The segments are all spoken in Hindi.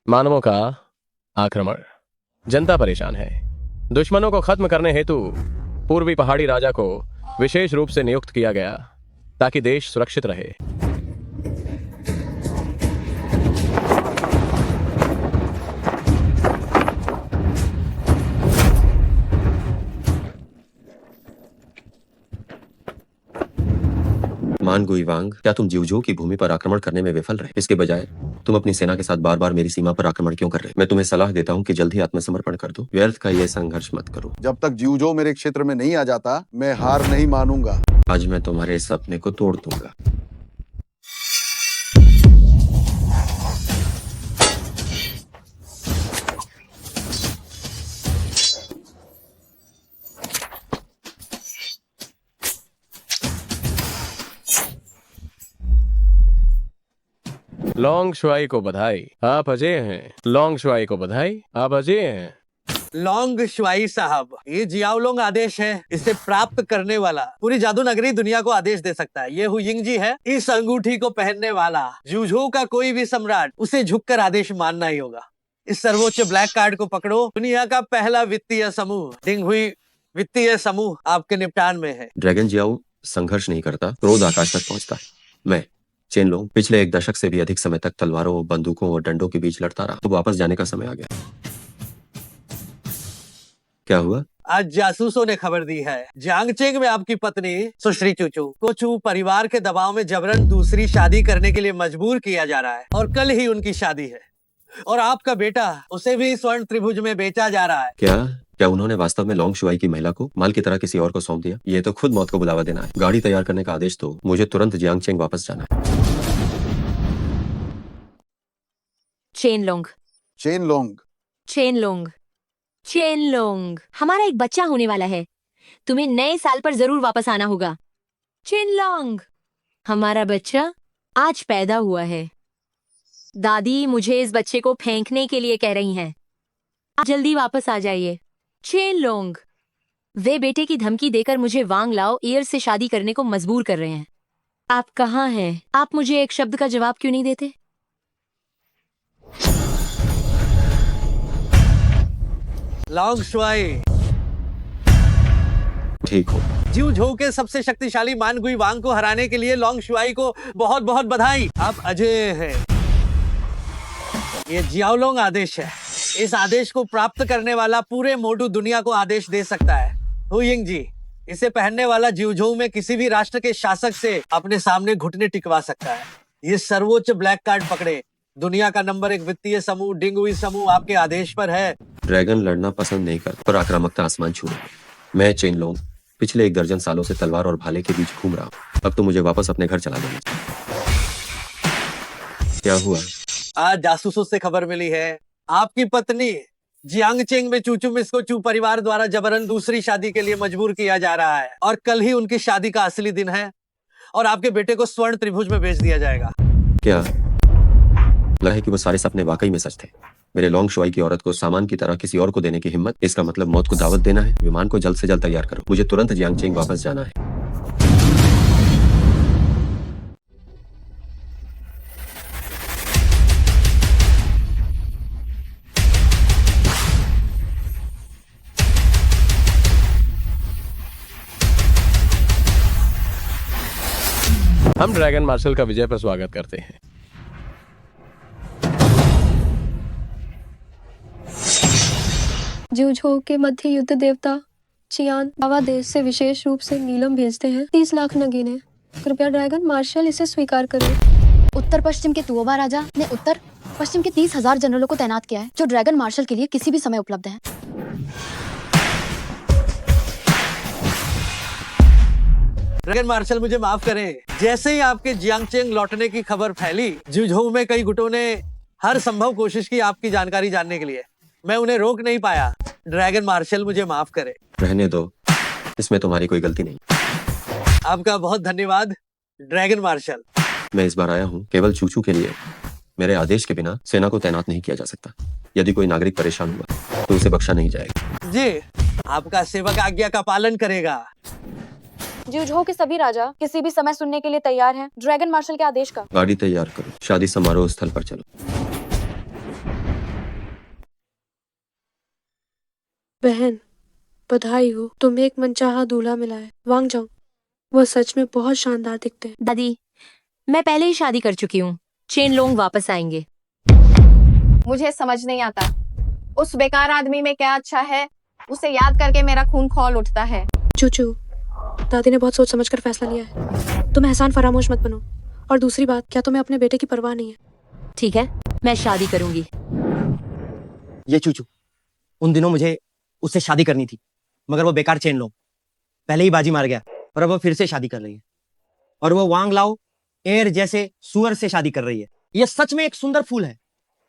मानवों का आक्रमण। जनता परेशान है। दुश्मनों को खत्म करने हेतु पूर्वी पहाड़ी राजा को विशेष रूप से नियुक्त किया गया ताकि देश सुरक्षित रहे। मान गुईवांग, क्या तुम जिवजो की भूमि पर आक्रमण करने में विफल रहे? इसके बजाय तुम अपनी सेना के साथ बार बार मेरी सीमा पर आक्रमण क्यों कर रहे? मैं तुम्हें सलाह देता हूँ कि जल्द ही आत्मसमर्पण कर दो। व्यर्थ का ये संघर्ष मत करो। जब तक जिवजो मेरे क्षेत्र में नहीं आ जाता, मैं हार नहीं मानूंगा। आज मैं तुम्हारे इस सपने को तोड़ दूंगा। लॉन्ग शुआई को बधाई, आप अजय हैं। लॉन्ग शुआई को बधाई, आप अजय हैं। लॉन्ग शुआई साहब, ये जियाओलोंग आदेश है। इसे प्राप्त करने वाला पूरी जादू नगरी दुनिया को आदेश दे सकता है। ये हुयिंग जी है। इस अंगूठी को पहनने वाला जुझो का कोई भी सम्राट उसे झुककर आदेश मानना ही होगा। इस सर्वोच्च ब्लैक कार्ड को पकड़ो। दुनिया का पहला वित्तीय समूह डिंग हुई वित्तीय समूह आपके निपटान में है। ड्रैगन जियाओ संघर्ष नहीं करता, क्रोध आकाश तक पहुंचता है। मैं चेनलोंग पिछले 1 दशक से भी अधिक समय तक तलवारों, बंदूकों और डंडों के बीच लड़ता रहा। तो वापस जाने का समय आ गया। क्या हुआ? आज जासूसों ने खबर दी है जियांगचेंग में आपकी पत्नी सुश्री चूचू को चू परिवार के दबाव में जबरन दूसरी शादी करने के लिए मजबूर किया जा रहा है और कल ही उनकी शादी है। और आपका बेटा, उसे भी स्वर्ण त्रिभुज में बेचा जा रहा है। क्या उन्होंने वास्तव में लॉन्ग शुआई की महिला को माल की तरह किसी और को सौंप दिया? ये तो खुद मौत को बुलावा देना है। गाड़ी तैयार करने का आदेश दो, मुझे तुरंत जियांगचेंग वापस जाना है। चेनलोंग, चेनलोंग, चेनलोंग, चेनलोंग, हमारा एक बच्चा होने वाला है। तुम्हें नए साल पर जरूर वापस आना होगा। चेनलोंग, हमारा बच्चा आज पैदा हुआ है। दादी मुझे इस बच्चे को फेंकने के लिए कह रही हैं। आप जल्दी वापस आ जाइए। चेनलोंग, वे बेटे की धमकी देकर मुझे वांग लाओ ईयर से शादी करने को मजबूर कर रहे हैं। आप कहाँ हैं? आप मुझे एक शब्द का जवाब क्यों नहीं देते? लॉन्ग शुआई, ठीक हो। जिवझो के सबसे शक्तिशाली मान गुई वांग को हराने के लिए लॉन्ग शुआई को बहुत बहुत बधाई। आप अजय हैं। ये जियाओलोंग आदेश है। इस आदेश को प्राप्त करने वाला पूरे मोटू दुनिया को आदेश दे सकता है। हुयिंग जी, इसे पहनने वाला जिवझो में किसी भी राष्ट्र के शासक से अपने सामने घुटने टिकवा सकता है। ये सर्वोच्च ब्लैक कार्ड पकड़े। दुनिया का नंबर 1 वित्तीय समूह डिंग हुई समूह आपके आदेश पर है। ड्रैगन लड़ना पसंद नहीं करता, पर आक्रामकता आसमान छू रही है। मैं चेनलोंग पिछले 1 दर्जन सालों से तलवार और भाले के बीच घूम रहा हूँ। अब तो मुझे वापस अपने घर चला देना चाहिए। क्या हुआ? आज जासूसों से खबर मिली है आपकी पत्नी जियांगचेंग में चूचू मिस को चू परिवार द्वारा जबरन दूसरी शादी के लिए मजबूर किया जा रहा है और कल ही उनकी शादी का असली दिन है और आपके बेटे को स्वर्ण त्रिभुज में बेच दिया जाएगा। क्या लगा है कि वो सारे सपने वाकई में सच थे? मेरे लॉन्ग शुआई की औरत को सामान की तरह किसी और को देने की हिम्मत? इसका मतलब मौत को दावत देना है। विमान को जल्द से जल्द तैयार करो, मुझे तुरंत जियांगचेंग वापस जाना है। हम ड्रैगन मार्शल का विजय पर स्वागत करते हैं। जिवझो के मध्य युद्ध देवता चियान बाबा देश से विशेष रूप से नीलम भेजते हैं। 30 लाख नगीने। कृपया ड्रैगन मार्शल इसे स्वीकार करें। उत्तर पश्चिम के तुओबा राजा ने उत्तर पश्चिम के 30,000 जनरलों को तैनात किया है जो ड्रैगन मार्शल के लिए किसी भी समय उपलब्ध हैं। ड्रैगन मार्शल, मुझे माफ करें। जैसे ही आपके जियांगचेंग लौटने की खबर फैली, जिवझो में कई गुटों ने हर संभव कोशिश की आपकी जानकारी जानने के लिए। मैं उन्हें रोक नहीं पाया। ड्रैगन मार्शल, मुझे माफ करें। रहने दो, इसमें तुम्हारी कोई गलती नहीं। आपका बहुत धन्यवाद ड्रैगन मार्शल। मैं इस बार आया हूँ केवल चूचू के लिए। मेरे आदेश के बिना सेना को तैनात नहीं किया जा सकता। यदि कोई नागरिक परेशान हुआ तो उसे बख्शा नहीं जाएगा। जी, आपका सेवक आज्ञा का पालन करेगा। जिवझो के सभी राजा किसी भी समय सुनने के लिए तैयार हैं ड्रैगन मार्शल के आदेश का। गाड़ी तैयार करो, शादी समारोह स्थल पर चलो। बहन, बधाई हो, तुम्हें एक मनचाहा दूल्हा मिला है। वांग जाओ, वह सच में बहुत शानदार दिखते हैं। दादी, मैं पहले ही शादी कर चुकी हूँ। चेन लोंग वापस आएंगे। मुझे समझ नहीं आता उस बेकार आदमी में क्या अच्छा है, उसे याद करके मेरा खून खौल उठता है। चूचू, दादी ने बहुत सोच समझ कर फैसला लिया है। तुम एहसान फरामोश मत बनो। और दूसरी बात, क्या तुम्हें अपने बेटे की परवाह नहीं है? ठीक है, मैं शादी करूंगी। ये चूचू, उन दिनों मुझे उससे शादी करनी थी, मगर वो बेकार चेन लोग पहले ही बाजी मार गया और अब वो फिर से शादी कर रही है। और वो वांग लाओ एयर जैसे सुअर से शादी कर रही है। ये सच में एक सुंदर फूल है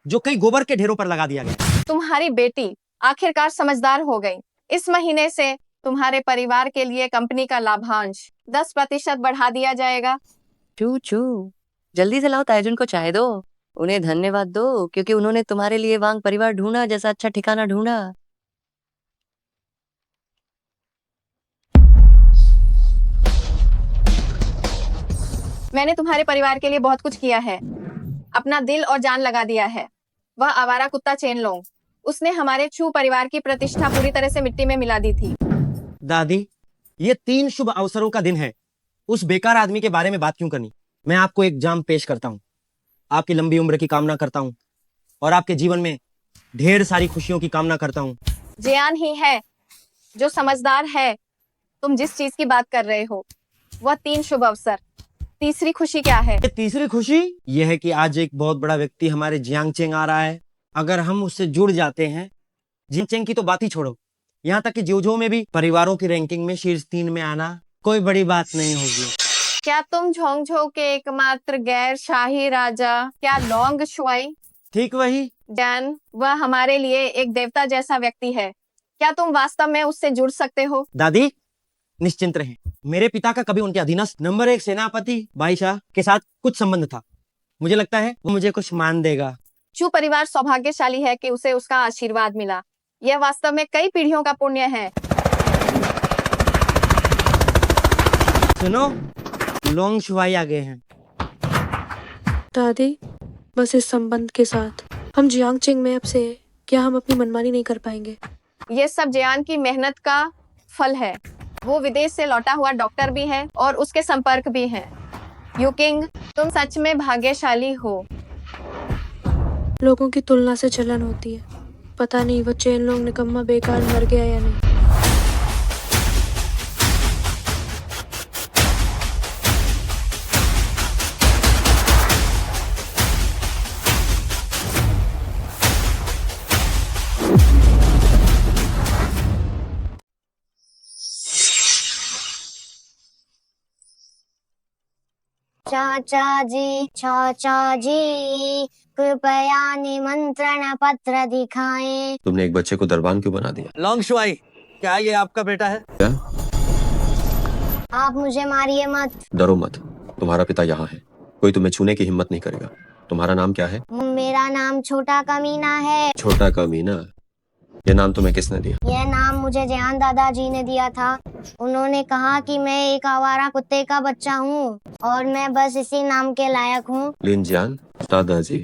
जो कई गोबर के ढेरों पर लगा दिया गया। तुम्हारी बेटी आखिरकार समझदार हो गई। इस महीने से तुम्हारे परिवार के लिए कंपनी का लाभांश 10% बढ़ा दिया जाएगा। चू चू, जल्दी से लाओ, ताइजुन को चाय दो। उन्हें धन्यवाद दो क्योंकि उन्होंने तुम्हारे लिए वांग परिवार ढूंढा जैसा अच्छा ठिकाना ढूंढा। मैंने तुम्हारे परिवार के लिए बहुत कुछ किया है, अपना दिल और जान लगा दिया है। वह आवारा कुत्ता चेन लोंग, उसने हमारे चू परिवार की प्रतिष्ठा पूरी तरह से मिट्टी में मिला दी थी। दादी, ये 3 शुभ अवसरों का दिन है, उस बेकार आदमी के बारे में बात क्यों करनी। मैं आपको एक जाम पेश करता हूँ। आपकी लंबी उम्र की कामना करता हूँ और आपके जीवन में ढेर सारी खुशियों की कामना करता हूँ। जियान ही है जो समझदार है। तुम जिस चीज की बात कर रहे हो वह 3 शुभ अवसर। तीसरी खुशी क्या है? ये तीसरी खुशी यह है कि आज एक बहुत बड़ा व्यक्ति हमारे जियांगचेंग आ रहा है। अगर हम उससे जुड़ जाते हैं, जियांगचेंग की तो बात ही छोड़ो, यहाँ तक कि जोजो में भी परिवारों की रैंकिंग में शीर्ष 3 में आना कोई बड़ी बात नहीं होगी। क्या तुम झोंगझो के एकमात्र गैर शाही राजा क्या लोंग शुआई? ठीक वही। जैन, वह हमारे लिए एक देवता जैसा व्यक्ति है। क्या तुम वास्तव में उससे जुड़ सकते हो? दादी, निश्चिंत रहें, मेरे पिता का कभी उनके अधीनस्थ नंबर 1 सेनापति बाईशाह के साथ कुछ संबंध था। मुझे लगता है वो मुझे कुछ मान देगा। चू परिवार सौभाग्यशाली है कि उसे उसका आशीर्वाद मिला। यह वास्तव में कई पीढ़ियों का पुण्य है। सुनो, लोंग शुआई आ गए हैं। दादी, बस इस संबंध के साथ हम जियांगचेंग में अब से क्या हम अपनी मनमानी नहीं कर पाएंगे? ये सब जियान की मेहनत का फल है। वो विदेश से लौटा हुआ डॉक्टर भी है और उसके संपर्क भी हैं। यूकिंग, तुम सच में भाग्यशाली हो। लोगों की तुलना से जलन होती है। पता नहीं वो चेन लोंग निकम्मा बेकार मर गया या नहीं। चाचा जी कृपया निमंत्रण पत्र दिखाएं। तुमने एक बच्चे को दरबान क्यों बना दिया? लोंग शुआई, क्या ये आपका बेटा है? क्या? आप मुझे मारिए मत। डरो मत, तुम्हारा पिता यहाँ है, कोई तुम्हें छूने की हिम्मत नहीं करेगा। तुम्हारा नाम क्या है? मेरा नाम छोटा कमीना है। छोटा कमीना? ये नाम तुम्हें किसने दिया? यह नाम मुझे जियान दादाजी ने दिया था। उन्होंने कहा कि मैं एक आवारा कुत्ते का बच्चा हूँ और मैं बस इसी नाम के लायक हूँ। लिन जियान, दादाजी,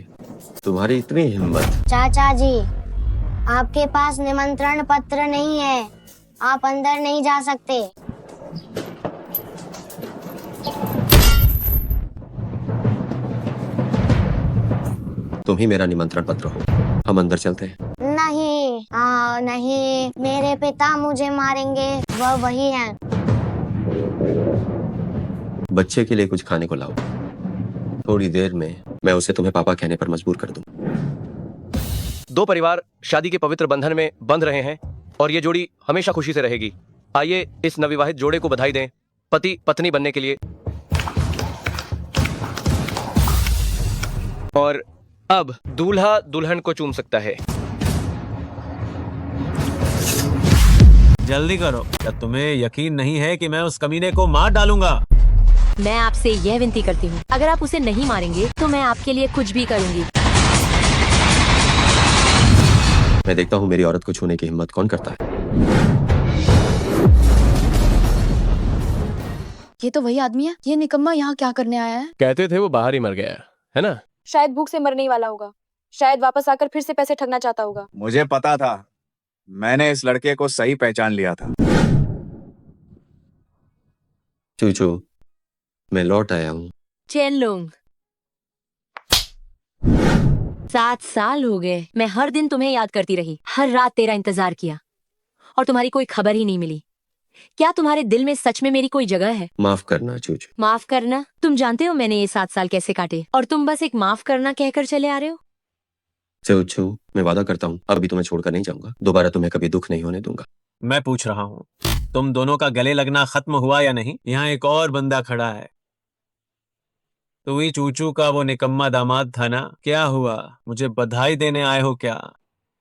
तुम्हारी इतनी हिम्मत। चाचा जी, आपके पास निमंत्रण पत्र नहीं है, आप अंदर नहीं जा सकते। तुम ही मेरा निमंत्रण पत्र हो। हम अंदर चलते हैं। नहीं, मेरे पिता मुझे मारेंगे, वह वही हैं। बच्चे के लिए कुछ खाने को लाओ। थोड़ी देर में मैं उसे तुम्हें पापा कहने पर मजबूर कर दूं। 2 परिवार शादी के पवित्र बंधन में बंध रहे हैं और ये जोड़ी हमेशा खुशी से रहेगी। आइए इस नवविवाहित जोड़े को बधाई दें पति पत्नी बनने के लिए। और अब दूल्हा दुल्हन को चूम सकता है। जल्दी करो, क्या तुम्हें यकीन नहीं है कि मैं उस कमीने को मार डालूंगा? मैं आपसे यह विनती करती हूँ, अगर आप उसे नहीं मारेंगे तो मैं आपके लिए कुछ भी करूंगी। मैं देखता हूँ मेरी औरत को छूने की हिम्मत कौन करता है। ये तो वही आदमी है। ये निकम्मा यहाँ क्या करने आया है? कहते थे वो बाहर ही मर गया है ना? शायद भूख से मरने ही वाला होगा। शायद वापस आकर फिर से पैसे ठगना चाहता होगा। मुझे पता था मैंने इस लड़के को सही पहचान लिया था। चूचू, मैं लौट आया हूँ। चेनलोंग 7 साल हो गए, मैं हर दिन तुम्हें याद करती रही, हर रात तेरा इंतजार किया और तुम्हारी कोई खबर ही नहीं मिली। क्या तुम्हारे दिल में सच में मेरी कोई जगह है? माफ करना चूचू। माफ करना? तुम जानते हो मैंने ये 7 साल कैसे काटे और तुम बस एक माफ करना कहकर चले आ रहे हो। चूचू, मैं वादा करता हूँ अभी तुम्हें छोड़कर नहीं जाऊंगा। दोबारा तुम्हें कभी दुख नहीं होने दूंगा। मैं पूछ रहा हूँ, तुम दोनों का गले लगना खत्म हुआ या नहीं? यहाँ एक और बंदा खड़ा है। तो ही चूचू का वो निकम्मा दामाद था ना? क्या हुआ? मुझे बधाई देने आए हो क्या?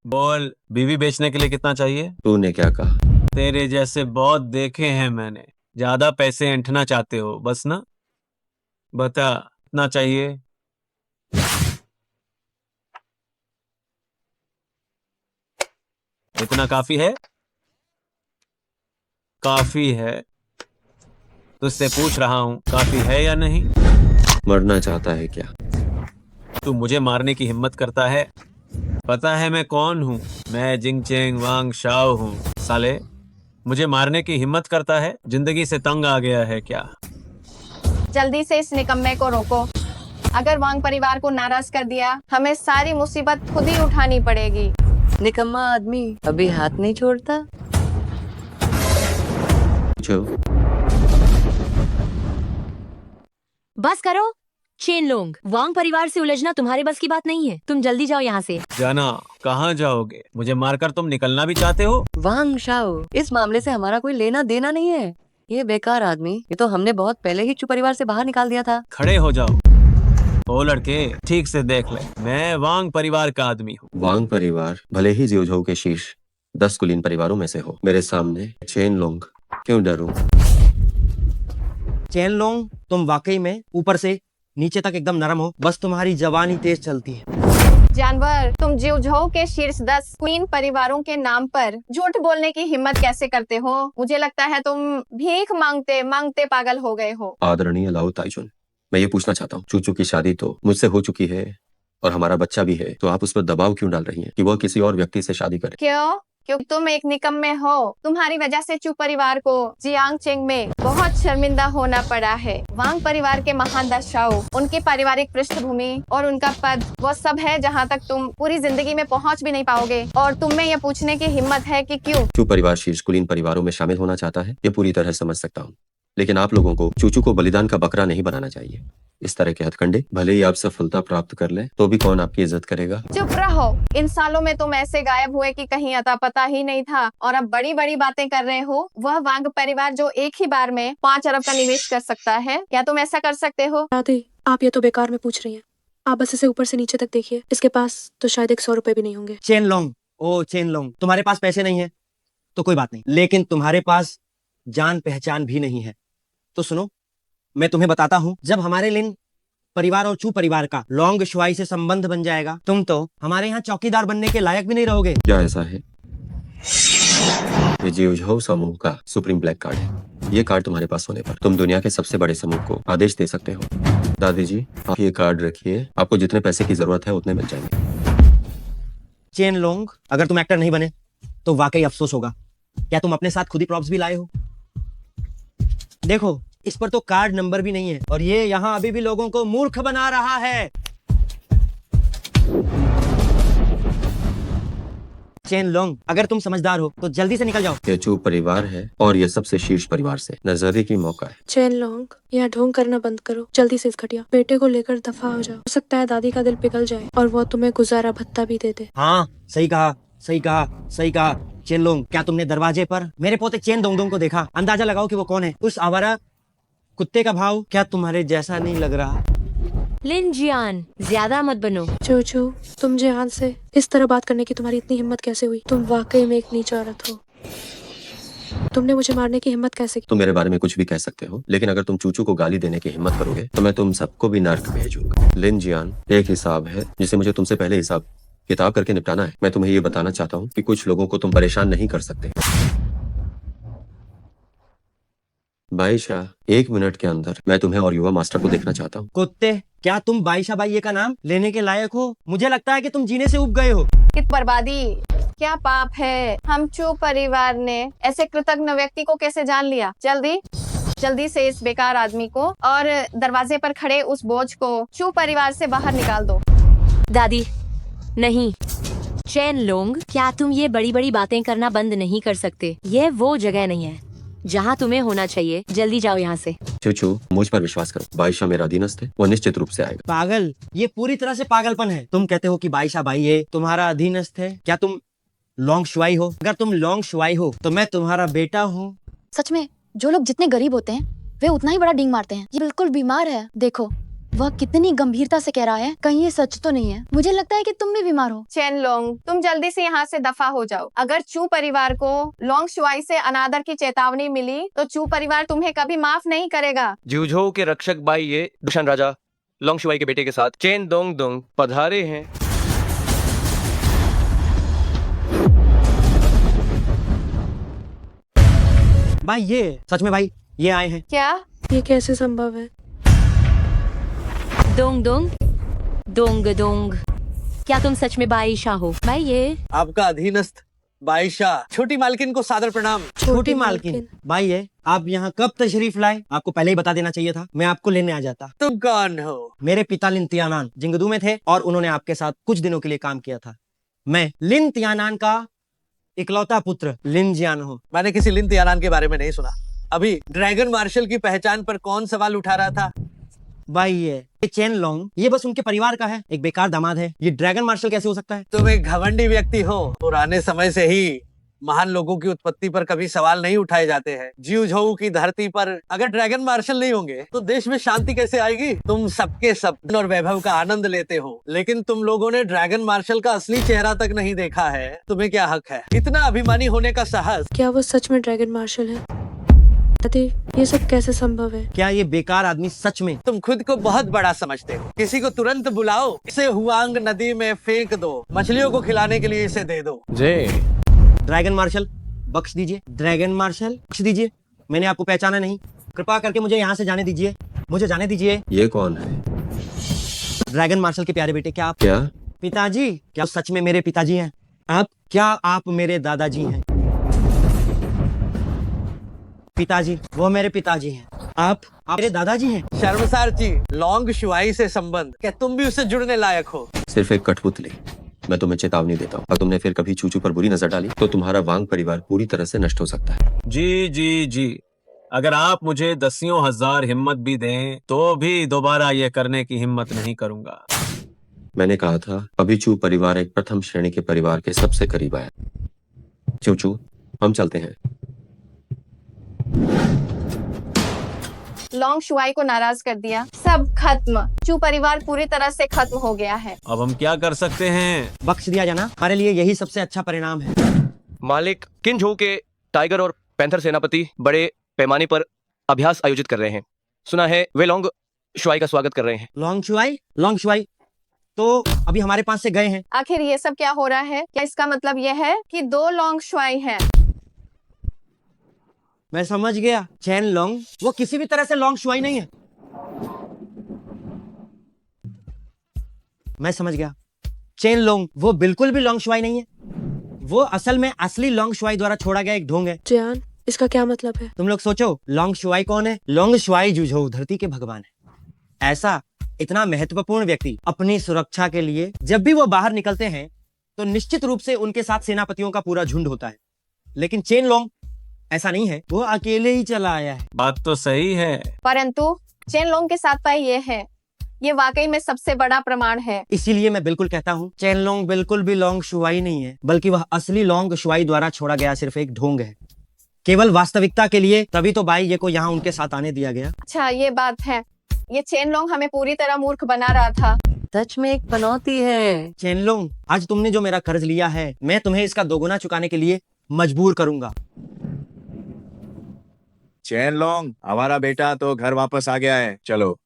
बोल, बीवी बेचने के लिए कितना चाहिए? तूने क्या कहा? तेरे जैसे बहुत देखे हैं मैंने। ज्यादा पैसे ऐंठना चाहते हो बस ना? बता, कितना चाहिए? इतना काफी है? काफी है। तुझसे पूछ रहा हूँ, काफी है या नहीं? मरना चाहता है क्या? तू मुझे मारने की हिम्मत करता है? पता है मैं कौन हूँ? मैं जिंगचेंग वांग शाओ हूँ। साले, मुझे मारने की हिम्मत करता है? जिंदगी से तंग आ गया है क्या? जल्दी से इस निकम्मे को रोको। अगर वांग परिवार को नाराज कर दिया, हमें सारी मुसीबत खुद ही उठानी पड़ेगी। निकम्मा आदमी अभी हाथ नहीं छोड़ता। बस करो चेनलोंग, वांग परिवार से उलझना तुम्हारे बस की बात नहीं है। तुम जल्दी जाओ यहाँ से। जाना? कहाँ जाओगे? मुझे मारकर तुम निकलना भी चाहते हो? वांग शाओ, इस मामले से हमारा कोई लेना देना नहीं है। ये बेकार आदमी, ये तो हमने बहुत पहले ही चू परिवार से बाहर निकाल दिया था। खड़े हो जाओ। ओ लड़के, ठीक से देख ले, मैं वांग परिवार का आदमी हूँ। वांग परिवार भले ही जियोझोउ के शीर्ष 10 कुलीन परिवारों में से हो, मेरे सामने चेनलोंग क्यों डरूं? चेनलोंग, तुम वाकई में ऊपर से नीचे तक एकदम नरम हो, बस तुम्हारी जवानी तेज चलती है। जानवर, तुम जियोझोउ के शीर्ष 10 क्वीन परिवारों के नाम पर झूठ बोलने की हिम्मत कैसे करते हो? मुझे लगता है तुम भीख मांगते मांगते पागल हो गए हो। आदरणीय लाओ ताइजुन, मैं ये पूछना चाहता हूँ, चूचू की शादी तो मुझसे हो चुकी है और हमारा बच्चा भी है, तो आप उस पर दबाव क्यों डाल रही हैं कि वो किसी और व्यक्ति से शादी करे? क्यों? क्योंकि तुम एक निकम्मे हो। तुम्हारी वजह से चू परिवार को जियांगचेंग में बहुत शर्मिंदा होना पड़ा है। वांग परिवार के महान दशाओ, उनकी पारिवारिक पृष्ठभूमि और उनका पद, वो सब है जहाँ तक तुम पूरी जिंदगी में पहुँच भी नहीं पाओगे। और तुम में ये पूछने की हिम्मत है कि क्यों? चू परिवार शीर्ष कुलीन परिवारों में शामिल होना चाहता है, ये पूरी तरह समझ सकता हूँ, लेकिन आप लोगों को चूचू को बलिदान का बकरा नहीं बनाना चाहिए। इस तरह के हथकंडे भले ही आप सफलता प्राप्त कर लें, तो भी कौन आपकी इज्जत करेगा? चुप रहो। इन सालों में तुम ऐसे गायब हुए कि कहीं अता पता ही नहीं था और अब बड़ी बड़ी बातें कर रहे हो। वह वांग परिवार जो एक ही बार में 5 अरब का निवेश कर सकता है, क्या तुम ऐसा कर सकते हो? दादी, आप ये तो बेकार में पूछ रही हैं। आप बस इसे ऊपर से नीचे तक देखिए, इसके पास तो शायद 100 रुपए भी नहीं होंगे। चेनलोंग, ओ चेनलोंग, तुम्हारे पास पैसे नहीं है तो कोई बात नहीं, लेकिन तुम्हारे पास जान पहचान भी नहीं है। तो सुनो, मैं तुम्हें बताता हूँ, जब हमारे लिन परिवार और चू परिवार का लॉन्ग शुआई से संबंध बन जाएगा, तुम तो हमारे यहाँ चौकीदार बनने के लायक भी नहीं रहोगे। क्या ऐसा है? ये जियोझोउ समूह का सुप्रीम ब्लैक कार्ड है। ये कार्ड तुम्हारे पास होने पर तुम दुनिया के सबसे बड़े समूह को आदेश दे सकते हो। दादी जी, आप ये कार्ड रखिए, आपको जितने पैसे की जरूरत है उतने मिल जाएंगे। चेनलोंग, अगर तुम एक्टर नहीं बने तो वाकई अफसोस होगा। क्या तुम अपने साथ खुद ही प्रॉप्स भी लाए हो? देखो, इस पर तो कार्ड नंबर भी नहीं है और ये यहाँ अभी भी लोगों को मूर्ख बना रहा है। चेनलोंग, अगर तुम समझदार हो तो जल्दी से निकल जाओ। ये चू परिवार है और ये सबसे शीर्ष परिवार से नजरे की मौका है। चेनलोंग, यहाँ ढोंग करना बंद करो, जल्दी से इस घटिया बेटे को लेकर दफा हो जाओ। हो सकता है दादी का दिल पिघल जाए और वो तुम्हें गुजारा भत्ता भी दे दे। हाँ, सही कहा, सही कहा, सही कहा। चेनलोंग, क्या तुमने दरवाजे पर मेरे पोते चेन दोंगदोंग को देखा? अंदाजा लगाओ कि वो कौन है। उस आवारा कुत्ते का भाव क्या तुम्हारे जैसा नहीं लग रहा? लिन जियान, ज्यादा मत बनो। चूचू, तुम जियान से इस तरह बात करने की तुम्हारी इतनी हिम्मत कैसे हुई? तुम वाकई में एक नीच औरत हो। तुमने मुझे मारने की हिम्मत कैसे की? तुम मेरे बारे में कुछ भी कह सकते हो, लेकिन अगर तुम चूचू को गाली देने की हिम्मत करोगे तो मैं तुम सबको भी नर्क भेजूंगा। लिन जियान, एक हिसाब है जिसे मुझे तुमसे पहले हिसाब किताब करके निपटाना है। मैं तुम्हें ये बताना चाहता हूँ कि कुछ लोगों को तुम परेशान नहीं कर सकते। बाईशा, 1 मिनट के अंदर मैं तुम्हें और युवा मास्टर को देखना चाहता हूँ। कुत्ते, क्या तुम बाईशा बाई का नाम लेने के लायक हो? मुझे लगता है कि तुम जीने से उब गए हो। कित बर्बादी, क्या पाप है? हम चू परिवार ने ऐसे कृतज्ञ व्यक्ति को कैसे जान लिया? जल्दी से इस बेकार आदमी को और दरवाजे पर खड़े उस बोझ को चू परिवार से बाहर निकाल दो। दादी नहीं, चेन लोंग, क्या तुम ये बड़ी बड़ी बातें करना बंद नहीं कर सकते? ये वो जगह नहीं है जहाँ तुम्हें होना चाहिए। जल्दी जाओ यहाँ से। चूचू, मुझ पर विश्वास करो, बाईशा मेरा अधीनस्थ है, वो निश्चित रूप से आएगा। पागल, ये पूरी तरह से पागलपन है। तुम कहते हो कि बाईशा भाई है तुम्हारा अधीनस्थ है। क्या तुम लॉन्ग शुआई हो? अगर तुम लॉन्ग शुआई हो तो मैं तुम्हारा बेटा हूँ। सच में जो लोग जितने गरीब होते हैं वे उतना ही बड़ा डींग मारते हैं। ये बिल्कुल बीमार है। देखो वह कितनी गंभीरता से कह रहा है, कहीं ये सच तो नहीं है। मुझे लगता है कि तुम भी बीमार हो। चेन लोंग, तुम जल्दी से यहाँ से दफा हो जाओ। अगर चू परिवार को लोंग शुआई से अनादर की चेतावनी मिली तो चू परिवार तुम्हें कभी माफ नहीं करेगा। जूझो के रक्षक बाई ये दुशान राजा लोंग शुआई के बेटे के साथ चेन दोंग दोंग पधारे हैं। भाई ये सच में भाई ये आए हैं। क्या? ये कैसे संभव है? दोंग दोंग दोंग दोंग, क्या तुम सच में बाईशा हो? भाई ये आपका अधीनस्थ बाईशा। छोटी मालकिन को सादर प्रणाम। छोटी मालकिन भाई ये आप यहाँ कब तशरीफ लाए? आपको पहले ही बता देना चाहिए था, मैं आपको लेने आ जाता। तुम कौन हो? मेरे पिता लिन तियानान जिंगदू में थे और उन्होंने आपके साथ कुछ दिनों के लिए काम किया था। मैं लिन तियानान का इकलौता पुत्र लिन जियान हूँ। मैंने किसी लिन तियानान के बारे में नहीं सुना। अभी ड्रैगन मार्शल की पहचान पर कौन सवाल उठा रहा था? भाई ये चेन लोंग ये बस उनके परिवार का है, एक बेकार दामाद है। ये ड्रैगन मार्शल कैसे हो सकता है? तुम एक घमंडी व्यक्ति हो। पुराने समय से ही महान लोगों की उत्पत्ति पर कभी सवाल नहीं उठाए जाते हैं। जीव झोऊ की धरती पर अगर ड्रैगन मार्शल नहीं होंगे तो देश में शांति कैसे आएगी? तुम सबके सब और वैभव का आनंद लेते हो, लेकिन तुम लोगों ने ड्रैगन मार्शल का असली चेहरा तक नहीं देखा है। तुम्हें क्या हक है इतना अभिमानी होने का साहस? क्या वो सच में ड्रैगन मार्शल है? दादी ये सब कैसे संभव है? क्या ये बेकार आदमी सच में? तुम खुद को बहुत बड़ा समझते हो। किसी को तुरंत बुलाओ, इसे हुआंग नदी में फेंक दो, मछलियों को खिलाने के लिए इसे दे दो। जे ड्रैगन मार्शल बख्श दीजिए। ड्रैगन मार्शल बख्श दीजिए, मैंने आपको पहचाना नहीं। कृपा करके मुझे यहाँ से जाने दीजिए, मुझे जाने दीजिए। ये कौन है? ड्रैगन मार्शल के प्यारे बेटे, क्या आप क्या? पिताजी? क्या सच में मेरे पिताजी हैं आप? क्या आप मेरे दादाजी हैं? पिताजी, वो मेरे पिताजी हैं। आप मेरे दादाजी हैं। शर्मसार जी, लॉन्ग शुआई से संबंध, क्या तुम भी उससे जुड़ने लायक हो? सिर्फ एक कठपुतली। मैं तुम्हें चेतावनी देता हूँ, अगर तुमने फिर कभी चूचू पर बुरी नजर डाली तो तुम्हारा वांग परिवार पूरी तरह से नष्ट हो सकता है। जी, अगर आप मुझे दसियों हजार हिम्मत भी दें तो भी दोबारा ये करने की हिम्मत नहीं करूंगा। मैंने कहा था अभी चू परिवार एक प्रथम श्रेणी के परिवार के सबसे करीब आया। चूचू, हम चलते हैं। लॉन्ग शुआई को नाराज कर दिया, सब खत्म। चू परिवार पूरी तरह से खत्म हो गया है। अब हम क्या कर सकते हैं? बख्श दिया जाना हमारे लिए यही सबसे अच्छा परिणाम है। मालिक किन झो के टाइगर और पैंथर सेनापति बड़े पैमाने पर अभ्यास आयोजित कर रहे हैं। सुना है वे लॉन्ग शुआई का स्वागत कर रहे हैं। लॉन्ग शुआई तो अभी हमारे पास से गए हैं। आखिर ये सब क्या हो रहा है? क्या इसका मतलब यह है कि 2 लॉन्ग शुआई हैं? मैं समझ गया। चेन लोंग वो किसी भी तरह से लॉन्ग शुआई नहीं है। मैं समझ गया। चेन लोंग वो बिल्कुल भी लॉन्ग शुआई नहीं है। वो असल में असली लॉन्ग शुआई द्वारा छोड़ा गया एक ढोंग है। जियान, इसका क्या मतलब है? तुम लोग सोचो, लॉन्ग शुआई कौन है? लॉन्ग शुआई जूझो धरती के भगवान है। ऐसा इतना महत्वपूर्ण व्यक्ति अपनी सुरक्षा के लिए जब भी वो बाहर निकलते हैं तो निश्चित रूप से उनके साथ सेनापतियों का पूरा झुंड होता है। लेकिन चेन लोंग ऐसा नहीं है, वो अकेले ही चला आया है। बात तो सही है, परंतु चेन लोंग के साथ पाई ये है, ये वाकई में सबसे बड़ा प्रमाण है। इसीलिए मैं बिल्कुल कहता हूँ चेन लोंग बिल्कुल भी लॉन्ग शुआई नहीं है, बल्कि वह असली लॉन्ग शुआई द्वारा छोड़ा गया सिर्फ एक ढोंग है। केवल वास्तविकता के लिए तभी तो बाई ये को यहाँ उनके साथ आने दिया गया। अच्छा, ये बात है। ये चेन लोंग हमें पूरी तरह मूर्ख बना रहा था। सच में एक पनौती है। चेन लोंग, आज तुमने जो मेरा कर्ज लिया है मैं तुम्हें इसका दोगुना चुकाने के लिए मजबूर करूंगा। चेन लोंग, हमारा बेटा तो घर वापस आ गया है। चलो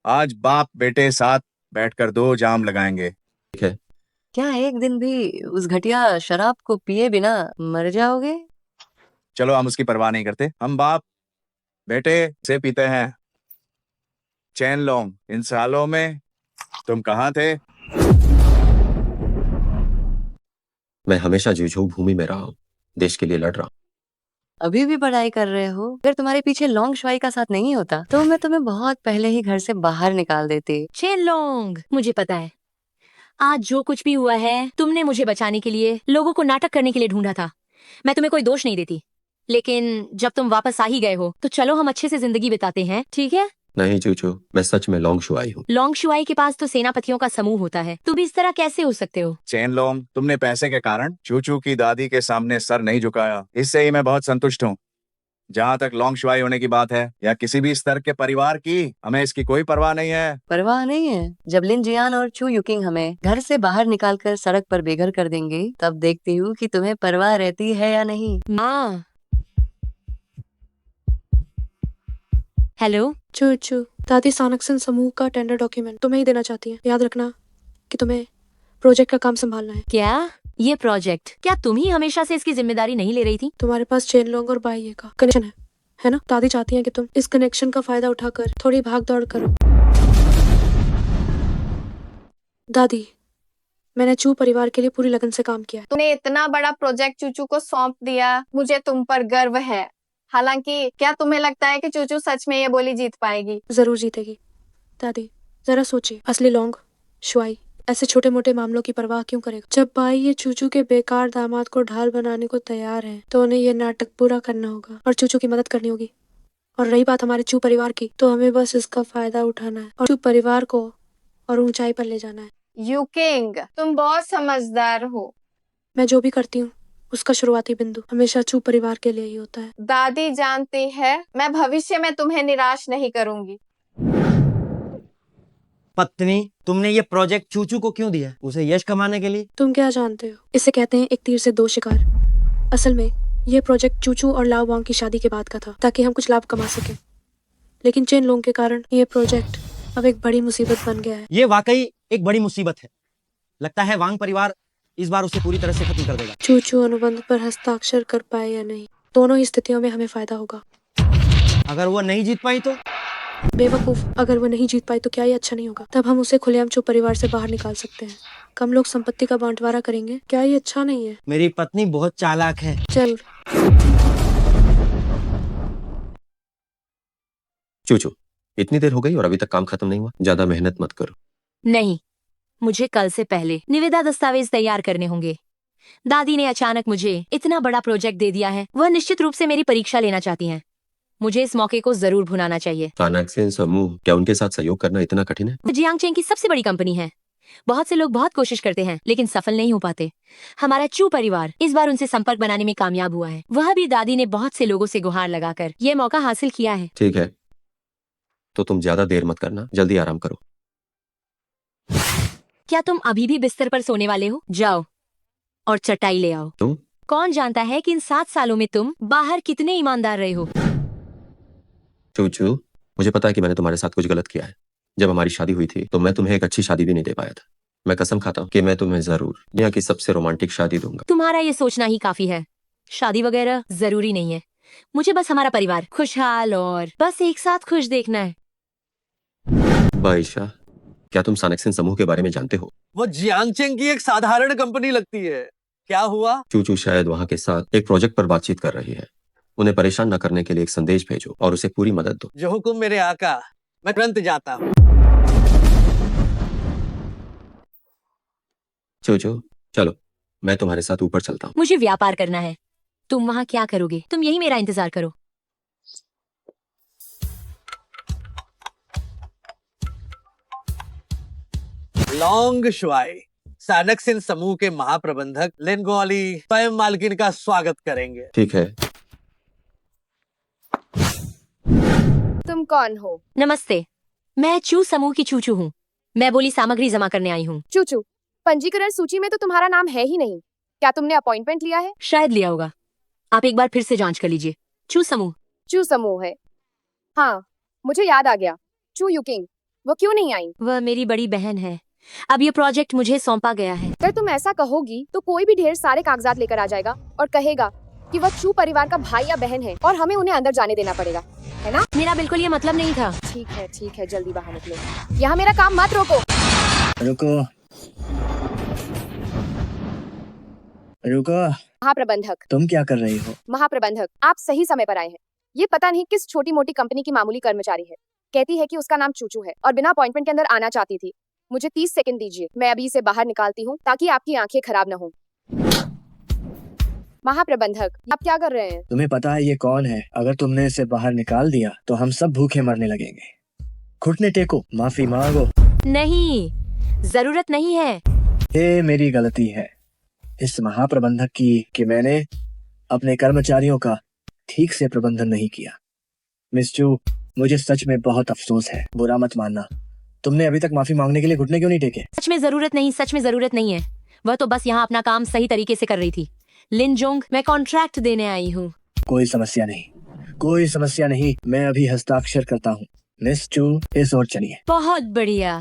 आज बाप बेटे साथ बैठकर 2 जाम लगाएंगे। ठीक है। क्या एक दिन भी उस घटिया शराब को पिए बिना मर जाओगे? चलो, हम उसकी परवाह नहीं करते, हम बाप बेटे से पीते हैं। चेन लोंग, इन सालों में तुम कहाँ थे? मैं हमेशा जुझू भूमि में रहा हूँ, देश के लिए लड़ रहा हूँ। अभी भी पढ़ाई कर रहे हो? अगर तुम्हारे पीछे लोंग शुआई का साथ नहीं होता तो मैं तुम्हें बहुत पहले ही घर से बाहर निकाल देती। चेन लोंग, मुझे पता है आज जो कुछ भी हुआ है तुमने मुझे बचाने के लिए, लोगों को नाटक करने के लिए ढूंढा था। मैं तुम्हें कोई दोष नहीं देती, लेकिन जब तुम वापस आ ही गए हो तो चलो हम अच्छे से जिंदगी बिताते हैं, ठीक है? नहीं चूचू, मैं सच में लॉन्ग शुआई हूँ। लोंग शुआई के पास तो सेनापतियों का समूह होता है, तुम इस तरह कैसे हो सकते हो? चेन लोंग, तुमने पैसे के कारण चूचू की दादी के सामने सर नहीं झुकाया, इससे ही मैं बहुत संतुष्ट हूँ। जहाँ तक लॉन्ग शुआई होने की बात है या किसी भी स्तर के परिवार की, हमें इसकी कोई परवाह नहीं है। परवाह नहीं है? जब लिन जियान और चू युकिंग हमें घर से बाहर निकालकर सड़क पर बेघर कर देंगे तब देखती हूँ कि तुम्हें परवाह रहती है या नहीं। माँ, हेलो। चूचू, दादी सानक्सन समूह का टेंडर डॉक्यूमेंट तुम्हें ही देना चाहती है। याद रखना कि तुम्हें प्रोजेक्ट का काम संभालना है। क्या ये प्रोजेक्ट, क्या तुम ही हमेशा से इसकी जिम्मेदारी नहीं ले रही थी? तुम्हारे पास चेन लोंग और बाइये का कनेक्शन है ना? दादी चाहती है कि तुम इस कनेक्शन का फायदा उठाकर थोड़ी भाग दौड़ करो। दादी, मैंने चू परिवार के लिए पूरी लगन से काम किया है। तुमने इतना बड़ा प्रोजेक्ट चूचू को सौंप दिया, मुझे तुम पर गर्व है। हालांकि क्या तुम्हें लगता है कि चूचू सच में ये बोली जीत पाएगी? जरूर जीतेगी। दादी जरा सोचिए, असली लोंग शुआई ऐसे छोटे मोटे मामलों की परवाह क्यों करेगा? जब भाई ये चूचू के बेकार दामाद को ढाल बनाने को तैयार है तो उन्हें ये नाटक पूरा करना होगा और चूचू की मदद करनी होगी। और रही बात हमारे चू परिवार की, तो हमें बस इसका फायदा उठाना है और चू परिवार को और ऊंचाई पर ले जाना है। युकिंग, तुम बहुत समझदार हो। मैं जो भी करती हूँ उसका शुरुआती बिंदु हमेशा चू परिवार के लिए ही होता है। दादी जानती है मैं भविष्य में तुम्हें निराश नहीं करूंगी। पत्नी, तुमने ये प्रोजेक्ट चूचू को क्यों दिया? उसे यश कमाने के लिए? तुम क्या जानते हो, इसे कहते हैं एक तीर से दो शिकार। असल में ये प्रोजेक्ट चूचू और लाओ वांग की शादी के बाद का था ताकि हम कुछ लाभ कमा सकें, लेकिन चेन लोंग के कारण ये प्रोजेक्ट अब एक बड़ी मुसीबत बन गया है। ये वाकई एक बड़ी मुसीबत है। लगता है वांग परिवार इस बार उसे पूरी तरह से खत्म कर देगा। चूचू अनुबंध पर हस्ताक्षर कर पाए या नहीं, दोनों ही स्थितियों में हमें फायदा होगा। अगर वो नहीं जीत पाई तो? बेवकूफ, अगर वो नहीं जीत पाई तो क्या ये अच्छा नहीं होगा? तब हम उसे खुलेआम चू परिवार से बाहर निकाल सकते हैं। कम लोग संपत्ति का बंटवारा करेंगे, क्या ये अच्छा नहीं है? मेरी पत्नी बहुत चालाक है। जरूर। चूचू, इतनी देर हो गई और अभी तक काम खत्म नहीं हुआ। ज्यादा मेहनत मत करो। नहीं, मुझे कल से पहले निविदा दस्तावेज तैयार करने होंगे। दादी ने अचानक मुझे इतना बड़ा प्रोजेक्ट दे दिया है, वह निश्चित रूप से मेरी परीक्षा लेना चाहती हैं। मुझे इस मौके को जरूर भुनाना चाहिए। सानक्सन समूह, क्या उनके साथ सहयोग करना इतना कठिन है? जियांगचेंग की सबसे बड़ी कंपनी है। बहुत से लोग बहुत कोशिश करते हैं लेकिन सफल नहीं हो पाते। हमारा चू परिवार इस बार उनसे संपर्क बनाने में कामयाब हुआ है। वह भी दादी ने बहुत से लोगों से गुहार लगाकर ये मौका हासिल किया है। ठीक है, तो तुम ज्यादा देर मत करना, जल्दी आराम करो। क्या तुम अभी भी बिस्तर पर सोने वाले हो? जाओ और चटाई ले आओ। तुम? कौन जानता है कि इन 7 सालों में तुम बाहर कितने ईमानदार रहे हो। चूचू, मुझे पता है कि मैंने तुम्हारे साथ कुछ गलत किया है। जब हमारी शादी हुई थी तो मैं तुम्हें एक अच्छी शादी भी नहीं दे पाया था। मैं कसम खाता हूँ कि मैं तुम्हें जरूर दुनिया की सबसे रोमांटिक शादी दूंगा। तुम्हारा ये सोचना ही काफी है। शादी वगैरह जरूरी नहीं है। मुझे बस हमारा परिवार खुशहाल और बस एक साथ खुश देखना है। बाईशा, क्या तुम सानक्सन समूह के बारे में जानते हो? वो जियांगचेंग की एक साधारण कंपनी लगती है। क्या हुआ? चूचू शायद वहाँ के साथ एक प्रोजेक्ट पर बातचीत कर रही है। उन्हें परेशान न करने के लिए एक संदेश भेजो और उसे पूरी मदद दो। जो हुक्म मेरे आका, मैं तुरंत जाता हूँ। चूचू, चलो मैं तुम्हारे साथ ऊपर चलता हूँ। मुझे व्यापार करना है। तुम वहाँ क्या करोगे? तुम यही मेरा इंतजार करो। लॉन्ग शुआई, सानक्सन समूह के महाप्रबंधक लिनगोली स्वयं मालकिन का स्वागत करेंगे। ठीक है। तुम कौन हो? नमस्ते, मैं चू समूह की चूचू हूँ। मैं बोली सामग्री जमा करने आई हूँ। चूचू, पंजीकरण सूची में तो तुम्हारा नाम है ही नहीं। क्या तुमने अपॉइंटमेंट लिया है? शायद लिया होगा। आप एक बार फिर से जांच कर लीजिए। चू समूह। चू समूह है। हाँ, मुझे याद आ गया। चू युकिंग, वो क्यों नहीं आई? वह मेरी बड़ी बहन है। अब ये प्रोजेक्ट मुझे सौंपा गया है। अगर तुम ऐसा कहोगी तो कोई भी ढेर सारे कागजात लेकर आ जाएगा और कहेगा कि वह चू परिवार का भाई या बहन है और हमें उन्हें अंदर जाने देना पड़ेगा, है ना? मेरा बिल्कुल ये मतलब नहीं था। ठीक है, जल्दी बाहर निकलो। यहाँ मेरा काम मत रोको। रुको रुको, महाप्रबंधक। तुम क्या कर रही हो? महाप्रबंधक, आप सही समय पर आए हैं। ये पता नहीं किस छोटी मोटी कंपनी की मामूली कर्मचारी है, कहती है कि उसका नाम चूचू है और बिना अपॉइंटमेंट के अंदर आना चाहती थी। मुझे 30 सेकंड दीजिए, मैं अभी इसे बाहर निकालती हूँ ताकि आपकी आंखें खराब न हो। महाप्रबंधक, आप क्या कर रहे हैं? तुम्हें पता है ये कौन है? अगर तुमने इसे बाहर निकाल दिया तो हम सब भूखे मरने लगेंगे। घुटने टेको, माफी मांगो। नहीं, जरूरत नहीं है। ये मेरी गलती है इस महाप्रबंधक की कि मैंने अपने कर्मचारियों का ठीक से प्रबंधन नहीं किया। मिस चू, मुझे सच में बहुत अफसोस है, बुरा मत मानना। तुमने अभी तक माफी मांगने के लिए घुटने क्यों नहीं टेके? सच में जरूरत नहीं, सच में जरूरत नहीं है। वह तो बस यहाँ अपना काम सही तरीके से कर रही थी। लिन जोंग, मैं कॉन्ट्रैक्ट देने आई हूँ। कोई समस्या नहीं, कोई समस्या नहीं। मैं अभी हस्ताक्षर करता हूँ। मिस चू, इस ओर चलिए। बहुत बढ़िया।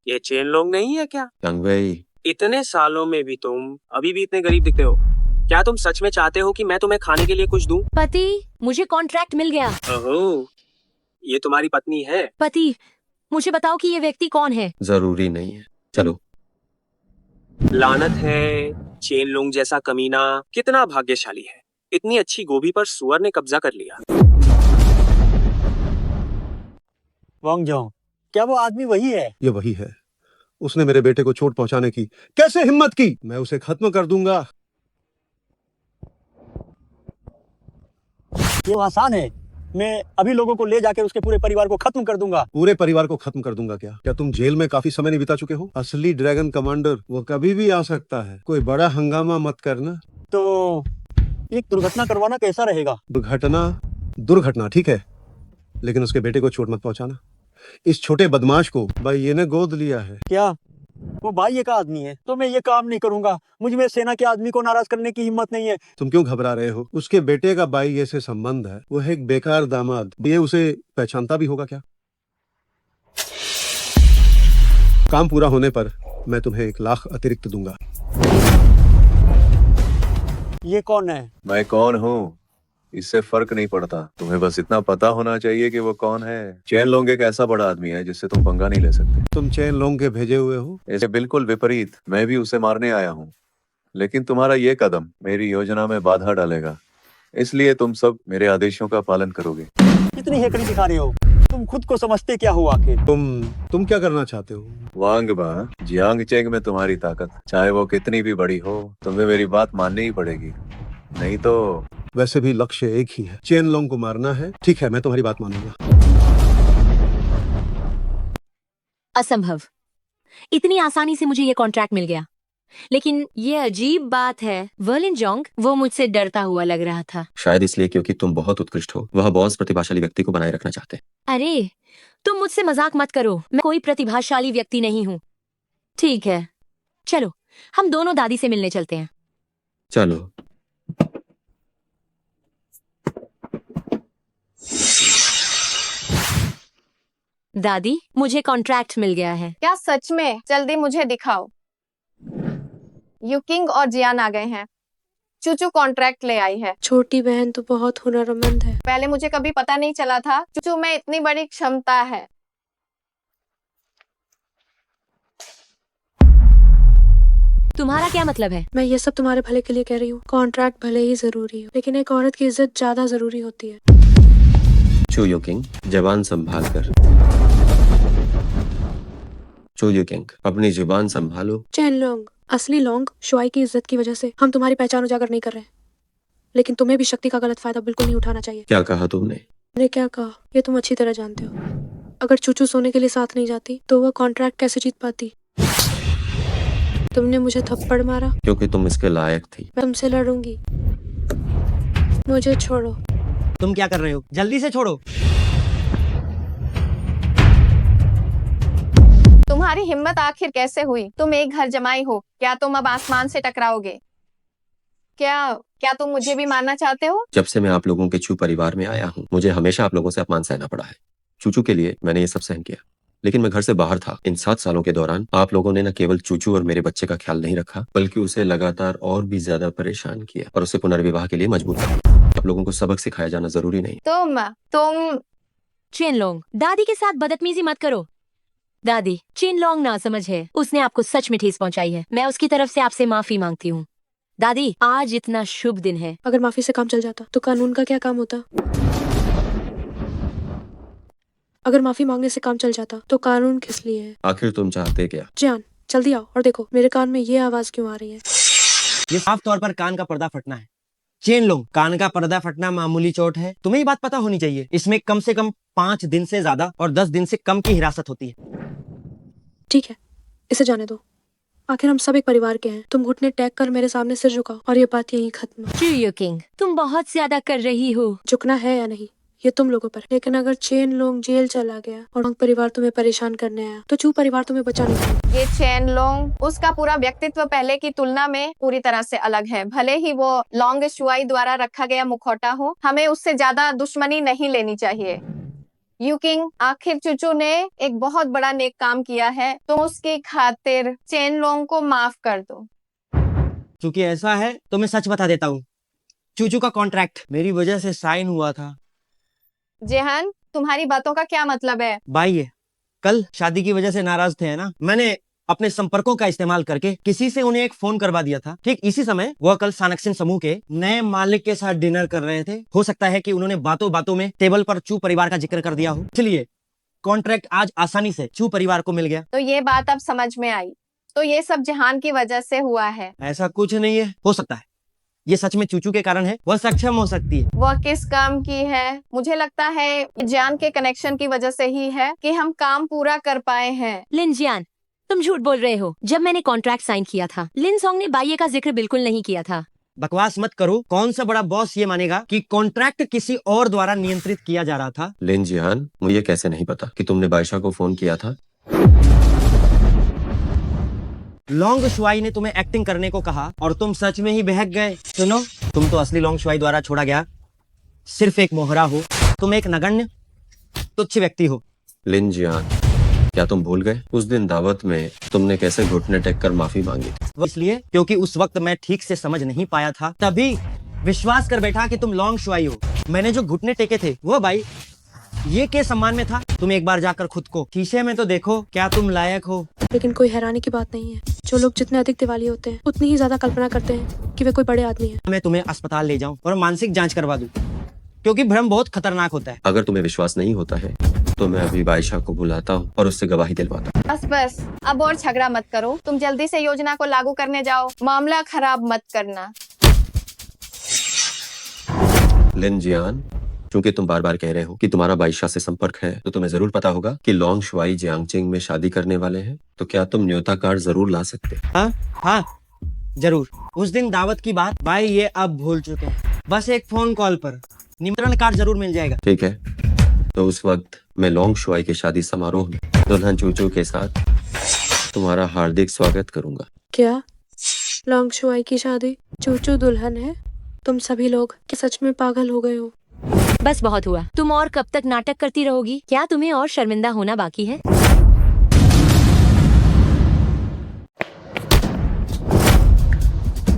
ये चेन लोंग नहीं है क्या? चंगवेई, इतने सालों में भी तुम अभी भी इतने गरीब दिखते हो। क्या तुम सच में चाहते हो कि मैं तुम्हें खाने के लिए कुछ दूं? पति, मुझे कॉन्ट्रैक्ट मिल गया। ओहो, ये तुम्हारी पत्नी है? पति, मुझे बताओ कि ये व्यक्ति कौन है? जरूरी नहीं है, चलो। लानत है, चेन लोंग जैसा कमीना कितना भाग्यशाली है। इतनी अच्छी गोभी पर सुअर ने कब्जा कर लिया। वांग जोंग, क्या वो आदमी वही है? ये वही है। उसने मेरे बेटे को चोट पहुंचाने की कैसे हिम्मत की? मैं उसे खत्म कर दूंगा। ये आसान है। मैं अभी लोगों को ले जाकर उसके पूरे परिवार को खत्म कर दूंगा। पूरे परिवार को खत्म कर दूंगा क्या? क्या तुम जेल में काफी समय नहीं बिता चुके हो? असली ड्रैगन कमांडर वो कभी भी आ सकता है। कोई बड़ा हंगामा मत करना। तो एक दुर्घटना करवाना कैसा रहेगा? दुर्घटना ठीक है, लेकिन उसके बेटे को चोट मत पहुंचाना। इस छोटे बदमाश को भाई ये ने गोद लिया है। क्या वो भाई का आदमी है? तो मैं ये काम नहीं करूंगा। मुझ में सेना के आदमी को नाराज करने की हिम्मत नहीं है। तुम क्यों घबरा रहे हो? उसके बेटे का भाई ये से संबंध है। वो है एक बेकार दामाद। ये उसे पहचानता भी होगा क्या? काम पूरा होने पर मैं तुम्हें 1 लाख अतिरिक्त दूंगा। ये कौन है? मैं कौन हूँ इससे फर्क नहीं पड़ता। तुम्हें बस इतना पता होना चाहिए कि वो कौन है। चेन लोंग एक ऐसा बड़ा आदमी है जिससे तुम पंगा नहीं ले सकते। तुम चेन लोंग के भेजे हुए हो? इसे बिल्कुल विपरीत, मैं भी उसे मारने आया हूँ, लेकिन तुम्हारा ये कदम मेरी योजना में बाधा डालेगा। इसलिए तुम सब मेरे आदेशों का पालन करोगे। कितनी हेकड़ी दिखा रहे हो? तुम खुद को समझते क्या हो आखिर? तुम क्या करना चाहते हो? वांग बा, जियांग चेंग में तुम्हारी ताकत चाहे वो कितनी भी बड़ी हो, तुम्हें मेरी बात माननी ही पड़ेगी, नहीं तो। वैसे भी लक्ष्य एक ही है, चेन लोंग को मारना है। ठीक है, मैं तुम्हारी बात मानूंगा। असंभव। इतनी आसानी से मुझे ये कॉन्ट्रैक्ट मिल गया। लेकिन ये अजीब बात है, वर्लिन जोंग वो मुझसे डरता हुआ लग रहा था। शायद इसलिए क्योंकि तुम बहुत उत्कृष्ट हो। वह बॉस प्रतिभाशाली व्यक्ति को बनाए रखना चाहते। अरे, तुम मुझसे मजाक मत करो। मैं कोई प्रतिभाशाली व्यक्ति नहीं हूँ। ठीक है, चलो हम दोनों दादी से मिलने चलते हैं। चलो। दादी, मुझे कॉन्ट्रैक्ट मिल गया है। क्या सच में? जल्दी मुझे दिखाओ। युकिंग और जियान आ गए हैं। चूचू कॉन्ट्रैक्ट ले आई है। छोटी बहन तो बहुत हुनरमंद है। पहले मुझे कभी पता नहीं चला था चूचू में इतनी बड़ी क्षमता है। तुम्हारा क्या मतलब है? मैं ये सब तुम्हारे भले के लिए कह रही हूँ। कॉन्ट्रैक्ट भले ही जरूरी हो, लेकिन एक औरत की इज्जत ज्यादा जरूरी होती है। चू युकिंग, जवान संभाल कर। चू युकिंग, अपनी जुबान संभालो। चेन लोंग, असली लोंग शुआई की इज्जत की वजह से हम तुम्हारी पहचान उजागर नहीं कर रहे, लेकिन तुम्हें भी शक्ति का गलत फायदा बिल्कुल नहीं उठाना चाहिए। क्या कहा तुमने? मैंने क्या कहा ये तुम अच्छी तरह जानते हो। अगर चूचू सोने के लिए साथ नहीं जाती तो वह कॉन्ट्रैक्ट कैसे जीत पाती? तुमने मुझे थप्पड़ मारा क्योंकि तुम इसके लायक थी। मैं तुमसे लड़ूंगी। मुझे छोड़ो। तुम क्या कर रहे हो? जल्दी से छोड़ो। तुम्हारी हिम्मत आखिर कैसे हुई? तुम एक घर जमाई हो, क्या तुम अब आसमान से टकराओगे? क्या तुम मुझे भी मारना चाहते हो? जब से मैं आप लोगों के चू परिवार में आया हूँ, मुझे हमेशा आप लोगों से अपमान सहना पड़ा है। चूचू के लिए मैंने ये सब सहन किया, लेकिन मैं घर से बाहर था। इन 7 सालों के दौरान आप लोगों ने न केवल चूचू और मेरे बच्चे का ख्याल नहीं रखा, बल्कि उसे लगातार और भी ज्यादा परेशान किया और उसे पुनर्विवाह के लिए मजबूर किया। आप लोगों को सबक सिखाया जाना जरूरी नहीं। तुम चेन लोंग, दादी के साथ बदतमीजी मत करो। दादी, चेन लॉन्ग ना समझ है, उसने आपको सच में ठेस पहुंचाई है। मैं उसकी तरफ से आपसे माफी मांगती हूँ। दादी, आज इतना शुभ दिन है। अगर माफी से काम चल जाता तो कानून का क्या काम होता? अगर माफी मांगने से काम चल जाता तो कानून किस लिए है? आखिर तुम चाहते क्या? जियान, जल्दी आओ और देखो मेरे कान में ये आवाज क्यों आ रही है। ये साफ तौर पर कान का पर्दा फटना है। चेन लोंग, कान का पर्दा फटना मामूली चोट है, तुम्हें ये बात पता होनी चाहिए। इसमें कम से कम 5 दिन से ज्यादा और 10 दिन से कम की हिरासत होती है। ठीक है, इसे जाने दो। आखिर हम सब एक परिवार के हैं। तुम घुटने टेक कर मेरे सामने सिर झुकाओ और ये बात यहीं खत्म। चू युकिंग, तुम बहुत ज्यादा कर रही हो। झुकना है या नहीं ये तुम लोगों पर। लेकिन अगर चेन लोंग जेल चला गया और लोंग परिवार तुम्हें परेशान करने आया तो चू परिवार तुम्हें बचा नहीं पाएगा। ये चेन लोंग, उसका पूरा व्यक्तित्व पहले की तुलना में पूरी तरह से अलग है। भले ही वो लॉन्ग शुआई द्वारा रखा गया मुखौटा हो, हमें उससे ज्यादा दुश्मनी नहीं लेनी चाहिए। युकिंग, आखिर चूचू ने एक बहुत बड़ा नेक काम किया है, तो उसकी खातिर चेन लोंग को माफ कर दो। क्योंकि ऐसा है तो मैं सच बता देता हूँ, चूचू का कॉन्ट्रैक्ट मेरी वजह से साइन हुआ था। जेहान, तुम्हारी बातों का क्या मतलब है? भाई ये कल शादी की वजह से नाराज थे, है ना? मैंने अपने संपर्कों का इस्तेमाल करके किसी से उन्हें एक फोन करवा दिया था। ठीक इसी समय वह कल सानक्सिन समूह के नए मालिक के साथ डिनर कर रहे थे। हो सकता है कि उन्होंने बातों बातों में टेबल पर चू परिवार का जिक्र कर दिया हो, इसलिए कॉन्ट्रैक्ट आज आसानी से चू परिवार को मिल गया। तो ये बात अब समझ में आई। तो ये सब जेहान की वजह से हुआ है। ऐसा कुछ नहीं है, हो सकता है ये सच में चूचू के कारण है। वह सक्षम हो सकती है। वह किस काम की है? मुझे लगता है जान के कनेक्शन की वजह से ही है कि हम काम पूरा कर पाए हैं। लिन जियान, तुम झूठ बोल रहे हो। जब मैंने कॉन्ट्रैक्ट साइन किया था, लिन सॉन्ग ने बाइये का जिक्र बिल्कुल नहीं किया था। बकवास मत करो। कौन सा बड़ा बॉस ये मानेगा कि कॉन्ट्रैक्ट किसी और द्वारा नियंत्रित किया जा रहा था? लिन जियान, मुझे कैसे नहीं पता कि तुमने बायशा को फोन किया था? लॉन्ग शुआई ने तुम्हें एक्टिंग करने को कहा और तुम सच में ही बहक गए। सुनो, तुम तो असली लॉन्ग शुआई द्वारा छोड़ा गया सिर्फ एक मोहरा हो। तुम एक नगण्य तुच्छ व्यक्ति हो। लिन जियान, क्या तुम भूल गए उस दिन दावत में तुमने कैसे घुटने टेक कर माफी मांगी थी? वो इसलिए क्योंकि उस वक्त मैं ठीक से समझ नहीं पाया था, तभी विश्वास कर बैठा कि तुम लॉन्ग शुआई हो। मैंने जो घुटने टेके थे वो भाई ये के सम्मान में था। तुम एक बार जाकर खुद को शीशे में तो देखो, क्या तुम लायक हो? लेकिन कोई हैरानी की बात नहीं है। जो लोग जितने अधिक दिवाली होते हैं उतनी ही ज्यादा कल्पना करते हैं कि वे कोई बड़े आदमी हैं। मैं तुम्हें अस्पताल ले जाऊं और मानसिक जांच करवा दूं, क्योंकि भ्रम बहुत खतरनाक होता है। अगर तुम्हें विश्वास नहीं होता है तो मैं अभी बायशा को बुलाता हूँ और उससे गवाही दिलवाता हूँ। बस बस, अब और झगड़ा मत करो। तुम जल्दी से योजना को लागू करने जाओ। मामला खराब मत करना। लिन जियान, क्योंकि तुम बार बार कह रहे हो कि तुम्हारा बायशा से संपर्क है, तो तुम्हें जरूर पता होगा कि लॉन्ग शुआई जियांगचिंग में शादी करने वाले हैं। तो क्या तुम न्योता कार्ड जरूर ला सकते? हाँ जरूर। उस दिन दावत की बात भाई ये अब भूल चुके हैं। बस एक फोन कॉल पर निमंत्रण कार्ड जरूर मिल जाएगा। ठीक है, तो उस वक्त मैं लॉन्ग शुआई के शादी समारोह में दुल्हन चूचू के साथ तुम्हारा हार्दिक स्वागत करूंगा। क्या लॉन्ग शुआई की शादी? चूचू दुल्हन है? तुम सभी लोग कि सच में पागल हो गए हो? बस बहुत हुआ। तुम और कब तक नाटक करती रहोगी? क्या तुम्हें और शर्मिंदा होना बाकी है?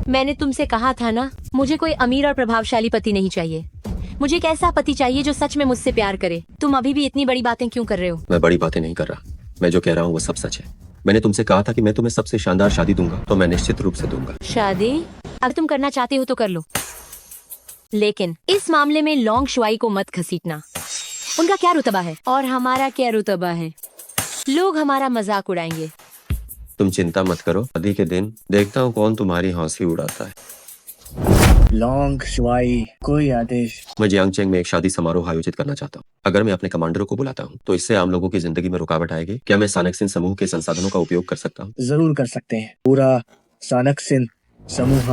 मैंने तुमसे कहा था ना, मुझे कोई अमीर और प्रभावशाली पति नहीं चाहिए। मुझे एक ऐसा पति चाहिए जो सच में मुझसे प्यार करे। तुम अभी भी इतनी बड़ी बातें क्यों कर रहे हो? मैं बड़ी बातें नहीं कर रहा। मैं जो कह रहा हूँ वो सब सच है। मैंने तुमसे कहा था कि मैं तुम्हें सबसे शानदार शादी दूंगा, तो मैं निश्चित रूप से दूंगा। शादी? अगर तुम करना चाहते हो तो कर लो, लेकिन इस मामले में लॉन्ग शुआई को मत घसीटना। उनका क्या रुतबा है और हमारा क्या रुतबा है? लोग हमारा मजाक उड़ाएंगे। तुम चिंता मत करो, शादी के दिन देखता हूँ कौन तुम्हारी हौसली उड़ाता है। लॉन्ग शुआई, कोई आदेश? मैं जियांगचेंग में एक शादी समारोह आयोजित करना चाहता हूँ। अगर मैं अपने कमांडरों को बुलाता हूँ तो इससे आम लोगों की जिंदगी में रुकावट आएगी। क्या मैं सानक्सिन समूह के संसाधनों का उपयोग कर सकता हूँ? जरूर कर सकते हैं। पूरा सानक्सिन समूह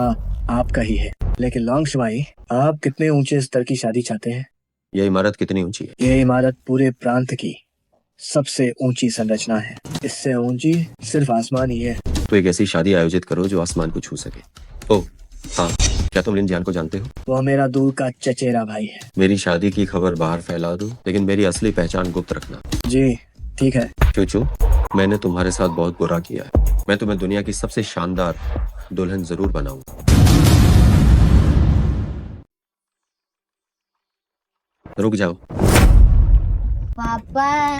आपका ही है। लेकिन लॉन्ग शुआई, आप कितने ऊंचे स्तर की शादी चाहते हैं? यह इमारत कितनी ऊंची है? ये इमारत पूरे प्रांत की सबसे ऊंची संरचना है। इससे ऊंची सिर्फ आसमान ही है। तो एक ऐसी शादी आयोजित करो जो आसमान को छू सके। ओह हाँ, क्या तुम लिन जियान को जानते हो? वो मेरा दूर का चचेरा भाई है। मेरी शादी की खबर बाहर फैला दूं, लेकिन मेरी असली पहचान गुप्त रखना। जी ठीक है। चूचू, मैंने तुम्हारे साथ बहुत बुरा किया है। मैं तुम्हें दुनिया की सबसे शानदार दुल्हन जरूर बनाऊंगा। रुक जाओ। पापा,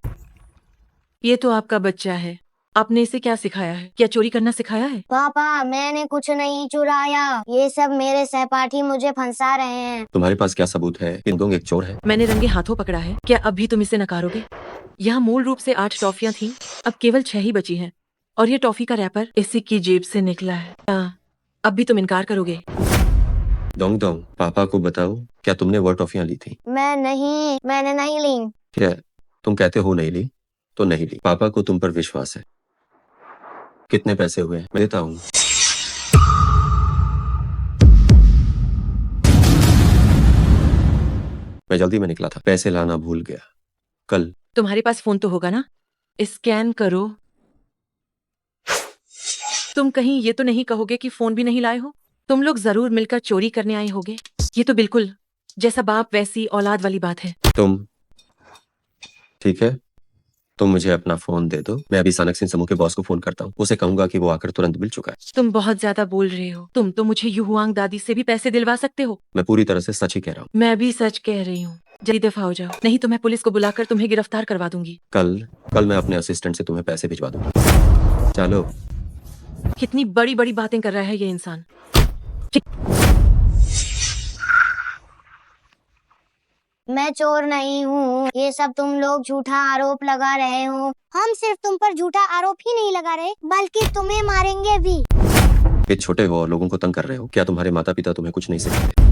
ये तो आपका बच्चा है, आपने इसे क्या सिखाया है? क्या चोरी करना सिखाया है? पापा मैंने कुछ नहीं चुराया, ये सब मेरे सहपाठी मुझे फंसा रहे हैं। तुम्हारे पास क्या सबूत है कि दोंग एक चोर है? मैंने रंगे हाथों पकड़ा है, क्या अब भी तुम इसे नकारोगे? यहाँ मूल रूप से 8 टॉफियाँ थीं, अब केवल 6 ही बची हैं, और ये टॉफी का रैपर इसी की जेब से निकला है। क्या अब भी तुम इनकार करोगे? दोंग दोंग, पापा को बताओ, क्या तुमने वो टॉफियां ली थी? मैंने नहीं ली। क्या तुम कहते हो नहीं ली तो नहीं ली? पापा को तुम पर विश्वास है। कितने पैसे हुए? मैं देता हूँ। मैं जल्दी में निकला था, पैसे लाना भूल गया। कल तुम्हारे पास फोन तो होगा ना? स्कैन करो। तुम कहीं ये तो नहीं कहोगे कि फोन भी नहीं लाए हो? तुम लोग जरूर मिलकर चोरी करने आए होगे। ये तो बिल्कुल जैसा बाप वैसी औलाद वाली बात है। तुम ठीक है, तुम मुझे अपना फोन दे दो, मैं अभी सानक सिंह समूह के बॉस को फोन करता हूँ। उसे कहूंगा कि वो आकर तुरंत मिल चुका है। तुम बहुत ज्यादा बोल रहे हो। तुम तो मुझे युहुआंग दादी से भी पैसे दिलवा सकते हो। मैं पूरी तरह से सच ही कह रहा हूँ। मैं भी सच कह रही हूँ। जल्दी दफा हो जाओ, नहीं तो मैं पुलिस को बुलाकर तुम्हें गिरफ्तार करवा दूंगी। कल मैं अपने असिस्टेंट से तुम्हें पैसे भिजवा दूंगा। चलो। कितनी बड़ी बड़ी बातें कर रहा है ये इंसान। मैं चोर नहीं हूँ, ये सब तुम लोग झूठा आरोप लगा रहे हो। हम सिर्फ तुम पर झूठा आरोप ही नहीं लगा रहे, बल्कि तुम्हें मारेंगे भी। कि छोटे हो और लोगों को तंग कर रहे हो। क्या तुम्हारे माता पिता तुम्हें कुछ नहीं सिखाते?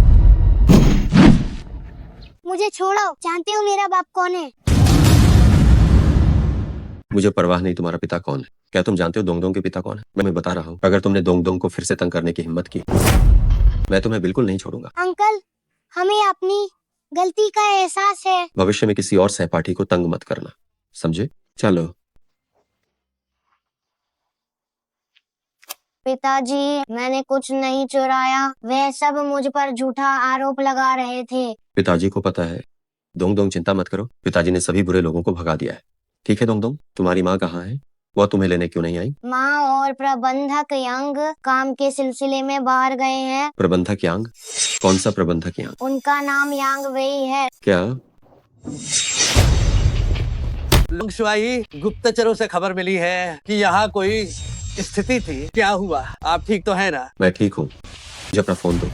मुझे छोड़ो, जानते हो मेरा बाप कौन है? मुझे परवाह नहीं तुम्हारा पिता कौन है। क्या तुम जानते हो दोंग दोंग के पिता कौन है? मैं बता रहा हूँ, अगर तुमने दोंग दोंग को फिर से तंग करने की हिम्मत की, मैं तुम्हें बिल्कुल नहीं छोड़ूंगा। अंकल, हमें अपनी गलती का एहसास है। भविष्य में किसी और सहपाठी को तंग मत करना, समझे? चलो। पिताजी, मैंने कुछ नहीं चुराया, वह सब मुझ पर झूठा आरोप लगा रहे थे। पिताजी को पता है। दोंग दोंग चिंता मत करो, पिताजी ने सभी बुरे लोगों को भगा दिया है। ठीक है दोंग दोंग, तुम्हारी माँ कहाँ है? वो तुम्हें लेने क्यों नहीं आई? माँ और प्रबंधक यांग काम के सिलसिले में बाहर गए हैं। प्रबंधक यांग? कौन सा प्रबंधक यांग? उनका नाम यांग वेई है। क्या? लोंग शुआई, गुप्तचरों से खबर मिली है कि यहाँ कोई स्थिति थी। क्या हुआ? आप ठीक तो है ना? मैं ठीक हूँ, मुझे अपना फोन दो।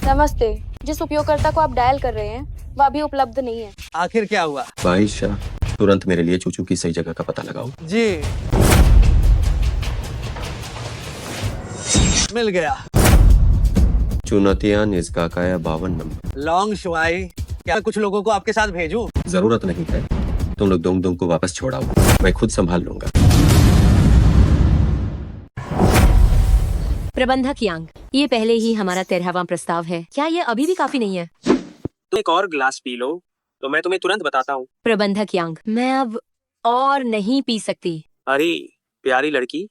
नमस्ते। जिस उपयोगकर्ता को आप डायल कर रहे हैं वह अभी उपलब्ध नहीं है। आखिर क्या हुआ? भाई शाह, तुरंत मेरे लिए चूचू की सही जगह का पता लगाओ। जी, मिल गया। चुनौतियां निजकाकाया 52 नंबर। लोंग शुआई, क्या कुछ लोगों को आपके साथ भेजूं? जरूरत नहीं है, तुम लोग दोंग दोंग को वापस छोड़ाओ, मैं खुद संभाल लूंगा। प्रबंधक यांग, ये पहले ही हमारा 13वां प्रस्ताव है। क्या ये अभी भी काफी नहीं है? तुम एक और गिलास पी लो तो मैं तुम्हें तुरंत बताता हूँ। प्रबंधक यांग, मैं अब और नहीं पी सकती। अरे प्यारी लड़की,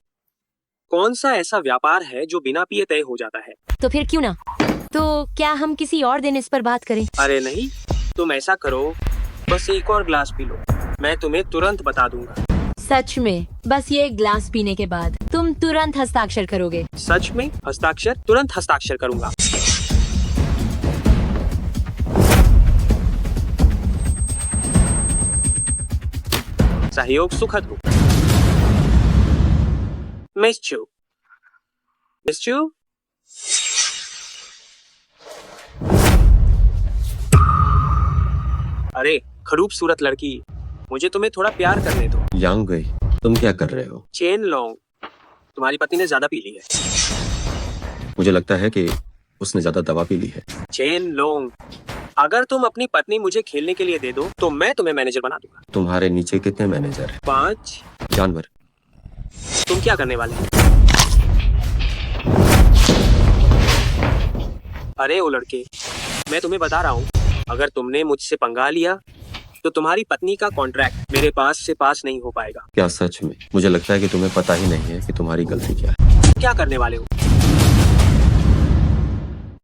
कौन सा ऐसा व्यापार है जो बिना पिए तय हो जाता है? तो फिर क्यों ना? तो क्या हम किसी और दिन इस पर बात करें? अरे नहीं, तुम ऐसा करो, बस एक और गिलास पी लो, मैं तुम्हें तुरंत बता दूंगा। सच में? बस ये एक ग्लास पीने के बाद तुम तुरंत हस्ताक्षर करोगे? सच में? हस्ताक्षर? तुरंत हस्ताक्षर करूंगा। सहयोग सुखद हो। मिस चू, मिस चू, अरे खूबसूरत लड़की, मुझे तुम्हें थोड़ा प्यार करने दो। यांग गई, तुम क्या कर रहे हो? चेन लोंग, तुम्हारी पत्नी ने ज्यादा पी ली है। मुझे लगता है कि उसने ज्यादा दवा पी ली है। चेन लोंग, अगर तुम अपनी पत्नी मुझे खेलने के लिए दे दो तो मैं तुम्हें मैनेजर बना दूंगा। तुम्हारे नीचे कितने मैनेजर हैं? 5 जानवर। तुम क्या करने वाले हो? अरे ओ लड़के, मैं तुम्हें बता रहा हूँ, अगर तुमने मुझसे पंगा लिया तो तुम्हारी पत्नी का कॉन्ट्रैक्ट मेरे पास से पास नहीं हो पाएगा। क्या सच में? मुझे लगता है कि तुम्हें पता ही नहीं है कि तुम्हारी गलती क्या है। क्या करने वाले हो?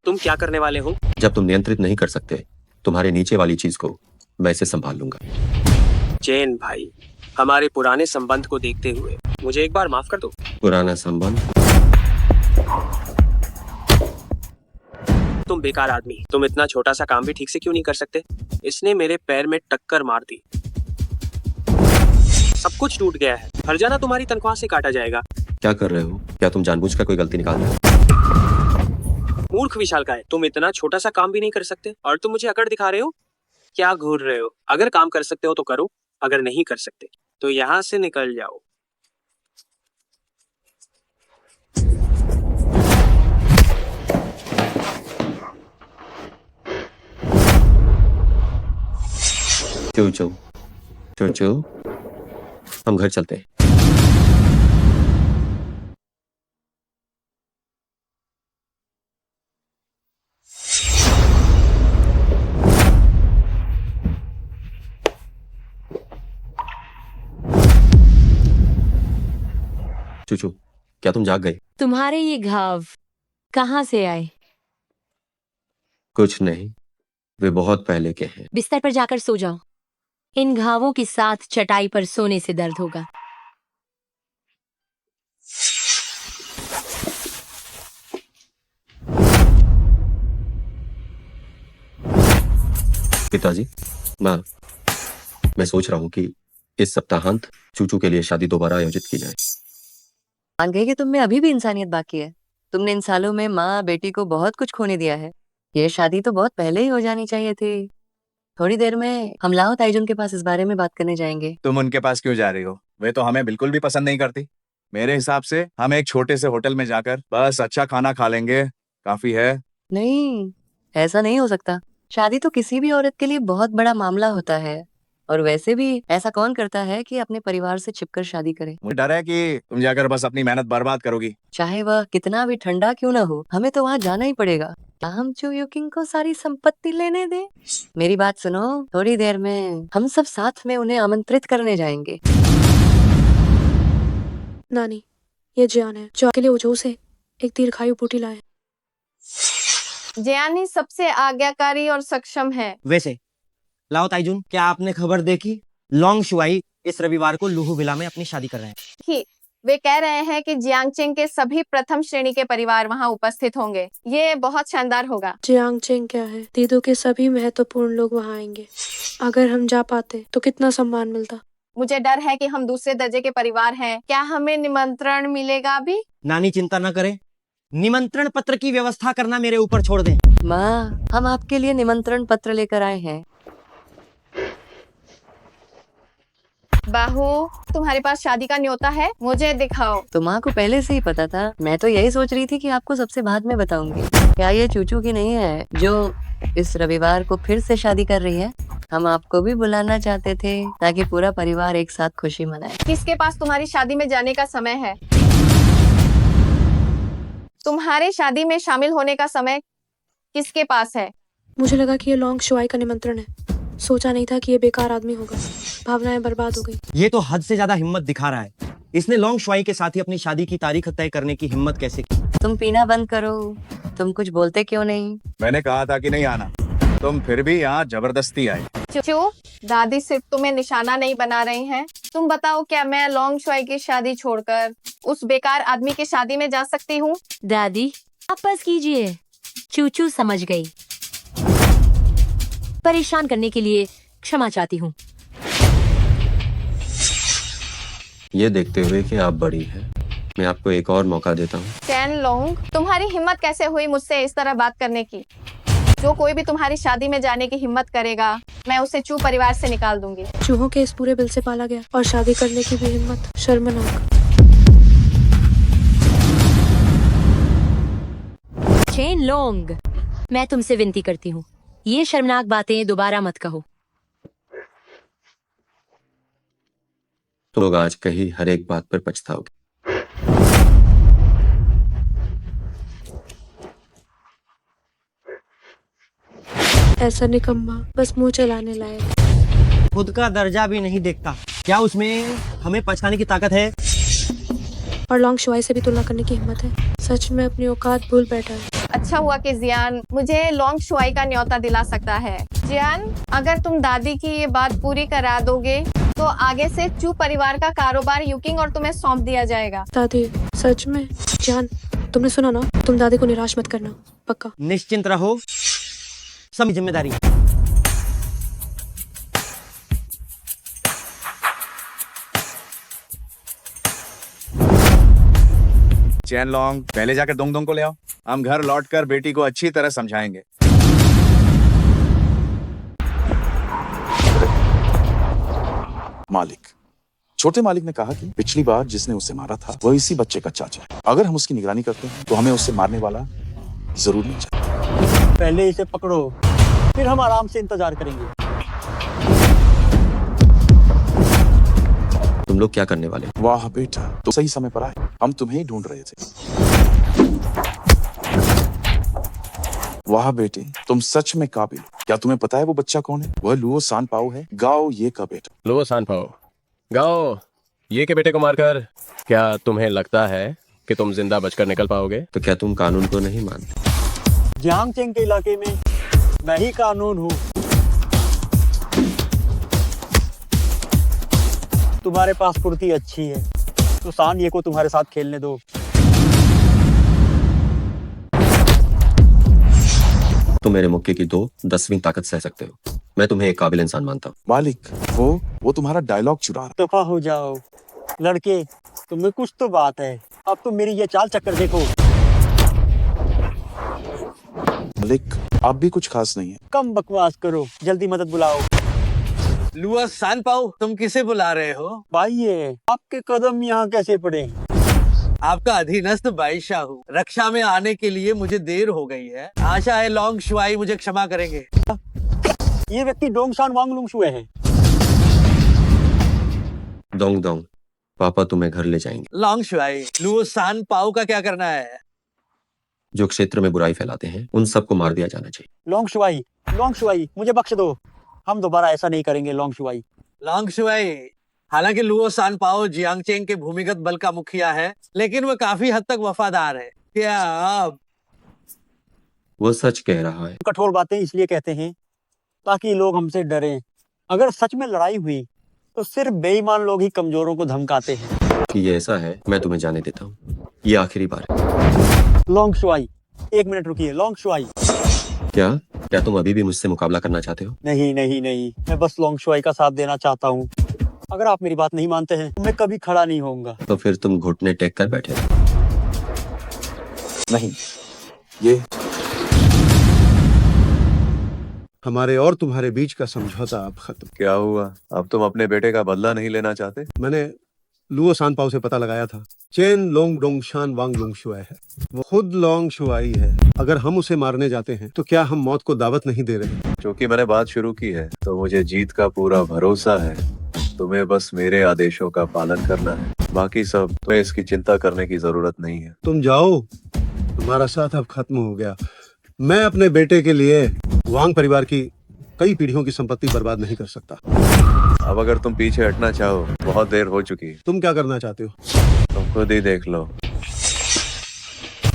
तुम क्या करने वाले हो? जब तुम नियंत्रित नहीं कर सकते तुम्हारे नीचे वाली चीज को, मैं इसे संभाल लूंगा। चेन भाई, हमारे पुराने संबंध को देखते हुए मुझे एक बार माफ कर दो। पुराना संबंध? तुम बेकार आदमी, तुम इतना छोटा सा काम भी ठीक से क्यों नहीं कर सकते? इसने मेरे पैर में टक्कर मार दी। सब कुछ टूट गया है। हर्जाना तुम्हारी तनख्वाह से काटा जाएगा। क्या कर रहे हो? क्या तुम जानबूझकर कोई गलती निकाल रहे हो? मूर्ख विशालकाय, तुम इतना छोटा सा काम भी नहीं कर सकते और तुम मुझे अकड़ दिखा रहे हो? क्या घूर रहे हो? अगर काम कर सकते हो तो करो, अगर नहीं कर सकते तो यहाँ से निकल जाओ। चूचू, चूचू, हम घर चलते हैं। चूचू, क्या तुम जाग गए? तुम्हारे ये घाव कहाँ से आए? कुछ नहीं, वे बहुत पहले के हैं। बिस्तर पर जाकर सो जाओ। इन घावों के साथ चटाई पर सोने से दर्द होगा। पिताजी, मैं सोच रहा हूँ कि इस सप्ताहांत चूचू के लिए शादी दोबारा आयोजित की जाए। मान गए कि तुम में अभी भी इंसानियत बाकी है। तुमने इन सालों में माँ बेटी को बहुत कुछ खोने दिया है। ये शादी तो बहुत पहले ही हो जानी चाहिए थी। थोड़ी देर में हम लाओ ताइजुन के पास इस बारे में बात करने जाएंगे। तुम उनके पास क्यों जा रही हो? वे तो हमें बिल्कुल भी पसंद नहीं करती। मेरे हिसाब से हम एक छोटे से होटल में जाकर बस अच्छा खाना खा लेंगे, काफी है। नहीं, ऐसा नहीं हो सकता। शादी तो किसी भी औरत के लिए बहुत बड़ा मामला होता है, और वैसे भी ऐसा कौन करता है कि अपने परिवार से छिपकर शादी करे। मुझे डर है कि तुम जाकर बस अपनी मेहनत बर्बाद करोगी। चाहे वह कितना भी ठंडा क्यों ना हो, हमें तो वहाँ जाना ही पड़ेगा। क्या हम चू युकिंग को सारी संपत्ति लेने दें? मेरी बात सुनो, थोड़ी देर में हम सब साथ में उन्हें आमंत्रित करने जाएंगे। नानी, ये जियान है जो अकेले उजो से एक दीर्घायु बूटी लाए। जियान ही सबसे आज्ञाकारी और सक्षम है। वैसे लाओ ताइजुन, क्या आपने खबर देखी? लोंग शुआई इस रविवार को लूहू विला में अपनी शादी कर रहे हैं। कि वे कह रहे हैं कि जियांगचेंग के सभी प्रथम श्रेणी के परिवार वहां उपस्थित होंगे। ये बहुत शानदार होगा। जियांगचेंग क्या है, दीदू के सभी महत्वपूर्ण लोग वहाँ आएंगे। अगर हम जा पाते तो कितना सम्मान मिलता। मुझे डर है कि हम दूसरे दर्जे के परिवार हैं। क्या हमें निमंत्रण मिलेगा भी? नानी चिंता न करे, निमंत्रण पत्र की व्यवस्था करना मेरे ऊपर छोड़ दें। माँ, हम आपके लिए निमंत्रण पत्र लेकर आए हैं। बाहू, तुम्हारे पास शादी का न्योता है? मुझे दिखाओ। तो माँ को पहले से ही पता था। मैं तो यही सोच रही थी कि आपको सबसे बाद में बताऊंगी। क्या ये चूचू की नहीं है जो इस रविवार को फिर से शादी कर रही है? हम आपको भी बुलाना चाहते थे ताकि पूरा परिवार एक साथ खुशी मनाए। किसके पास तुम्हारी शादी में जाने का समय है? तुम्हारे शादी में शामिल होने का समय किसके पास है? मुझे लगा कि ये लोंग शुआई का निमंत्रण है। सोचा नहीं था कि ये बेकार आदमी होगा। भावनाएं बर्बाद हो गई। ये तो हद से ज्यादा हिम्मत दिखा रहा है। इसने लोंग शुआई के साथ ही अपनी शादी की तारीख तय करने की हिम्मत कैसे की? तुम पीना बंद करो। तुम कुछ बोलते क्यों नहीं? मैंने कहा था कि नहीं आना, तुम फिर भी यहाँ जबरदस्ती आए। चूचू, दादी सिर्फ तुम्हें निशाना नहीं बना रही हैं। तुम बताओ, क्या मैं लोंग शुआई की शादी छोड़कर उस बेकार आदमी की शादी में जा सकती हूँ? दादी, आप बस कीजिए। चूचू समझ गई। परेशान करने के लिए क्षमा चाहती हूँ। ये देखते हुए कि आप बड़ी हैं, मैं आपको एक और मौका देता हूँ। चैन लोंग, तुम्हारी हिम्मत कैसे हुई मुझसे इस तरह बात करने की? जो कोई भी तुम्हारी शादी में जाने की हिम्मत करेगा, मैं उसे चू परिवार से निकाल दूंगी। चूहों के इस पूरे बिल से पाला गया और शादी करने की भी हिम्मत, शर्मनाक। चेन लोंग, मैं तुमसे विनती करती हूँ, ये शर्मनाक बातें दोबारा मत कहो। तुम लोग आज कही हर एक बात पर पछताओगे। ऐसा निकम्मा बस मुंह चलाने लायक। खुद का दर्जा भी नहीं देखता। क्या उसमें हमें पछताने की ताकत है? और लोंग शुआई से भी तुलना करने की हिम्मत है। सच में अपनी औकात भूल बैठा है। अच्छा हुआ कि जियान मुझे लोंग शुआई का न्योता दिला सकता है। जियान, अगर तुम दादी की ये बात पूरी करा दोगे तो आगे से चू परिवार का कारोबार युकिंग और तुम्हें सौंप दिया जाएगा। दादी, सच में? जियान, तुमने सुना ना, तुम दादी को निराश मत करना, पक्का? निश्चिंत रहो, सब जिम्मेदारी। चैन लॉन्ग, पहले जाकर दोंग दोंग को ले आओ। हम घर लौटकर बेटी को अच्छी तरह समझाएंगे। मालिक, छोटे मालिक ने कहा कि पिछली बार जिसने उसे मारा था वह इसी बच्चे का चाचा है। अगर हम उसकी निगरानी करते हैं तो हमें उससे मारने वाला जरूर मिल जाए। पहले इसे पकड़ो, फिर हम आराम से इंतजार करेंगे। तुम लोग क्या करने वाले? वाह बेटा, तो सही समय पर आए। हम तुम्हें ही ढूंढ रहे थे। वाह बेटे, तुम सच में काबिल। क्या तुम्हें पता है वो बच्चा कौन है? वह लुओ सान पाओ है, गाओ ये का बेटा। लुओ सान पाओ, गाओ ये के बेटे को मारकर क्या तुम्हें लगता है कि तुम जिंदा बचकर निकल पाओगे? तो क्या तुम कानून को नहीं मानते? जियांगचेंग के इलाके में मैं ही कानून हूँ। तुम्हारे पास फुर्ती अच्छी है तो सान ये को तुम्हारे साथ खेलने दो। तुम मेरे मुक्के की 10वीं ताकत सह सकते हो। मैं तुम्हें एक काबिल इंसान मानता हूँ। मालिक, वो तुम्हारा डायलॉग चुरा रहा। दफा हो जाओ लड़के, तुम्हें कुछ तो बात है। अब तुम मेरी ये चाल चक्कर देखो। मालिक, आप भी कुछ खास नहीं है। कम बकवास करो, जल्दी मदद बुलाओ। लुआ सान पाओ, तुम किसे बुला रहे हो? भाई ये आपके कदम यहाँ कैसे पड़े? आपका अधीनस्थ बादशाह हूँ। रक्षा में आने के लिए मुझे देर हो गई है। आशा है लॉन्ग शुआई मुझे क्षमा करेंगे। ये व्यक्ति डोंगशान वांगलुंगशुए है। दोंग दोंग, पापा तुम्हें घर ले जाएंगे। लॉन्ग शुआई, लुओ सान पाओ का क्या करना है? जो क्षेत्र में बुराई फैलाते हैं उन सबको मार दिया जाना चाहिए। लॉन्ग शुआई मुझे बख्श दो। हम दोबारा ऐसा नहीं करेंगे लॉन्ग शुआई। लॉन्ग शुआई, हालांकि लुओ सान पाओ जियांगचेंग के भूमिगत बल का मुखिया है, लेकिन वह काफी हद तक वफादार है। क्या आप? वो सच कह रहा है। कठोर बातें इसलिए कहते हैं ताकि लोग हमसे डरें। अगर सच में लड़ाई हुई तो सिर्फ बेईमान लोग ही कमजोरों को धमकाते हैं। कि ये ऐसा है, मैं तुम्हें जाने देता हूँ। ये आखिरी बार है। लॉन्ग शुआई, एक मिनट रुकिए। लॉन्ग शुआई, क्या तुम अभी भी मुझसे मुकाबला करना चाहते हो? नहीं नहीं नहीं, मैं बस लॉन्ग शुआई का साथ देना चाहता हूँ। अगर आप मेरी बात नहीं मानते हैं तो मैं कभी खड़ा नहीं होऊंगा। तो फिर तुम घुटने टेक कर बैठे। नहीं, ये हमारे और तुम्हारे बीच का समझौता अब खत्म। क्या हुआ? अब तुम अपने बेटे का बदला नहीं लेना चाहते? मैंने लुओ सान पाओ से पता लगाया था। चेन लोंग डोंगशान वांगलुंगशुए है। वो खुद लोंग शुआई है। अगर हम उसे मारने जाते हैं तो क्या हम मौत को दावत नहीं दे रहे? क्योंकि मैंने बात शुरू की है तो मुझे जीत का पूरा भरोसा है। तुम्हें बस मेरे आदेशों का पालन करना है, बाकी सब तुम्हें इसकी चिंता करने की जरूरत नहीं है। तुम जाओ, तुम्हारा साथ अब खत्म हो गया। मैं अपने बेटे के लिए वांग परिवार की कई पीढ़ियों की संपत्ति बर्बाद नहीं कर सकता। अब अगर तुम पीछे हटना चाहो, बहुत देर हो चुकी। तुम क्या करना चाहते हो? तुम खुद ही देख लो।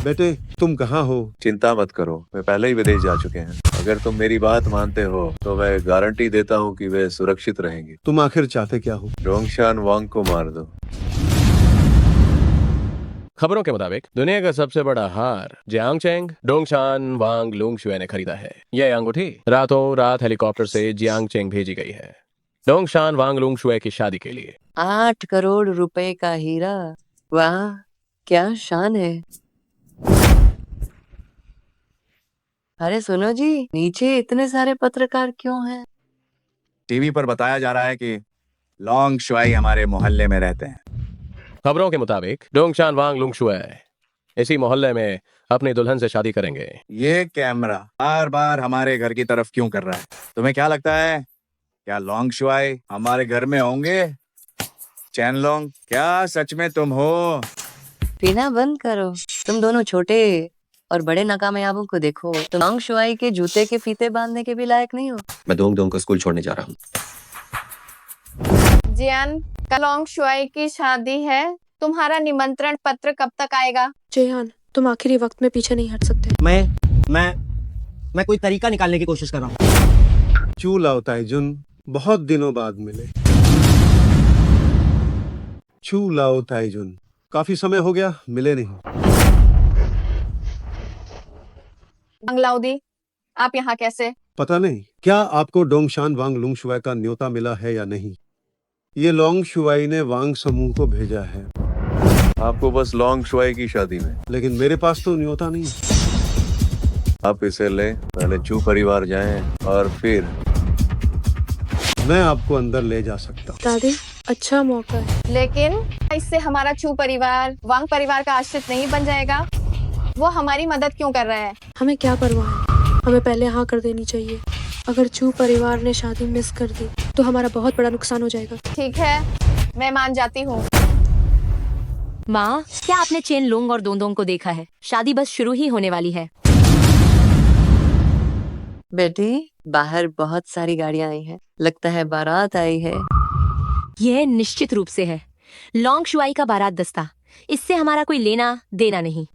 बेटे, तुम कहाँ हो? चिंता मत करो, वे पहले ही विदेश जा चुके हैं। अगर तुम मेरी बात मानते हो तो मैं गारंटी देता हूँ कि वे सुरक्षित रहेंगे। तुम आखिर चाहते क्या हो? डोंगशान वांग को मार दो। खबरों के मुताबिक दुनिया का सबसे बड़ा हार जियांगचेंग डोंगशान वांगलुंगशुए ने खरीदा है। यह अंगूठी रातों रात हेलीकॉप्टर से जियांगचेंग भेजी गई है डोंगशान वांगलुंगशुए की शादी के लिए। 8 करोड़ रुपए का हीरा, वाह क्या शान है। अरे सुनो जी, नीचे इतने सारे पत्रकार क्यों हैं? टीवी पर बताया जा रहा है कि लॉन्ग शुआई हमारे मोहल्ले में रहते हैं। खबरों के मुताबिक डोंगशान वांगलुंगशुए इसी मोहल्ले में अपनी दुल्हन से शादी करेंगे। ये कैमरा बार बार हमारे घर की तरफ क्यों कर रहा है? तुम्हें क्या लगता है, क्या लॉन्ग शुआई हमारे घर में होंगे? चैन लोंग, क्या सच में तुम हो? पीना बंद करो। तुम दोनों छोटे और बड़े नाकामयाबों को देखो। तुम लॉन्ग शुआई के जूते के फीते बांधने के भी लायक नहीं हो। मैं दोंग दोंग को स्कूल छोड़ने जा रहा हूँ। जियान, कल लॉन्ग शुआई की शादी है। तुम्हारा निमंत्रण पत्र कब तक आएगा? जेहान, तुम आखिरी वक्त में पीछे नहीं हट सकते। मैं कोई तरीका निकालने की कोशिश कर रहा हूँ। चू लाओ ताइजुन बहुत दिनों बाद मिले। चू लाओ ताइजुन, काफी समय हो गया मिले नहीं। बंगलाउदी, आप यहाँ कैसे? पता नहीं, क्या आपको डोंगशान वांगलुंगशुए का न्योता मिला है या नहीं? ये लोंग शुआई ने वांग समूह को भेजा है। आपको बस लॉन्ग शुआई की शादी में। लेकिन मेरे पास तो न्योता नहीं। आप इसे ले, पहले चू परिवार जाएं और फिर मैं आपको अंदर ले जा सकता हूँ। दादी अच्छा मौका है। लेकिन इससे हमारा चू परिवार वांग परिवार का आश्रित नहीं बन जाएगा। वो हमारी मदद क्यों कर रहा है? हमें क्या परवाह है, हमें पहले हाँ कर देनी चाहिए। अगर चू परिवार ने शादी मिस कर दी तो हमारा बहुत बड़ा नुकसान हो जाएगा। ठीक है, मैं मान जाती हूँ। माँ, क्या आपने चेन लोंग और दोंदोंग को देखा है? शादी बस शुरू ही होने वाली है। बेटी, बाहर बहुत सारी गाड़ियां आई हैं। लगता है बारात आई है। यह निश्चित रूप से है लॉन्ग शुआई का बारात दस्ता। इससे हमारा कोई लेना देना नहीं।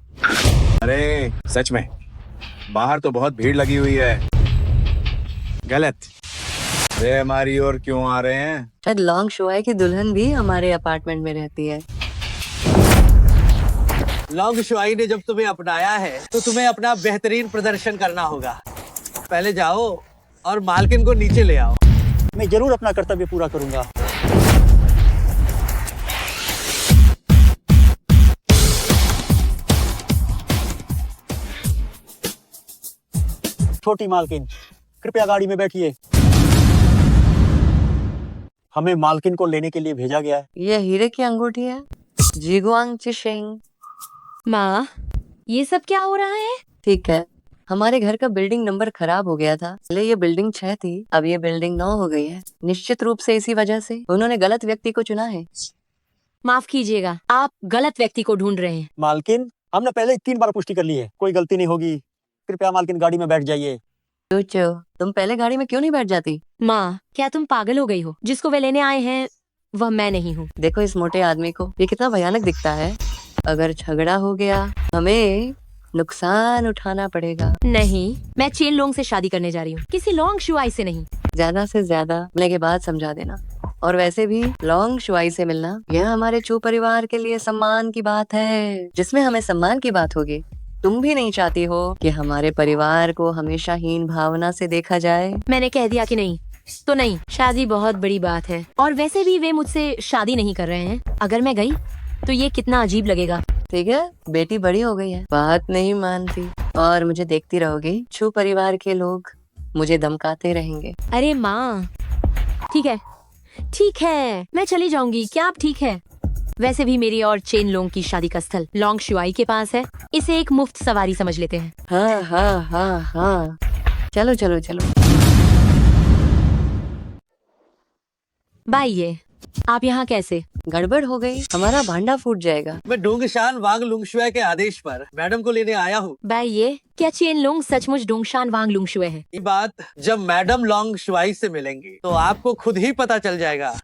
अरे सच में बाहर तो बहुत भीड़ लगी हुई है। गलत। वे हमारी ओर क्यों आ रहे हैं? शायद लॉन्ग शुआई की दुल्हन भी हमारे अपार्टमेंट में रहती है। लॉन्ग शुआई ने जब तुम्हें अपनाया है तो तुम्हें अपना बेहतरीन प्रदर्शन करना होगा। पहले जाओ और मालकिन को नीचे ले आओ। मैं जरूर अपना कर्तव्य पूरा करूंगा। छोटी मालकिन, कृपया गाड़ी में बैठिए। हमें मालकिन को लेने के लिए भेजा गया है। ये हीरे की अंगूठी है। जीगुआंग चिशेंग। माँ, ये सब क्या हो रहा है? ठीक है, हमारे घर का बिल्डिंग नंबर खराब हो गया था। पहले ये बिल्डिंग 6 थी, अब ये बिल्डिंग 9 हो गई है। निश्चित रूप से इसी वजह से उन्होंने गलत व्यक्ति को चुना है। माफ कीजिएगा, आप गलत व्यक्ति को ढूंढ रहे हैं। मालकिन, हमने पहले ही 3 बार पुष्टि कर ली है, कोई गलती नहीं होगी। कृपया मालकिन गाड़ी में बैठ जाइए। चूचू, तुम पहले गाड़ी में क्यों नहीं बैठ जाती? माँ, क्या तुम पागल हो गई हो? जिसको वे लेने आए हैं वह मैं नहीं हूँ। देखो इस मोटे आदमी को, ये कितना भयानक दिखता है। अगर झगड़ा हो गया हमें नुकसान उठाना पड़ेगा। नहीं, मैं चेन लोंग से शादी करने जा रही हूँ, किसी लॉन्ग शुआई से नहीं। ज्यादा से ज्यादा मिलने के बाद समझा देना। और वैसे भी लॉन्ग शुआई से मिलना यह हमारे चू परिवार के लिए सम्मान की बात है, जिसमें हमें सम्मान की बात होगी। तुम भी नहीं चाहती हो कि हमारे परिवार को हमेशा हीन भावना से देखा जाए। मैंने कह दिया कि नहीं तो नहीं। शादी बहुत बड़ी बात है और वैसे भी वे मुझसे शादी नहीं कर रहे हैं। अगर मैं गई तो ये कितना अजीब लगेगा। ठीक है, बेटी बड़ी हो गई है, बात नहीं मानती और मुझे देखती रहोगी। छू परिवार के लोग मुझे धमकाते रहेंगे। अरे माँ, ठीक है, मैं चली जाऊंगी। क्या आप ठीक है? वैसे भी मेरी और चेन लोंग की शादी का स्थल लॉन्ग शुआई के पास है। इसे एक मुफ्त सवारी समझ लेते हैं। हाँ हाँ हाँ हाँ, चलो चलो चलो। बाई, ये आप यहाँ कैसे? गड़बड़ हो गई, हमारा भांडा फूट जाएगा। मैं डोंगशान वांग लुंगशुए के आदेश पर मैडम को लेने आया हूँ। बाई, ये क्या चेन लोंग सचमुच डोंगशान वांग लुंगशुए है? ये बात जब मैडम लॉन्ग शुआई से मिलेंगी तो आपको खुद ही पता चल जाएगा।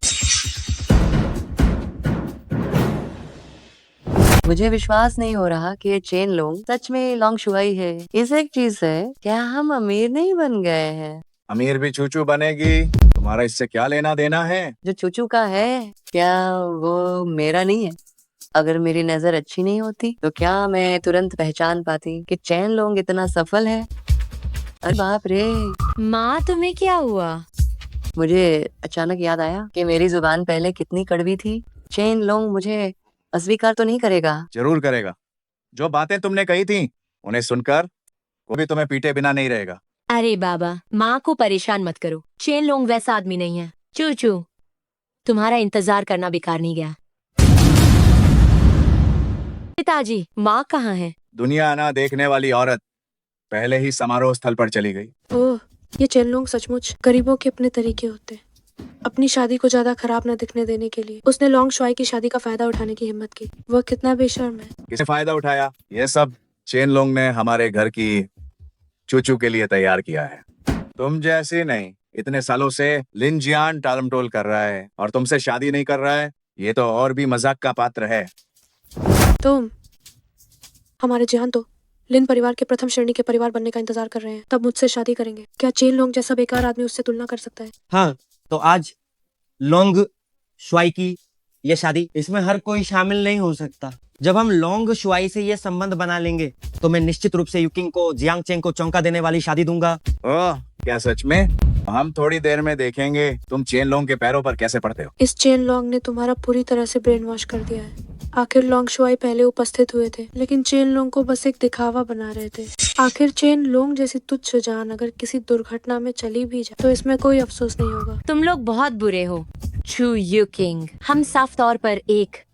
मुझे विश्वास नहीं हो रहा कि ये चेन लोंग सच में लॉन्ग शुआई है। इस एक चीज है, क्या हम अमीर नहीं बन गए हैं? अमीर भी चूचू बनेगी, तुम्हारा इससे क्या लेना देना है? जो चूचू का है क्या वो मेरा नहीं है? अगर मेरी नजर अच्छी नहीं होती तो क्या मैं तुरंत पहचान पाती कि चेन लोंग इतना सफल है? अरे बाप रे माँ, तुम्हें क्या हुआ? मुझे अचानक याद आया कि मेरी जुबान पहले कितनी कड़वी थी। चेन लोंग मुझे अस्वीकार तो नहीं करेगा? जरूर करेगा। जो बातें तुमने कही थी उन्हें सुनकर वो भी तुम्हें पीटे बिना नहीं रहेगा। अरे बाबा, माँ को परेशान मत करो। चेन लोंग वैसा आदमी नहीं है। चूचू, तुम्हारा इंतजार करना बेकार नहीं गया। पिताजी, माँ कहाँ है? दुनिया ना देखने वाली औरत पहले ही समारोह स्थल पर चली गई। ओह, ये चेन लोंग सचमुच गरीबों के अपने तरीके होते हैं। अपनी शादी को ज्यादा खराब न दिखने देने के लिए उसने लॉन्ग शुआई की शादी का फायदा उठाने की हिम्मत की। वह कितना बेशर्म है। किसे फायदा उठाया? ये सब चेन लोंग ने हमारे घर की चूचू के लिए तैयार किया है। तुम जैसे नहीं, इतने सालों से लिन जियान टालमटोल कर रहा है और तुमसे शादी नहीं कर रहा है। ये तो और भी मजाक का पात्र है। तुम हमारे जिहान तो लिन परिवार के प्रथम श्रेणी के परिवार बनने का इंतजार कर रहे हैं, तब मुझसे शादी करेंगे। क्या चेन लोंग जैसा बेकार आदमी उससे तुलना कर सकता है? हाँ, तो आज लॉन्ग शुआई की ये शादी, इसमें हर कोई शामिल नहीं हो सकता। जब हम लॉन्ग शुआई से ये संबंध बना लेंगे तो मैं निश्चित रूप से युकिंग को जियांग चेंग को चौंका देने वाली शादी दूंगा। ओह, क्या सच में? हम थोड़ी देर में देखेंगे तुम चेन लोंग के पैरों पर कैसे पड़ते हो। इस चेन लॉन्ग ने तुम्हारा पूरी तरह से ब्रेन वॉश कर दिया है। आखिर लॉन्ग शुआई पहले उपस्थित हुए थे, लेकिन चेन लोंग को बस एक दिखावा बना रहे थे। आखिर चेन लोंग जैसी तुच्छ जान अगर किसी दुर्घटना में चली भी जाए तो इसमें कोई अफसोस नहीं होगा। तुम लोग बहुत बुरे हो, चू यू किंग। हम साफ तौर पर एक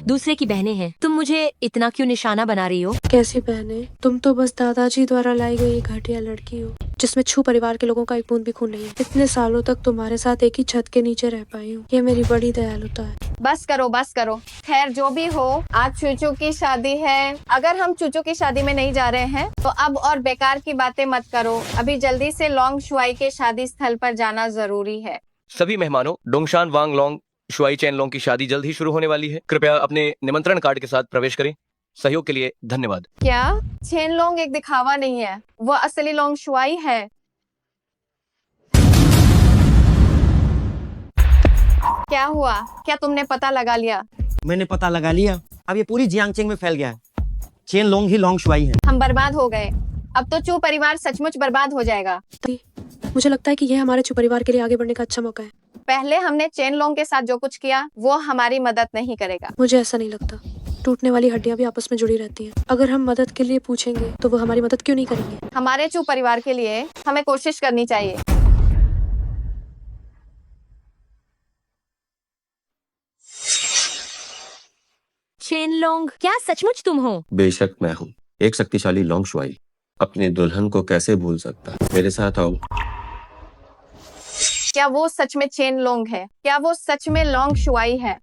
दूसरे की बहनें हैं। तुम मुझे इतना क्यों निशाना बना रही हो? कैसी बहनें? तुम तो बस दादाजी द्वारा लाई गई एक घटिया लड़की हो, जिसमें छू परिवार के लोगों का एक बूंद भी खून नहीं है। इतने सालों तक तुम्हारे साथ एक ही छत के नीचे रह पाई हूँ, ये मेरी बड़ी दयालुता है। बस करो बस करो। खैर जो भी हो, आज चूचू की शादी है। अगर हम चूचू की शादी में नहीं जा रहे हैं तो अब और बेकार की बातें मत करो। अभी जल्दी से लॉन्ग शुआई के शादी स्थल पर जाना जरूरी है। सभी मेहमानों, डोंगशान वांग लोंग शुआई चेन लोंग की शादी जल्द ही शुरू होने वाली है। कृपया अपने निमंत्रण कार्ड के साथ प्रवेश करें। सहयोग के लिए धन्यवाद। क्या चेन लोंग एक दिखावा नहीं है, वो असली लॉन्ग शुआई है। क्या हुआ? क्या तुमने पता लगा लिया? मैंने पता लगा लिया। अब ये पूरी जियांगचेंग में फैल गया है। चेन लोंग ही लॉन्ग शुआई है। हम बर्बाद हो गए। अब तो चू परिवार सचमुच बर्बाद हो जाएगा। मुझे लगता है कि यह हमारे चू परिवार के लिए आगे बढ़ने का अच्छा मौका है। पहले हमने चेन लोंग के साथ जो कुछ किया वो हमारी मदद नहीं करेगा। मुझे ऐसा नहीं लगता। टूटने वाली हड्डियां भी आपस में जुड़ी रहती हैं। अगर हम मदद के लिए पूछेंगे तो वो हमारी मदद क्यों नहीं करेंगे? हमारे चू परिवार के लिए हमें कोशिश करनी चाहिए। चेन लोंग, क्या सचमुच तुम हो? बेशक मैं हूँ। एक शक्तिशाली लॉन्ग शुआई अपनी दुल्हन को कैसे भूल सकता है। मेरे साथ आओ। क्या वो सच में चेन लोंग है? क्या वो सच में लॉन्ग शुआई है?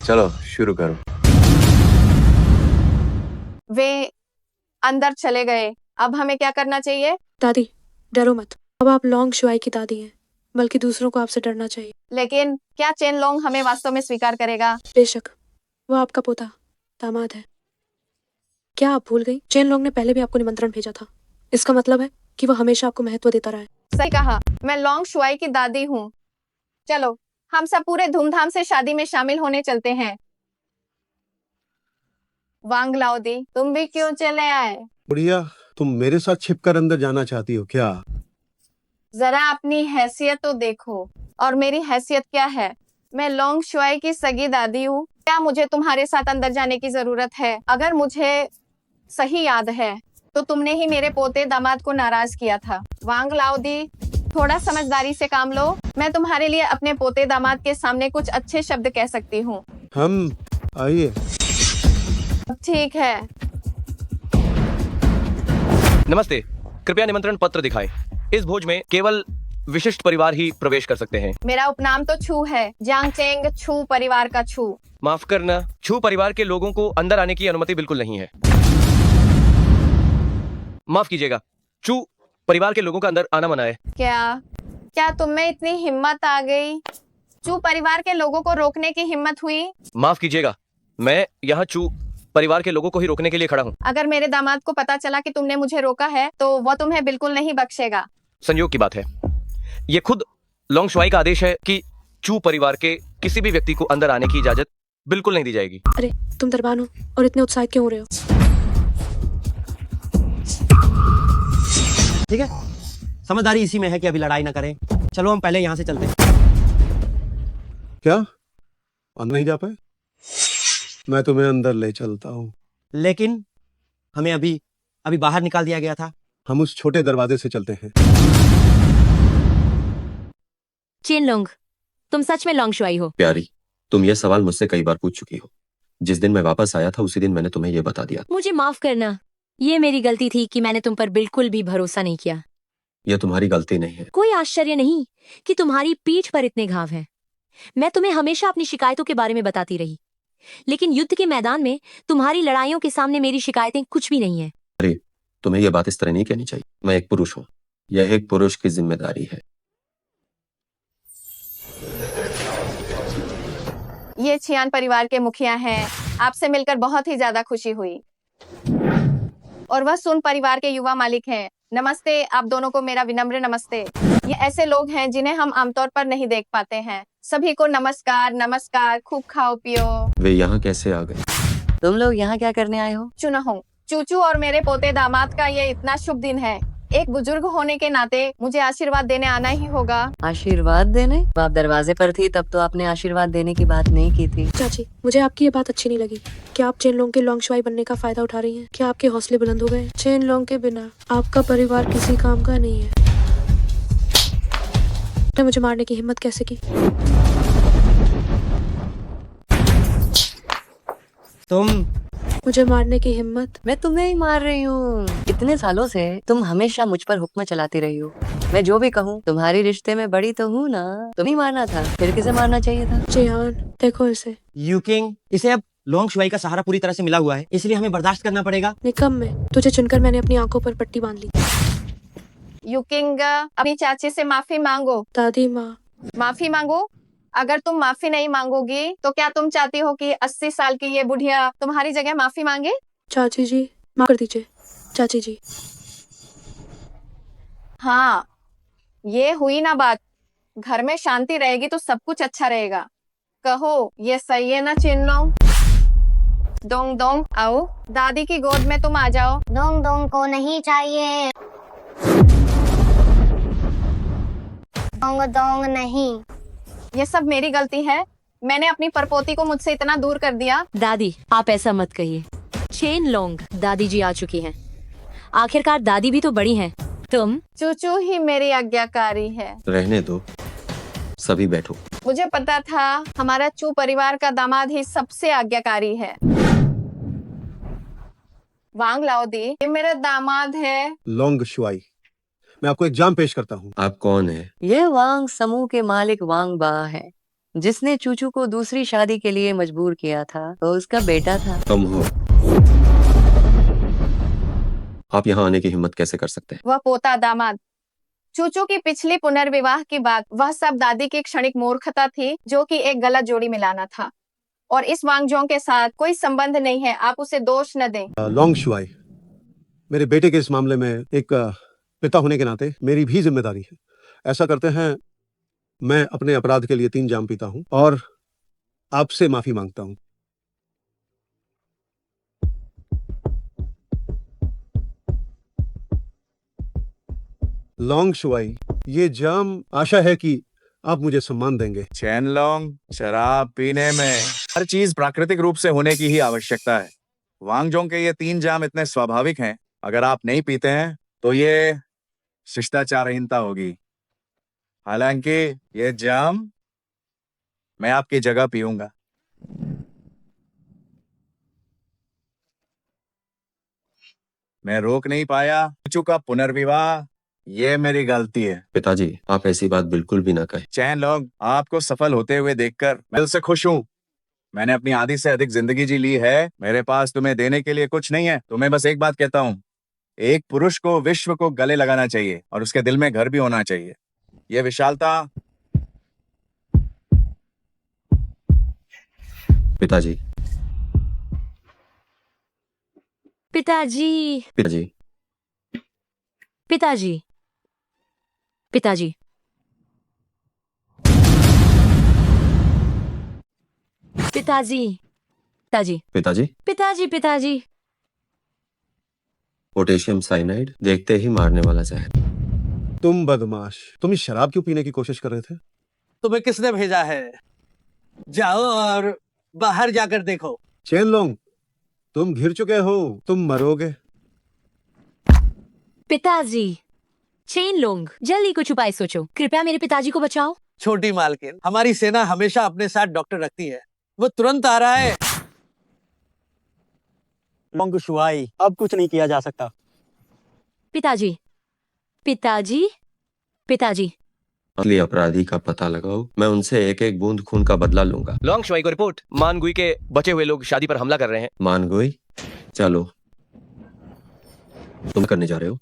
चलो शुरू करो। वे अंदर चले गए। अब हमें क्या करना चाहिए? दादी, डरो मत। अब आप लॉन्ग शुआई की दादी हैं, बल्कि दूसरों को आपसे डरना चाहिए। लेकिन क्या चेन लोंग हमें वास्तव में स्वीकार करेगा? बेशक, वो आपका पोता दामाद है। क्या आप भूल गई? चेन लोंग ने पहले भी आपको निमंत्रण भेजा था। इसका मतलब है कि वो हमेशा आपको महत्व देता रहा है। सही कहा। मैं लॉन्ग शुआई की दादी हूँ। चलो हम सब पूरे धूमधाम से शादी में शामिल होने चलते हैं। वांग लाओदी, तुम भी क्यों चले आए? बुढ़िया, तुम मेरे साथ छिपकर अंदर जाना चाहती हो क्या? जरा अपनी हैसियत तो देखो। और मेरी हैसियत क्या है? मैं लॉन्ग शुआई की सगी दादी हूँ। क्या मुझे तुम्हारे साथ अंदर जाने की जरूरत है? अगर मुझे सही याद है तो तुमने ही मेरे पोते दामाद को नाराज किया था। वांग लाओदी, थोड़ा समझदारी से काम लो। मैं तुम्हारे लिए अपने पोते दामाद के सामने कुछ अच्छे शब्द कह सकती हूँ। हम आइए। ठीक है। नमस्ते, कृपया निमंत्रण पत्र दिखाएं। इस भोज में केवल विशिष्ट परिवार ही प्रवेश कर सकते हैं। मेरा उपनाम तो छू है, जियांगचेंग छू परिवार का छू। माफ करना, छू परिवार के लोगों को अंदर आने की अनुमति बिल्कुल नहीं है। माफ कीजिएगा, चू परिवार के लोगों का अंदर आना मना है। क्या तुम में इतनी हिम्मत आ गई? चू परिवार के लोगों को रोकने की हिम्मत हुई? माफ कीजिएगा, मैं यहाँ चू परिवार के लोगों को ही रोकने के लिए खड़ा हूँ। अगर मेरे दामाद को पता चला कि तुमने मुझे रोका है तो वो तुम्हें बिल्कुल नहीं बख्शेगा। संयोग की बात है, ये खुद लॉन्ग शुआई का आदेश है कि चू परिवार के किसी भी व्यक्ति को अंदर आने की इजाजत बिल्कुल नहीं दी जाएगी। अरे तुम दरबान हो और इतने उत्साहित क्यों हो रहे हो? ठीक है, समझदारी इसी में है कि अभी लड़ाई ना करें। चलो हम पहले यहाँ से चलते हैं। क्या अंदर नहीं जा पाए? मैं तुम्हें अंदर ले चलता हूँ। लेकिन हमें अभी बाहर निकाल दिया गया था। हम उस छोटे दरवाजे से चलते हैं। चेन लोंग, तुम सच में लॉन्ग शुआई हो? प्यारी, तुम ये सवाल मुझसे कई बार पूछ चुकी हो। जिस दिन मैं वापस आया था उसी दिन मैंने तुम्हें ये बता दिया। मुझे माफ करना, ये मेरी गलती थी कि मैंने तुम पर बिल्कुल भी भरोसा नहीं किया। यह तुम्हारी गलती नहीं है। कोई आश्चर्य नहीं कि तुम्हारी पीठ पर इतने घाव हैं। मैं तुम्हें हमेशा अपनी शिकायतों के बारे में बताती रही, लेकिन युद्ध के मैदान में तुम्हारी लड़ाइयों के सामने मेरी शिकायतें कुछ भी नहीं है। अरे, तुम्हें यह बात इस तरह नहीं कहनी चाहिए। मैं एक पुरुष हूँ, यह एक पुरुष की जिम्मेदारी है। ये छियान परिवार के मुखिया हैं। आपसे मिलकर बहुत ही ज्यादा खुशी हुई। और वह सुन परिवार के युवा मालिक हैं। नमस्ते, आप दोनों को मेरा विनम्र नमस्ते। ये ऐसे लोग हैं जिन्हें हम आमतौर पर नहीं देख पाते हैं। सभी को नमस्कार नमस्कार। खूब खाओ पियो। वे यहाँ कैसे आ गए? तुम लोग यहाँ क्या करने आए हो? चुना हूँ। चूचू और मेरे पोते दामाद का ये इतना शुभ दिन है। एक बुजुर्ग होने के नाते मुझे आशीर्वाद देने आना ही होगा। आशीर्वाद देने? आप दरवाजे पर थी तब तो आपने आशीर्वाद देने की बात नहीं की थी। चाची, मुझे आपकी ये बात अच्छी नहीं लगी। क्या आप चेन लोंग के लोंग शुआई बनने का फायदा उठा रही हैं? क्या आपके हौसले बुलंद हो गए? चेन लोंग के बिना आपका परिवार किसी काम का नहीं है। तो मुझे मारने की हिम्मत कैसे की? तुम मुझे मारने की हिम्मत? मैं तुम्हें ही मार रही हूँ। इतने सालों से तुम हमेशा मुझ पर हुक्म चलाती रही हो। मैं जो भी कहूँ, तुम्हारी रिश्ते में बड़ी तो हूँ ना। तुम ही मारना था, फिर किसे मारना चाहिए था? जियान, देखो इसे। यू किंग, इसे अब लोंग शुआई का सहारा पूरी तरह से मिला हुआ है, इसलिए हमें बर्दाश्त करना पड़ेगा। निकम में तुझे चुनकर मैंने अपनी आंखों पर पट्टी बांध ली। युकिंग, अपनी चाची से माफी मांगो। दादी माँ, माफी मांगो। अगर तुम माफी नहीं मांगोगी तो क्या तुम चाहती हो कि 80 साल की ये बुढ़िया तुम्हारी जगह माफी मांगे? चाची जी माफ कर दीजिए। चाची जी। हाँ, ये हुई ना बात। घर में शांति रहेगी तो सब कुछ अच्छा रहेगा। कहो, ये सही है ना चिनलोंग? दोंग दोंग आओ, दादी की गोद में तुम आ जाओ। दोंग दोंग को नहीं चाहिए। दोंग दोंग नहीं। ये सब मेरी गलती है। मैंने अपनी परपोती को मुझसे इतना दूर कर दिया। दादी, आप ऐसा मत कहिए। चेन लोंग, दादी जी आ चुकी हैं। आखिरकार दादी भी तो बड़ी हैं। तुम? चूचू ही मेरी आज्ञाकारी है। रहने दो, सभी बैठो। मुझे पता था हमारा चू परिवार का दामाद ही सबसे आज्ञाकारी है। वांग लाओदी, ये मेरा दामाद है। लोंग शुआई, मैं आपको एक जाम पेश करता हूँ। आप कौन है? ये वांग समूह के मालिक वांग बा है, जिसने चूचू को दूसरी शादी के लिए मजबूर किया था। तो उसका बेटा था। तुम हो? आप यहाँ आने की हिम्मत कैसे कर सकते हैं? वह पोता दामाद। चूचू की पिछली पुनर्विवाह की बात, वह सब दादी की क्षणिक मूर्खता थी, जो कि एक गलत जोड़ी मिलाना था। और इस वांगजोंग के साथ कोई संबंध नहीं है। आप उसे दोष न दें। लोंग शुआई, मेरे बेटे के इस मामले में एक पिता होने के नाते मेरी भी जिम्मेदारी है। ऐसा करते हैं, मैं अपने अपराध के लिए 3 जाम पीता हूँ और आपसे माफी मांगता हूँ। लोंग शुआई, ये जाम आशा है कि आप मुझे सम्मान देंगे। चेनलोंग, शराब पीने में हर चीज प्राकृतिक रूप से होने की ही आवश्यकता है। वांगजोंग के ये 3 जाम इतने स्वाभाविक हैं, अगर आप नहीं पीते हैं तो ये शिष्टाचारहीनता होगी। हालांकि ये जाम मैं आपकी जगह पीऊंगा। मैं रोक नहीं पाया। चूचू का पुनर्विवाह, ये मेरी गलती है। पिताजी, आप ऐसी बात बिल्कुल भी ना कहें। चेनलोंग, आपको सफल होते हुए देखकर मैं दिल से खुश हूँ। मैंने अपनी आधी से अधिक जिंदगी जी ली है। मेरे पास तुम्हें देने के लिए कुछ नहीं है। तुम्हें बस एक बात कहता हूँ, एक पुरुष को विश्व को गले लगाना चाहिए और उसके दिल में घर भी होना चाहिए। ये विशालता। पिताजी। पिताजी, पिताजी। पिताजी, पिताजी। पिताजी, पिताजी, पिताजी। पिताजी, पिताजी। पोटेशियम साइनाइड, देखते ही मारने वाला जहर। तुम बदमाश, तुम इस शराब क्यों पीने की कोशिश कर रहे थे? तुम्हें किसने भेजा है? जाओ और बाहर जाकर देखो। चेनलोंग, तुम घिर चुके हो, तुम मरोगे। पिताजी, चेन लोंग, जल्दी कुछ उपाय सोचो। कृपया मेरे पिताजी को बचाओ। छोटी मालकिन, हमारी सेना हमेशा अपने साथ डॉक्टर रखती है। वो तुरंत आ रहा है। लोंग शुआई, अब कुछ नहीं किया जा सकता। पिताजी, पिताजी, पिताजी। असली अपराधी का पता लगाओ, मैं उनसे एक एक बूंद खून का बदला लूंगा। लोंग शुआई को रिपोर्ट, मानगुई के बचे हुए लोग शादी पर हमला कर रहे हैं। मानगुई, चलो। तुम करने जा रहे हो?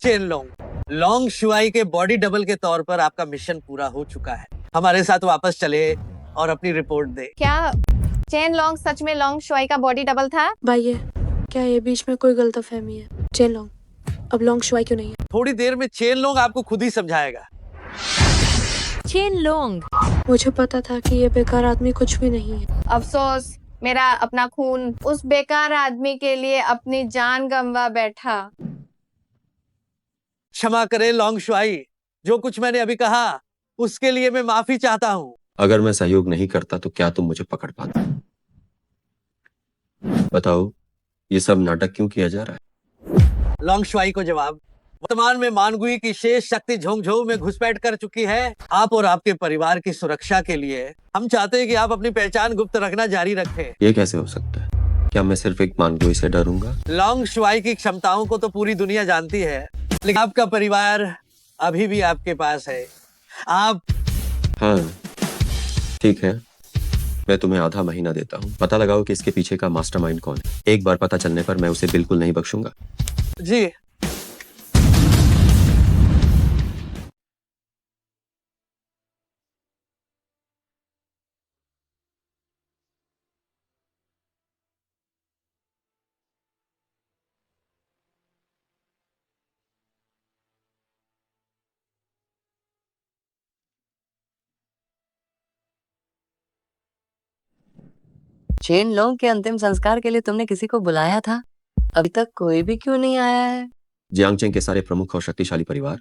चेनलोंग, लोंग शुआई के बॉडी डबल के तौर पर आपका मिशन पूरा हो चुका है। हमारे साथ वापस चले और अपनी रिपोर्ट दे। क्या चेन लोंग सच में लोंग शुआई का बॉडी डबल था? भाई, क्या ये बीच में कोई गलतफहमी है? चेन लोंग अब लोंग शुआई क्यों नहीं है? थोड़ी देर में चेन लोंग आपको खुद ही समझाएगा। चेन लोंग, मुझे पता था कि ये बेकार आदमी कुछ भी नहीं है। अफसोस, मेरा अपना खून उस बेकार आदमी के लिए अपनी जान गंवा बैठा। क्षमा करें लॉन्ग शुआई, जो कुछ मैंने अभी कहा उसके लिए मैं माफी चाहता हूँ। अगर मैं सहयोग नहीं करता तो क्या तुम मुझे पकड़ पाते? बताओ, ये सब नाटक क्यों किया जा रहा है? लॉन्ग शुआई को जवाब। वर्तमान में मानगुई की शेष शक्ति झोंगझों में घुसपैठ कर चुकी है। आप और आपके परिवार की सुरक्षा के लिए हम चाहते हैं कि आप अपनी पहचान गुप्त रखना जारी रखें। ये कैसे हो सकता है? क्या मैं सिर्फ एक मानगुई से डरूंगा? लॉन्ग शुआई की क्षमताओं को तो पूरी दुनिया जानती है, लेकिन आपका परिवार अभी भी आपके पास है। आप हाँ, ठीक है, मैं तुम्हें आधा महीना देता हूँ। पता लगाओ कि इसके पीछे का मास्टरमाइंड कौन है। एक बार पता चलने पर मैं उसे बिल्कुल नहीं बख्शूंगा। जी। चेन लोंग के अंतिम संस्कार के लिए तुमने किसी को बुलाया था? अभी तक कोई भी क्यों नहीं आया है? जियांगचेंग के सारे प्रमुख और शक्तिशाली परिवार,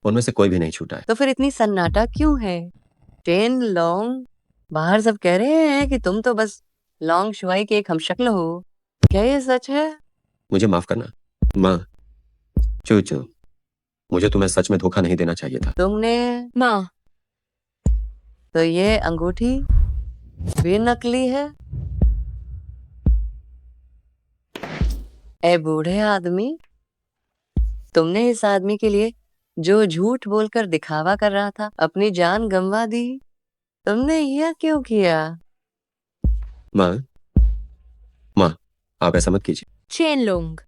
उनमें से कोई भी नहीं छूटा है। तो फिर इतनी सन्नाटा क्यों है? चेन लोंग, बाहर सब कह रहे हैं कि तुम तो बस लॉन्ग शुआई के एक हमशक्ल हो। क्या ये सच है? मुझे माफ करना माँ। चूचू, मुझे तुम्हें सच में धोखा नहीं देना चाहिए था। तुमने माँ, तो ये अंगूठी भी नकली है? ए बूढ़े आदमी, तुमने इस आदमी के लिए जो झूठ बोलकर दिखावा कर रहा था अपनी जान गंवा दी। तुमने यह क्यों किया? माँ, माँ, आप ऐसा मत कीजिए। चेन लोंग,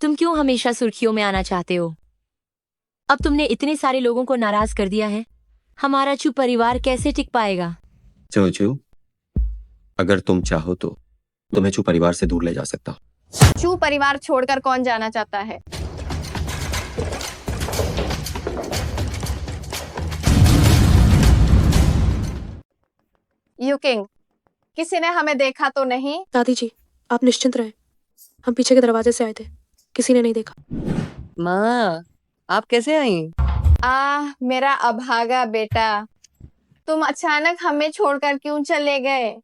तुम क्यों हमेशा सुर्खियों में आना चाहते हो? अब तुमने इतने सारे लोगों को नाराज कर दिया है, हमारा चू परिवार कैसे टिक पाएगा? चूचू, अगर तुम चाहो तो तुम्हें चू परिवार से दूर ले जा सकता हूँ। चू परिवार छोड़कर कौन जाना चाहता है? यूकिंग, किसी ने हमें देखा तो नहीं? दादी जी, आप निश्चिंत रहें, हम पीछे के दरवाजे से आए थे, किसी ने नहीं देखा। माँ, आप कैसे आई? मेरा अभागा बेटा, तुम अचानक हमें छोड़कर क्यों चले गए?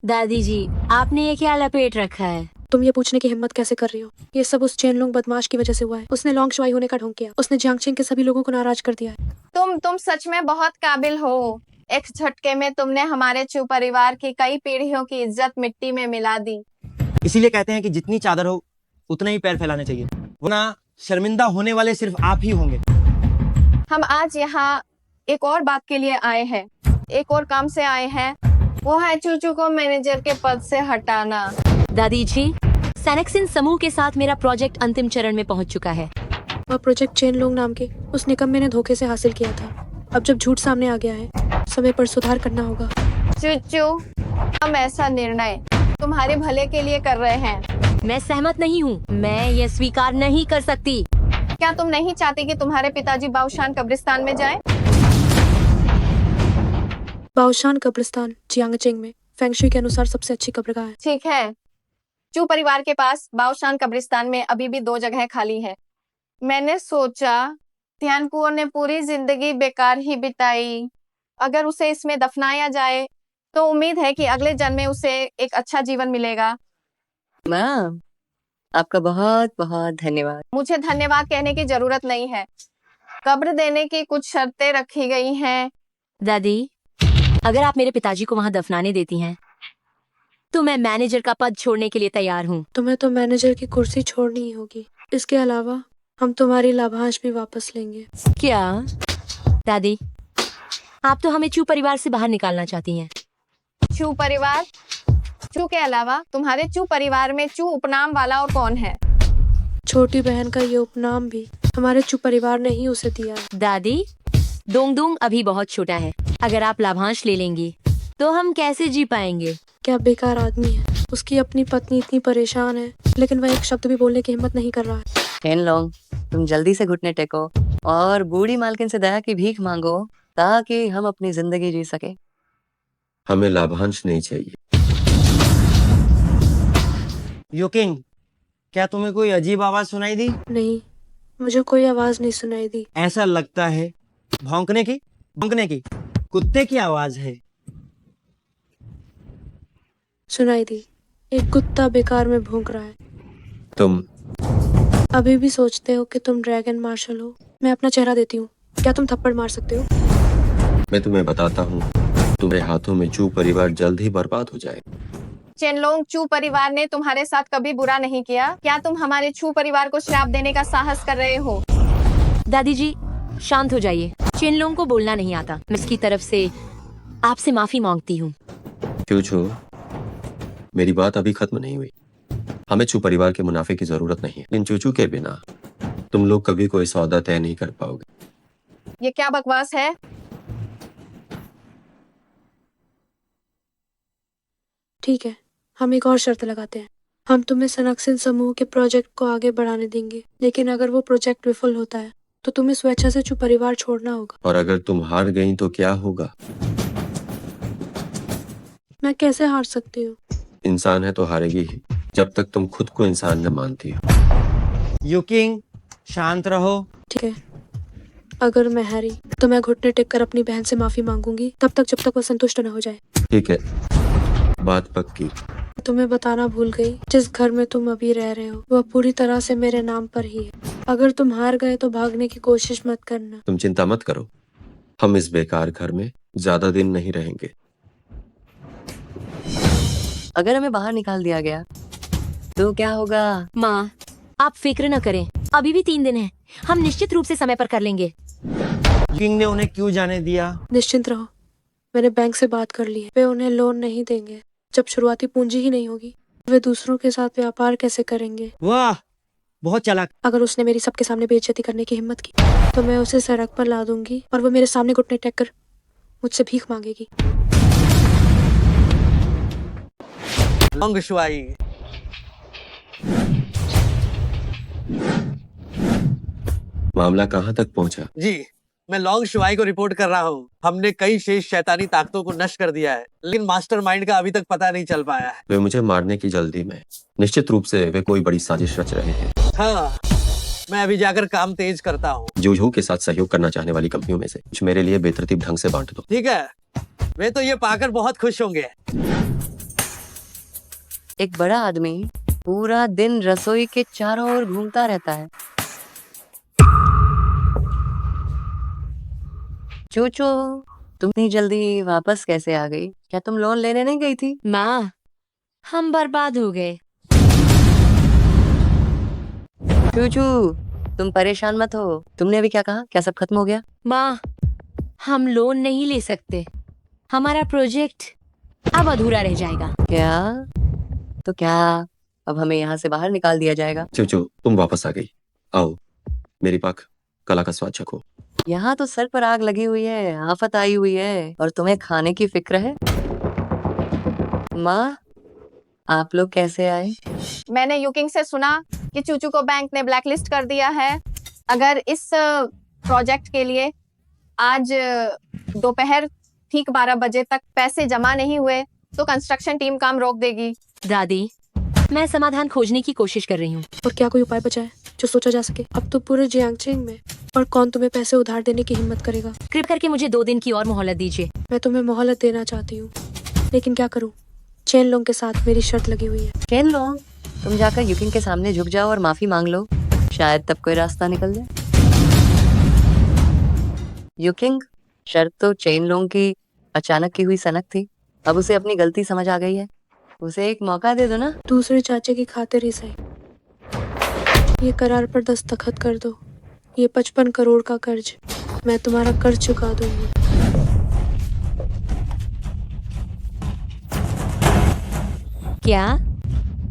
दादी जी, आपने ये क्या लपेट रखा है? तुम ये पूछने की हिम्मत कैसे कर रही हो? ये सब उस चेन लोंग बदमाश की वजह से हुआ है। उसने लॉन्ग शुआई होने का ढोंग किया। उसने जियांगचेंग के सभी लोगों को नाराज कर दिया है। तुम सच में बहुत काबिल हो। एक झटके में तुमने हमारे चू परिवार की कई पीढ़ियों की इज्जत मिट्टी में मिला दी। इसीलिए कहते हैं कि जितनी चादर हो उतना ही पैर फैलाने चाहिए, वरना शर्मिंदा होने वाले सिर्फ आप ही होंगे। हम आज यहाँ एक और बात के लिए आए हैं, एक और काम से आए हैं। वो है चूचू को मैनेजर के पद से हटाना। दादी जी, सैनक्सिन समूह के साथ मेरा प्रोजेक्ट अंतिम चरण में पहुंच चुका है। वह प्रोजेक्ट चेन लोंग नाम के उस निकम्मे ने धोखे से हासिल किया था। अब जब झूठ सामने आ गया है, समय पर सुधार करना होगा। चूचू, हम ऐसा निर्णय तुम्हारे भले के लिए कर रहे हैं। मैं सहमत नहीं हूँ। मैं ये स्वीकार नहीं कर सकती। क्या तुम नहीं चाहती कि तुम्हारे पिताजी बाओशान कब्रिस्तान में जाएं? बाओशान कब्रिस्तान जियांगचेंग में फेंगशुई के अनुसार सबसे अच्छी कब्रगाह है। ठीक है, चू परिवार के पास बाओशान कब्रिस्तान में अभी भी 2 जगह खाली है। मैंने सोचा ध्यानकुओं ने पूरी जिंदगी बेकार ही बिताई। अगर उसे इसमें दफनाया जाए तो उम्मीद है कि अगले जन्म में उसे एक अच्छा जीवन मिलेगा। माँ, आपका बहुत बहुत धन्यवाद। मुझे धन्यवाद कहने की जरूरत नहीं है। कब्र देने की कुछ शर्तें रखी गई हैं। दादी, अगर आप मेरे पिताजी को वहां दफनाने देती हैं, तो मैं मैनेजर का पद छोड़ने के लिए तैयार हूँ। तुम्हें तो मैनेजर की कुर्सी छोड़नी ही होगी। इसके अलावा हम तुम्हारी लाभांश भी वापस लेंगे। क्या दादी, आप तो हमें चू परिवार से बाहर निकालना चाहती हैं? चू परिवार? चू के अलावा तुम्हारे चू परिवार में चू उपनाम वाला और कौन है? छोटी बहन का ये उपनाम भी हमारे चू परिवार ने ही उसे दिया है। दादी, दोंग दोंग अभी बहुत छोटा है। अगर आप लाभांश ले लेंगी तो हम कैसे जी पाएंगे? क्या बेकार आदमी है। उसकी अपनी पत्नी इतनी परेशान है, लेकिन वह एक शब्द भी बोलने की हिम्मत नहीं कर रहा है। चेन लोंग, तुम जल्दी से घुटने टेको और बूढ़ी मालकिन से दया की भीख मांगो ताकि हम अपनी जिंदगी जी सके। हमें लाभांश नहीं चाहिए। युकिंग, क्या तुम्हें कोई अजीब आवाज सुनाई दी? नहीं, मुझे कोई आवाज नहीं सुनाई दी। ऐसा लगता है भौंकने की कुत्ते की आवाज है। सुनाई दी। एक कुत्ता बेकार में भौंक रहा है। तुम अभी भी सोचते हो कि तुम ड्रैगन मार्शल हो? मैं अपना चेहरा देती हूँ, क्या तुम थप्पड़ मार सकते हो? मैं तुम्हें बताता हूँ, तुम्हारे हाथों में चू परिवार जल्द ही बर्बाद हो जाए। चेनलोंग, चू परिवार ने तुम्हारे साथ कभी बुरा नहीं किया। क्या तुम हमारे चू परिवार को श्राप देने का साहस कर रहे हो? दादी जी शांत हो जाइए, चेनलोंग को बोलना नहीं आता। मैं इसकी तरफ से आपसे माफी मांगती हूँ। चूचू, मेरी बात अभी खत्म नहीं हुई। हमें चू परिवार के मुनाफे की जरूरत नहीं है, लेकिन चूचू के बिना तुम लोग कभी कोई सौदा तय नहीं कर पाओगे। ये क्या बकवास है? ठीक है, हम एक और शर्त लगाते हैं। हम तुम्हें सनक्सिन समूह के प्रोजेक्ट को आगे बढ़ाने देंगे, लेकिन अगर वो प्रोजेक्ट विफल होता है तो तुम्हें स्वेच्छा से चू परिवार छोड़ना होगा। और अगर तुम हार गई तो क्या होगा? मैं कैसे हार सकती हूँ? इंसान है तो हारेगी ही, जब तक तुम खुद को इंसान न मानती हो। युकिंग, शांत रहो। ठीक है, अगर मैं हारी तो मैं घुटने टेक कर अपनी बहन से माफी मांगूंगी, तब तक जब तक वो संतुष्ट न हो जाए। ठीक है, बात पक्की। तुम्हें बताना भूल गई, जिस घर में तुम अभी रह रहे हो वह पूरी तरह से मेरे नाम पर ही है। अगर तुम हार गए तो भागने की कोशिश मत करना। तुम चिंता मत करो, हम इस बेकार घर में ज्यादा दिन नहीं रहेंगे। अगर हमें बाहर निकाल दिया गया तो क्या होगा? माँ आप फिक्र न करें, अभी भी 3 दिन है, हम निश्चित रूप से समय पर कर लेंगे। किंग ने उन्हें क्यों जाने दिया? निश्चिंत रहो, मैंने बैंक से बात कर ली है। वे उन्हें लोन नहीं देंगे। जब शुरुआती पूंजी ही नहीं होगी, वे दूसरों के साथ व्यापार कैसे करेंगे? वाह, बहुत चालाक। अगर उसने मेरी सबके सामने बेइज्जती करने की हिम्मत की तो मैं उसे सड़क पर ला दूंगी और वो मेरे सामने घुटने टेक कर मुझसे भीख मांगेगी। लोंग शुआई, मामला कहाँ तक पहुँचा? जी मैं लोंग शुआई को रिपोर्ट कर रहा हूँ। हमने कई शेष शैतानी ताकतों को नष्ट कर दिया है, लेकिन मास्टरमाइंड का अभी तक पता नहीं चल पाया है। वे मुझे मारने की जल्दी में, निश्चित रूप से वे कोई बड़ी साजिश रच रहे हैं। हाँ, मैं अभी जाकर काम तेज करता हूँ। जूझू के साथ सहयोग करना चाहने वाली कंपनियों में से कुछ मेरे लिए बेतरतीब ढंग से बांट दो। ठीक है, वे तो ये पाकर बहुत खुश होंगे। एक बड़ा आदमी पूरा दिन रसोई के चारों ओर घूमता रहता है। चूचू, तुम इतनी जल्दी वापस कैसे आ गई? क्या तुम लोन लेने नहीं गई थी? माँ हम बर्बाद हो गए। चूचू, तुम परेशान मत हो। तुमने अभी क्या कहा? क्या सब खत्म हो गया? माँ हम लोन नहीं ले सकते, हमारा प्रोजेक्ट अब अधूरा रह जाएगा। क्या? तो क्या अब हमें यहाँ से बाहर निकाल दिया जाएगा? चूचू, तुम वापस आ गई। आओ, मेरी पाक कला का स्वाद चखो। यहाँ तो सर पर आग लगी हुई है, आफत आई हुई है, और तुम्हें खाने की फिक्र है। माँ, आप लोग कैसे आए? मैंने युकिंग से सुना कि चूचू को बैंक ने ब्लैकलिस्ट कर दिया है। अगर इस प्रोजेक्ट के लिए आज दोपहर ठीक 12 बजे तक पैसे जमा नहीं हुए तो कंस्ट्रक्शन टीम काम रोक देगी। दादी मैं समाधान खोजने की कोशिश कर रही हूँ। और क्या कोई उपाय बचा है जो सोचा जा सके? अब तो पूरे जियांगचेंग में और कौन तुम्हें पैसे उधार देने की हिम्मत करेगा? कृपया करके मुझे 2 दिन की और मोहलत दीजिए। मैं तुम्हें मोहलत देना चाहती हूँ, लेकिन क्या करूँ, चेनलोंग के साथ मेरी शर्त लगी हुई है। चेनलोंग, तुम जाकर युकिंग के सामने झुक जाओ और माफी मांग लो, शायद तब कोई रास्ता निकल जाए। युकिंग, शर्त तो चेनलोंग की अचानक की हुई सनक थी, अब उसे अपनी गलती समझ आ गई है। उसे एक मौका दे दो ना। दूसरे चाचे की खातिर ही सही, ये करार पर दस्तखत कर दो। ये 55 करोड़ का कर्ज मैं तुम्हारा कर्ज चुका दूंगी। क्या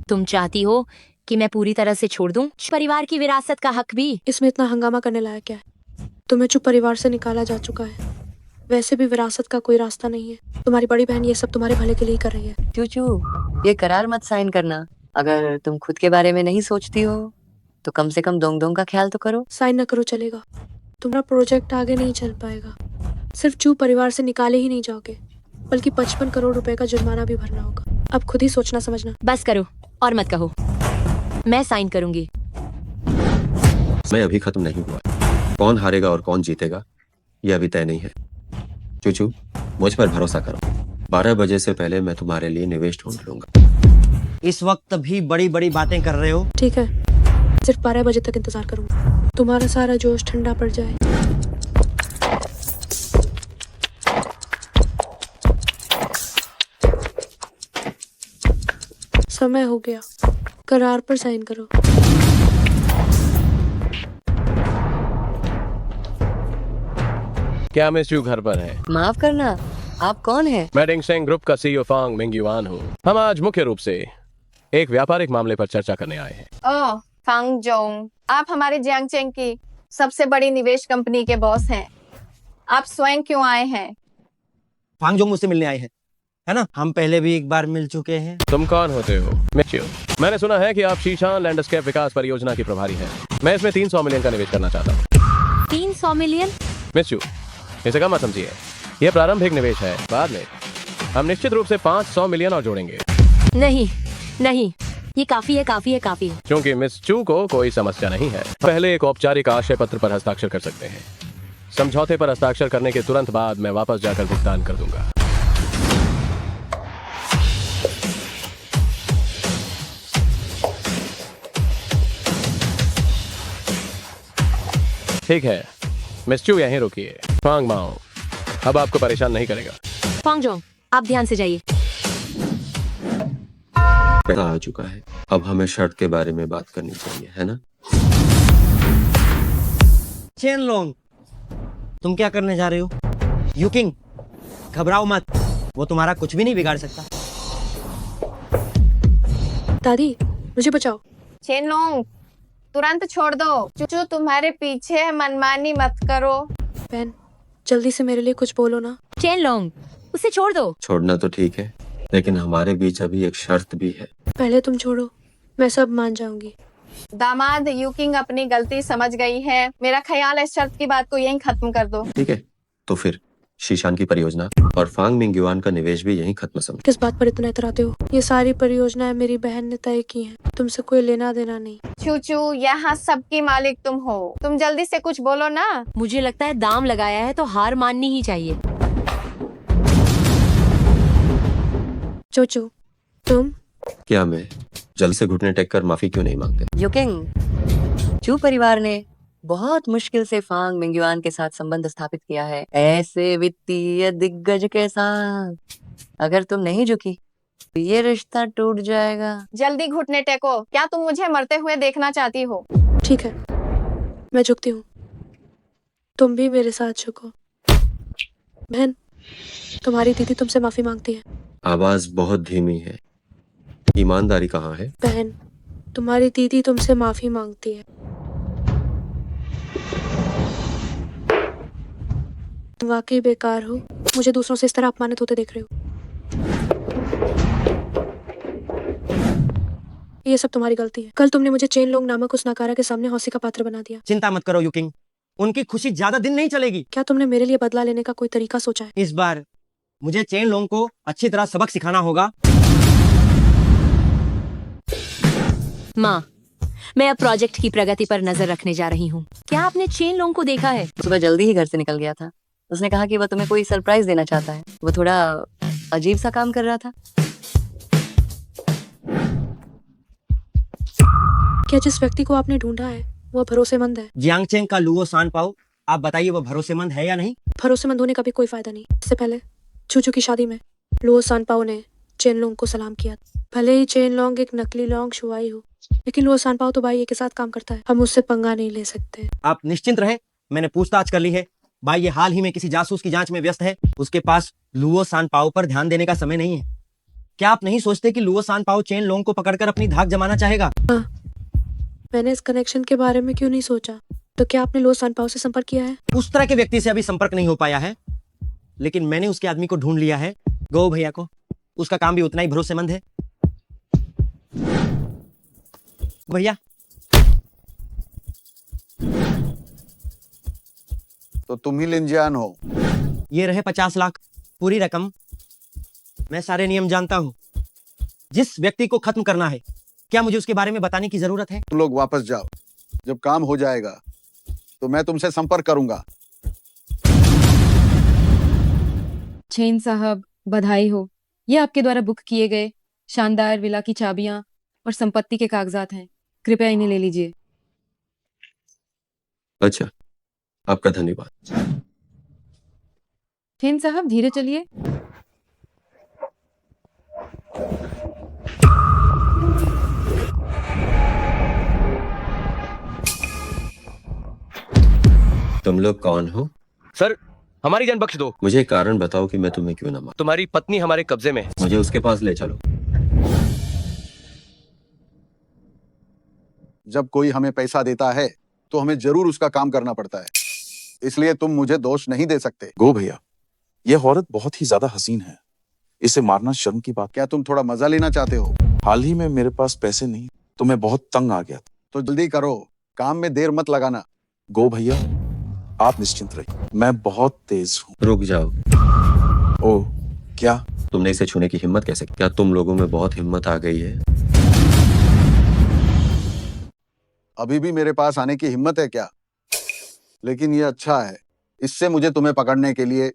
तुम चाहती हो कि मैं पूरी तरह से छोड़ दूं? परिवार की विरासत का हक भी। इसमें इतना हंगामा करने लायक क्या है? तुम्हें चुप परिवार से निकाला जा चुका है, वैसे भी विरासत का कोई रास्ता नहीं है। तुम्हारी बड़ी बहन ये सब तुम्हारे भले के लिए कर रही है। चूचू, ये करार मत साइन करना। अगर तुम खुद के बारे में नहीं सोचती हो तो कम से कम दोंग दोंग का ख्याल तो करो। साइन न करो चलेगा, तुम्हारा प्रोजेक्ट आगे नहीं चल पाएगा। सिर्फ चू परिवार से निकाले ही नहीं जाओगे, बल्कि 55 करोड़ रुपए का जुर्माना भी भरना होगा। अब खुद ही सोचना समझना। बस करो और मत कहो। मैं साइन करूंगी। मैं अभी खत्म नहीं हुआ। कौन हारेगा और कौन जीतेगा ये अभी तय नहीं है। चूचू, मुझ पर भरोसा करो। 12 बजे से पहले मैं तुम्हारे लिए निवेश ढूंढ लूंगा। इस वक्त भी बड़ी बड़ी बातें कर रहे हो। ठीक है, सिर्फ 12 बजे तक इंतजार करूंगा। तुम्हारा सारा जोश ठंडा पड़ जाए। समय हो गया, करार पर साइन करो। क्या मिस चू घर पर है? माफ करना, आप कौन है? मैं डिंगसेंग ग्रुप का सीईओ फांग मिंगयुआन हूँ। हम आज मुख्य रूप से एक व्यापारिक मामले पर चर्चा करने आए हैं। ओह, फांग जोंग, आप हमारी जियांगचेंग की सबसे बड़ी निवेश कंपनी के बॉस हैं। आप स्वयं क्यों आए हैं? फांग जोंग मुझसे मिलने आए हैं, है ना? हम पहले भी एक बार मिल चुके हैं। तुम कौन होते हो? मिच्यू, मैंने सुना है कि आप शीशान लैंडस्केप विकास परियोजना की प्रभारी हैं। मैं इसमें 300 मिलियन का निवेश करना चाहता हूँ। 300 मिलियन? मिच्यू, इसे कम मत समझिए। यह प्रारंभिक निवेश है, बाद में हम निश्चित रूप से 500 मिलियन और जोड़ेंगे। नहीं नहीं, ये काफी है, काफी है, काफी है। क्योंकि मिस चू को कोई समस्या नहीं है, पहले एक औपचारिक आशय पत्र पर हस्ताक्षर कर सकते हैं। समझौते पर हस्ताक्षर करने के तुरंत बाद मैं वापस जाकर भुगतान कर दूंगा। ठीक है, मिस चू यहीं रुकिए। फांग माओ अब आपको परेशान नहीं करेगा। फांग जोंग, आप ध्यान से जाइए। पैसा आ चुका है, अब हमें शर्त के बारे में बात करनी चाहिए, है ना? चेन लोंग, तुम क्या करने जा रहे हो? यूकिंग, घबराओ मत, वो तुम्हारा कुछ भी नहीं बिगाड़ सकता। दादी, मुझे बचाओ। चेनलोंग, तुरंत छोड़ दो। चूचू तुम्हारे पीछे है, मनमानी मत करो। बहन, जल्दी से मेरे लिए कुछ बोलो ना। चेनलोंग, उसे छोड़ दो। छोड़ना तो ठीक है, लेकिन हमारे बीच अभी एक शर्त भी है। पहले तुम छोड़ो, मैं सब मान जाऊंगी। दामाद यूकिंग अपनी गलती समझ गई है। मेरा ख्याल है इस शर्त की बात को यहीं खत्म कर दो। ठीक है, तो फिर शीशान की परियोजना और फांग मिंगयुआन का निवेश भी यहीं खत्म समझो। किस बात पर इतना इतराते हो? ये सारी परियोजनाएं मेरी बहन ने तय की हैं, तुमसे कोई लेना देना नहीं। चूचू, यहाँ सबकी मालिक तुम हो। तुम जल्दी से कुछ बोलो ना। मुझे लगता है दाम लगाया है तो हार माननी ही चाहिए। चोचू, तुम क्या मैं जल्द से घुटने टेक कर माफी क्यों नहीं मांगते? युकिंग, चू परिवार ने बहुत मुश्किल से फांग मिंगयुआन के साथ संबंध स्थापित किया है, ऐसे वित्तीय दिग्गज के साथ। अगर तुम नहीं झुकी तो ये रिश्ता टूट जाएगा। जल्दी घुटने टेको। क्या तुम मुझे मरते हुए देखना चाहती हो? ठीक है, मैं झुकती हूँ, तुम भी मेरे साथ झुको। बहन, तुम्हारी दीदी तुमसे माफी मांगती है। आवाज बहुत धीमी है। ईमानदारी कहाँ है? बहन, तुम्हारी दीदी तुमसे माफी मांगती है। तुम वाकई बेकार हो, मुझे दूसरों से इस तरह अपमानित होते देख रहे हो। ये सब तुम्हारी गलती है। कल तुमने मुझे चेन लोंग नामक उस नकारा के सामने हौसी का पात्र बना दिया। चिंता मत करो यूकिंग, उनकी खुशी ज्यादा दिन नहीं चलेगी। क्या तुमने मेरे लिए बदला लेने का कोई तरीका सोचा है? इस बार मुझे चेन लोंग को अच्छी तरह सबक सिखाना होगा। माँ, मैं अब प्रोजेक्ट की प्रगति पर नजर रखने जा रही हूँ। क्या आपने चेन लोंग को देखा है? सुबह जल्दी ही घर से निकल गया था। उसने कहा कि वह तुम्हें कोई सरप्राइज देना चाहता है। वो थोड़ा अजीब सा काम कर रहा था। क्या जिस व्यक्ति को आपने ढूंढा है वो भरोसेमंद है? जियांगचेंग का लुओ सान पाओ, आप बताइए वो भरोसेमंद है या नहीं? भरोसेमंद होने का भी कोई फायदा नहीं। इससे पहले चूचू की शादी में लुओ सान पाओ ने चेन लोंग को सलाम किया। भले ही चेन लोंग एक नकली लोंग शुआई हो, लेकिन लुओ सान पाओ तो भाई के साथ काम करता है। हम उससे पंगा नहीं ले सकते। आप निश्चिंत रहें, मैंने पूछताछ कर ली है। भाई ये हाल ही में किसी जासूस की जांच में व्यस्त है। उसके पास लुओ सान पाओ पर ध्यान देने का समय नहीं है। क्या आप नहीं सोचते कि लुओ सान पाओ चेन लोंग को पकड़कर अपनी धाक जमाना चाहेगा? हाँ, मैंने इस कनेक्शन के बारे में क्यों नहीं सोचा। तो क्या आपने लुओ सान पाओ से संपर्क किया है? उस तरह के व्यक्ति से अभी संपर्क नहीं हो पाया है, लेकिन मैंने उसके आदमी को ढूंढ लिया है, गो भैया को। उसका काम भी उतना ही भरोसेमंद है। भैया, तो तुम ही लिंजियान हो? ये रहे 50 लाख, पूरी रकम। मैं सारे नियम जानता हूँ। जिस व्यक्ति को खत्म करना है क्या मुझे उसके बारे में बताने की जरूरत है? तुम लोग वापस जाओ। जब काम हो जाएगा तो मैं तुमसे संपर्क करूंगा। चेन साहब, बधाई हो। ये आपके द्वारा बुक किए गए शानदार विला की चाबियां और संपत्ति के कागजात हैं। कृपया इन्हें ले लीजिए। अच्छा, आपका धन्यवाद। चेन साहब, धीरे चलिए। तुम लोग कौन हो? सर, हमारी जान बख्श दो। मुझे एक कारण बताओ कि मैं तुम्हें क्यों ना मारूं। तुम्हारी पत्नी हमारे कब्जे में है। मुझे उसके पास ले चलो। जब कोई हमें पैसा देता है तो हमें जरूर उसका काम करना पड़ता है, इसलिए तुम मुझे दोष नहीं दे सकते। गो भैया, यह औरत बहुत ही ज्यादा हसीन है, इसे मारना शर्म की बात। क्या तुम थोड़ा मजा लेना चाहते हो? हाल ही में मेरे पास पैसे नहीं, तो मैं बहुत तंग आ गया था। तो जल्दी करो, काम में देर मत लगाना। गो भैया, आप निश्चिंत रहिए, मैं बहुत तेज हूँ। रुक जाओ। ओह, क्या? तुमने इसे छूने की हिम्मत कैसे की? क्या तुम लोगों में बहुत हिम्मत आ गई है? अभी भी मेरे पास आने की हिम्मत है क्या? लेकिन ये अच्छा है, इससे मुझे तुम्हें पकड़ने के लिए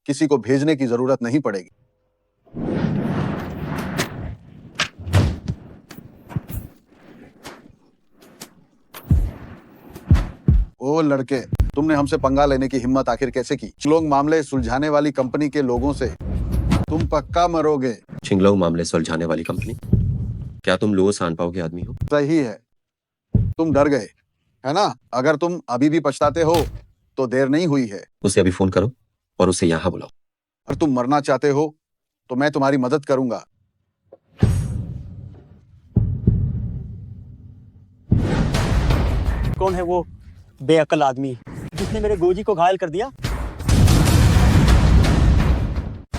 किसी को भेजने की जरूरत नहीं पड़ेगी। ओ लड़के, तुमने हमसे पंगा लेने की हिम्मत आखिर कैसे की? लोग मामले सुलझाने वाली कंपनी के लोगों से तुम पक्का मरोगे। छिंगलों मामले सुलझाने वाली कंपनी? क्या तुम लुओ सानपाओ के आदमी हो? सही है, तुम डर गए है ना? अगर तुम अभी भी पछताते हो तो देर नहीं हुई है। उसे अभी फोन करो और उसे यहाँ बुलाओ। और तुम मरना चाहते हो तो मैं तुम्हारी मदद करूंगा। कौन है वो बेअक्ल आदमी जिसने मेरे गोजी को घायल कर दिया?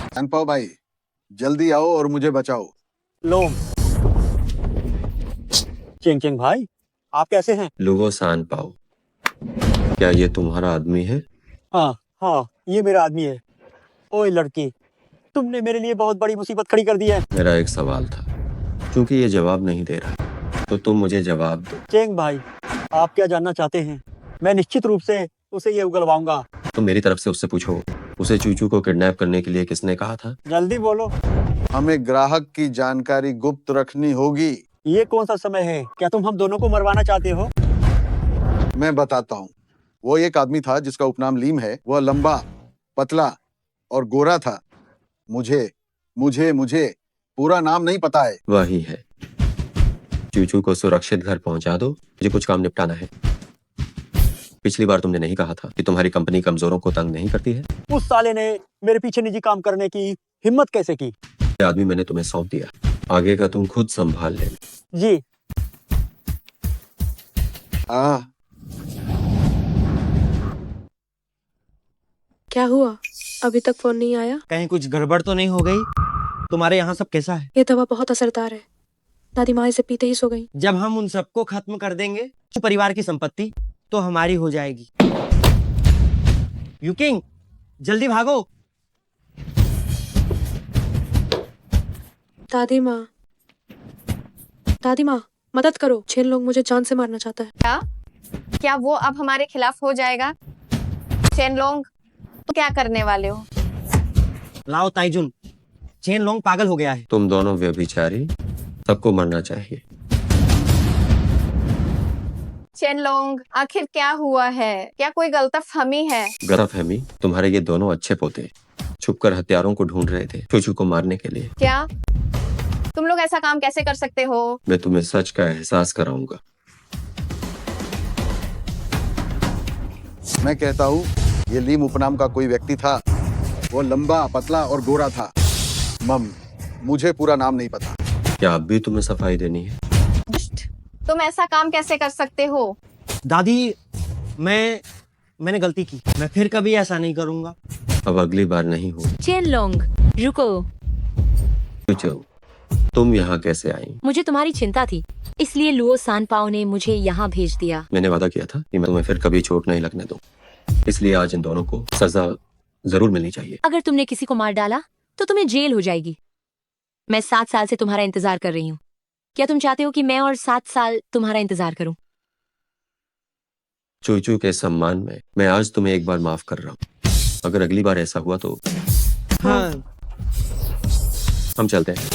सानपाओ भाई, जल्दी आओ और मुझे बचाओ। लोम, चेंग चेंग भाई, आप कैसे हैं? लुओ सानपाओ, क्या ये तुम्हारा आदमी है? हाँ हाँ, ये मेरा आदमी है। ओए लड़की, तुमने मेरे लिए बहुत बड़ी मुसीबत खड़ी कर दी है। मेरा एक सवाल था, क्योंकि ये जवाब नहीं दे रहा तो तुम मुझे जवाब दो। चेंग भाई, आप क्या जानना चाहते हैं? मैं निश्चित रूप से उसे ये उगलवाऊंगा। तुम मेरी तरफ से उससे पूछो, उसे चूचू को किडनैप करने के लिए किसने कहा था? जल्दी बोलो। हमें ग्राहक की जानकारी गुप्त रखनी होगी। ये कौन सा समय है? क्या तुम हम दोनों को मरवाना चाहते हो? मैं बताता हूँ। वो एक आदमी था जिसका उपनाम लीम है। वह लंबा, पतला और गोरा था। मुझे मुझे मुझे पूरा नाम नहीं पता है। वही है। चूचू को सुरक्षित घर पहुंचा दो, मुझे कुछ काम निपटाना है। पिछली बार तुमने नहीं कहा था कि तुम्हारी कंपनी कमजोरों को तंग नहीं करती है? उस साले ने मेरे पीछे निजी काम करने की हिम्मत कैसे की? ये आदमी मैंने तुम्हें सौंप दिया, आगे का तुम खुद संभाल लेना। जी। क्या हुआ? अभी तक फोन नहीं आया? कहीं कुछ गड़बड़ तो नहीं हो गई? तुम्हारे यहाँ सब कैसा है? ये दवा बहुत असरदार है। दादी माँ इसे पीते ही सो गई। जब हम उन सबको खत्म कर देंगे, परिवार की संपत्ति तो हमारी हो जाएगी। यूकिंग, जल्दी भागो। दादी माँ, दादी माँ, मदद करो। चेन लोग मुझे जान से मारना चाहता है। क्या वो अब हमारे खिलाफ हो जाएगा? चेनलोंग, तो क्या करने वाले हो? लाओ ताइजुन, चेन लोंग पागल हो गया है। तुम दोनों व्यभिचारी, सबको मरना चाहिए। चेनलोंग, आखिर क्या हुआ है? क्या कोई गलतफहमी है? गलतफहमी? तुम्हारे ये दोनों अच्छे पोते छुपकर हत्यारों को ढूंढ रहे थे चूचू को मारने के लिए। क्या तुम लोग ऐसा काम कैसे कर सकते हो? मैं तुम्हें सच का एहसास कराऊंगा। मैं कहता हूँ, ये लीम उपनाम का कोई व्यक्ति था। वो लंबा, पतला और गोरा था। मुझे पूरा नाम नहीं पता। क्या अब भी तुम्हें सफाई देनी है? तुम ऐसा काम कैसे कर सकते हो? दादी, मैंने गलती की। मैं फिर कभी ऐसा नहीं करूंगा। अब अगली बार नहीं हो। चेनलोंग, रुको। चूचू, तुम यहाँ कैसे आई? मुझे तुम्हारी चिंता थी, इसलिए लुओ सानपाओ ने मुझे यहाँ भेज दिया। मैंने वादा किया था कि मैं तुम्हें फिर कभी चोट नहीं लगने दूं, इसलिए आज इन दोनों को सजा जरूर मिलनी चाहिए। अगर तुमने किसी को मार डाला तो तुम्हें जेल हो जाएगी। मैं 7 साल से तुम्हारा इंतजार कर रही हूँ। क्या तुम चाहते हो कि मैं और 7 साल तुम्हारा इंतजार करूं? चूचू के सम्मान में मैं आज तुम्हें एक बार माफ कर रहा हूँ। अगर अगली बार ऐसा हुआ तो हाँ हम चलते हैं।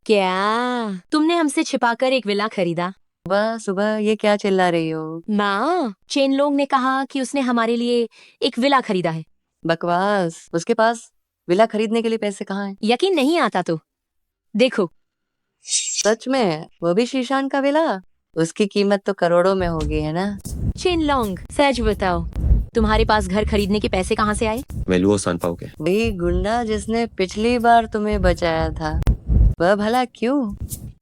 क्या तुमने हमसे छिपाकर एक विला खरीदा? सुबह सुबह ये क्या चिल्ला रही हो? माँ, चेनलोंग ने कहा कि उसने हमारे लिए एक विला खरीदा है। बकवास। उसके पास विला खरीदने के लिए पैसे कहाँ हैं? यकीन नहीं आता तो देखो। सच में? वो भी शीशान का विला? उसकी कीमत तो करोड़ों में होगी, है ना? चेनलोंग, सच बताओ, तुम्हारे पास घर खरीदने के पैसे कहाँ से आए? मेलुओ सानपाओ के। वही गुंडा जिसने पिछली बार तुम्हें बचाया था, वह भला क्यों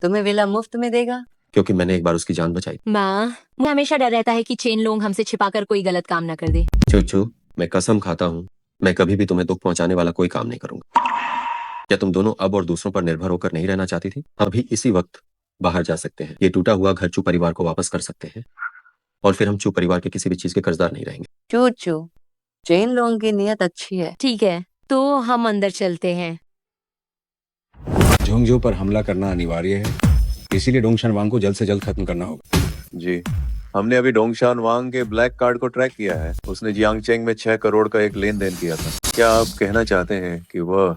तुम्हें विला मुफ्त में देगा? क्योंकि मैंने एक बार उसकी जान बचाई। माँ, मुझे हमेशा डर रहता है कि चेनलोंग हमसे छिपाकर कोई गलत काम न कर दे। चूचू, मैं कसम खाता हूँ मैं कभी भी तुम्हें दुख पहुंचाने वाला कोई काम नहीं करूंगा। क्या तुम दोनों अब और दूसरों पर निर्भर होकर नहीं रहना चाहती थी? अभी इसी वक्त बाहर जा सकते हैं। ये टूटा हुआ घर चू परिवार को वापस कर सकते हैं और फिर हम चू परिवार के किसी भी चीज के कर्जदार नहीं रहेंगे। चूचू, चेनलोंग की नीयत अच्छी है। ठीक है, तो हम अंदर चलते हैं। झोंगजो पर हमला करना अनिवार्य है, इसीलिए डोंगशान वांग को जल्द से जल्द खत्म करना होगा। जी, हमने अभी डोंगशान वांग के ब्लैक कार्ड को ट्रैक किया है। उसने जियांगचेंग में 6 करोड़ का एक लेन देन किया था। क्या आप कहना चाहते हैं कि वह?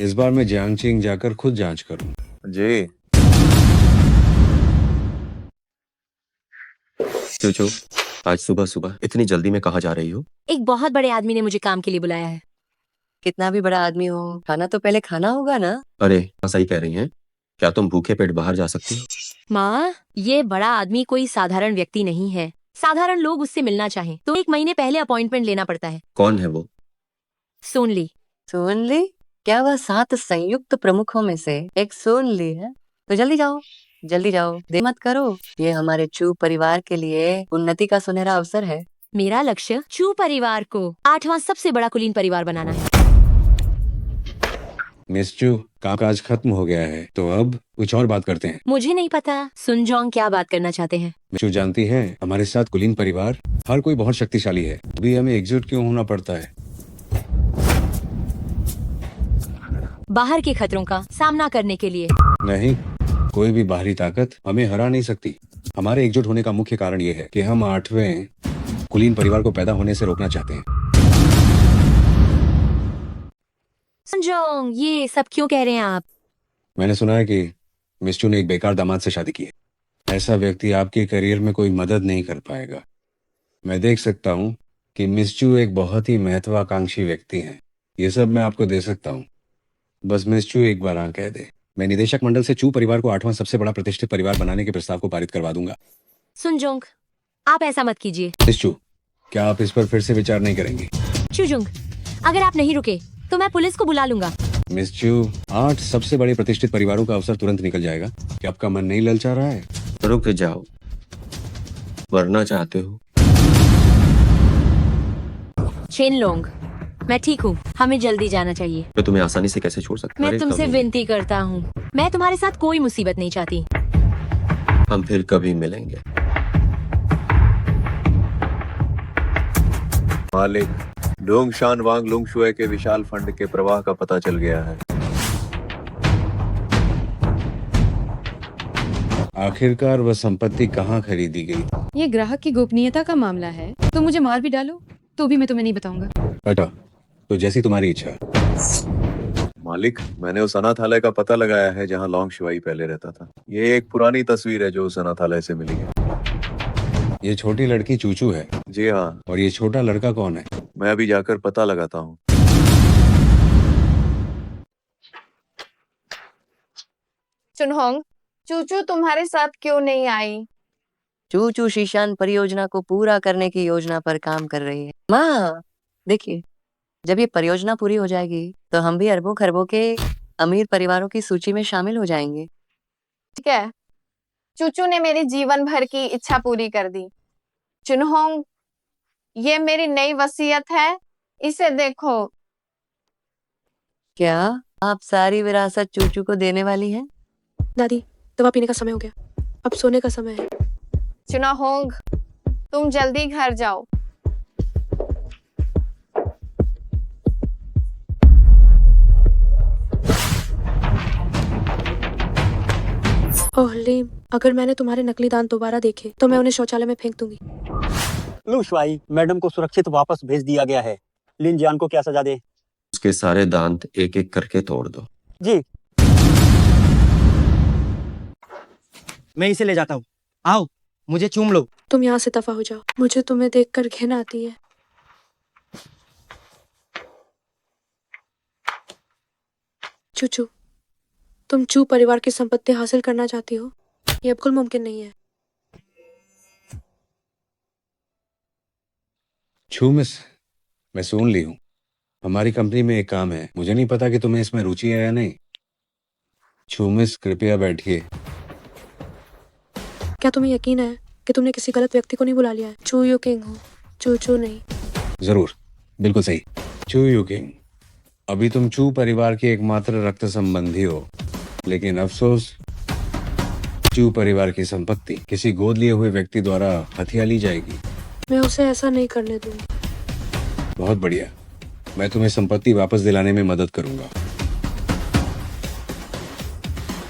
इस बार मैं जियांगचेंग जाकर खुद जांच करूं। जी। चूचू, आज सुबह सुबह इतनी जल्दी में कहाँ जा रही हो? एक बहुत बड़े आदमी ने मुझे काम के लिए बुलाया है। कितना भी बड़ा आदमी हो, खाना तो पहले खाना होगा ना? अरे सही कह रही हैं। क्या तुम भूखे पेट बाहर जा सकती हो? माँ, ये बड़ा आदमी कोई साधारण व्यक्ति नहीं है। साधारण लोग उससे मिलना चाहें तो 1 महीने पहले अपॉइंटमेंट लेना पड़ता है। कौन है वो? सोनली। सोनली? क्या वह 7 संयुक्त प्रमुखों में से एक सोनली है? तो जल्दी जाओ, जल्दी जाओ, देर मत करो। ये हमारे चू परिवार के लिए उन्नति का सुनहरा अवसर है। मेरा लक्ष्य चू परिवार को 8वां सबसे बड़ा कुलीन परिवार बनाना है। मिस चू, कामकाज खत्म हो गया है, तो अब कुछ और बात करते हैं। मुझे नहीं पता सुनजोंग क्या बात करना चाहते हैं। मिस चू जानती है, हमारे साथ कुलीन परिवार हर कोई बहुत शक्तिशाली है। अभी हमें एकजुट क्यों होना पड़ता है? बाहर के खतरों का सामना करने के लिए। नहीं, कोई भी बाहरी ताकत हमें हरा नहीं सकती। हमारे एकजुट होने का मुख्य कारण ये है कि हम 8वें कुलीन परिवार को पैदा होने से रोकना चाहते हैं। सुनजोंग, ये सब क्यों कह रहे हैं आप? मैंने सुना है कि मिस चू ने एक बेकार दामाद से शादी की है। ऐसा व्यक्ति आपके करियर में कोई मदद नहीं कर पाएगा। मैं देख सकता हूँ कि मिस चू एक बहुत ही महत्वाकांक्षी व्यक्ति हैं। ये सब मैं आपको दे सकता हूँ, बस मिस चू एक बार हाँ कह दे। मैं निदेशक मंडल से चू परिवार को 8वां सबसे बड़ा प्रतिष्ठित परिवार बनाने के प्रस्ताव को पारित करवा दूंगा। सुनजोंग, आप ऐसा मत कीजिए। मिस चू, क्या आप इस पर फिर से विचार नहीं करेंगे? चूजुंग, अगर आप नहीं रुके तो मैं पुलिस को बुला लूंगा। मिस चू, 8 सबसे बड़े प्रतिष्ठित परिवारों का अवसर तुरंत निकल जाएगा। क्या आपका मन नहीं ललचा रहा है? रुक जाओ, वरना चाहते हो? चेनलोंग, मैं ठीक हूँ, हमें जल्दी जाना चाहिए। मैं तुम्हें आसानी से कैसे छोड़ सकता? मैं तुमसे विनती करता हूँ, मैं तुम्हारे साथ कोई मुसीबत नहीं चाहती। हम फिर कभी मिलेंगे। मालिक, डोंगशान वांग लुंगशुए के विशाल फंड के प्रवाह का पता चल गया है। आखिरकार वह संपत्ति कहाँ खरीदी गई? ये ग्राहक की गोपनीयता का मामला है, तो मुझे मार भी डालो तो भी मैं तुम्हें नहीं बताऊंगा। अच्छा, तो जैसी तुम्हारी इच्छा। मालिक, मैंने उस अनाथालय का पता लगाया है जहां लॉन्ग शिवाई पहले रहता था। ये एक पुरानी तस्वीर है जो उस अनाथालय से मिली है। ये छोटी लड़की चूचू है? जी हाँ। और ये छोटा लड़का कौन है? मैं अभी जाकर पता लगाता हूँ। चुनहोंग, चूचू तुम्हारे साथ क्यों नहीं आई? चूचू शीशान परियोजना को पूरा करने की योजना पर काम कर रही है। माँ, देखिए, जब ये परियोजना पूरी हो जाएगी तो हम भी अरबों खरबों के अमीर परिवारों की सूची में शामिल हो जाएंगे। ठीक है, चूचू ने मेरी जीवन भर की इच्छा पूरी कर दी। चुनहोंग, ये मेरी नई वसीयत है, इसे देखो। क्या आप सारी विरासत चूचू को देने वाली हैं? दादी, दवा पीने का समय हो गया, अब सोने का समय है। चुनहोंग, तुम जल्दी घर जाओ। ओह लीम, अगर मैंने तुम्हारे नकली दांत दोबारा देखे तो मैं उन्हें शौचालय में फेंक दूंगी। लू शुआई, मैडम को सुरक्षित वापस भेज दिया गया है। लिन जियान को क्या सजा दे? उसके सारे दांत एक एक करके तोड़ दो। जी। मैं इसे ले जाता हूँ। आओ, मुझे चूम लो। तुम यहाँ से दफा हो जाओ, मुझे तुम्हें देखकर घिन आती है। चूचू, तुम चू परिवार की संपत्ति हासिल करना चाहती हो? ये बिल्कुल मुमकिन नहीं है। छू मिस, मैं सुन ली हूँ। हमारी कंपनी में एक काम है, मुझे नहीं पता कि तुम्हें इसमें रुचि है या नहीं। छू मिस, कृपया बैठिए। क्या तुम्हें यकीन है कि तुमने किसी गलत व्यक्ति को नहीं बुला लिया है? चू यू किंग हो, चू नहीं। जरूर, बिल्कुल सही। चू यू किंग, अभी तुम चू परिवार के एकमात्र रक्त संबंधी हो, लेकिन अफसोस चू परिवार की संपत्ति किसी गोद लिए हुए व्यक्ति द्वारा हथिया ली जाएगी। मैं उसे ऐसा नहीं करने दूंगी। बहुत बढ़िया, मैं तुम्हें संपत्ति वापस दिलाने में मदद करूंगा।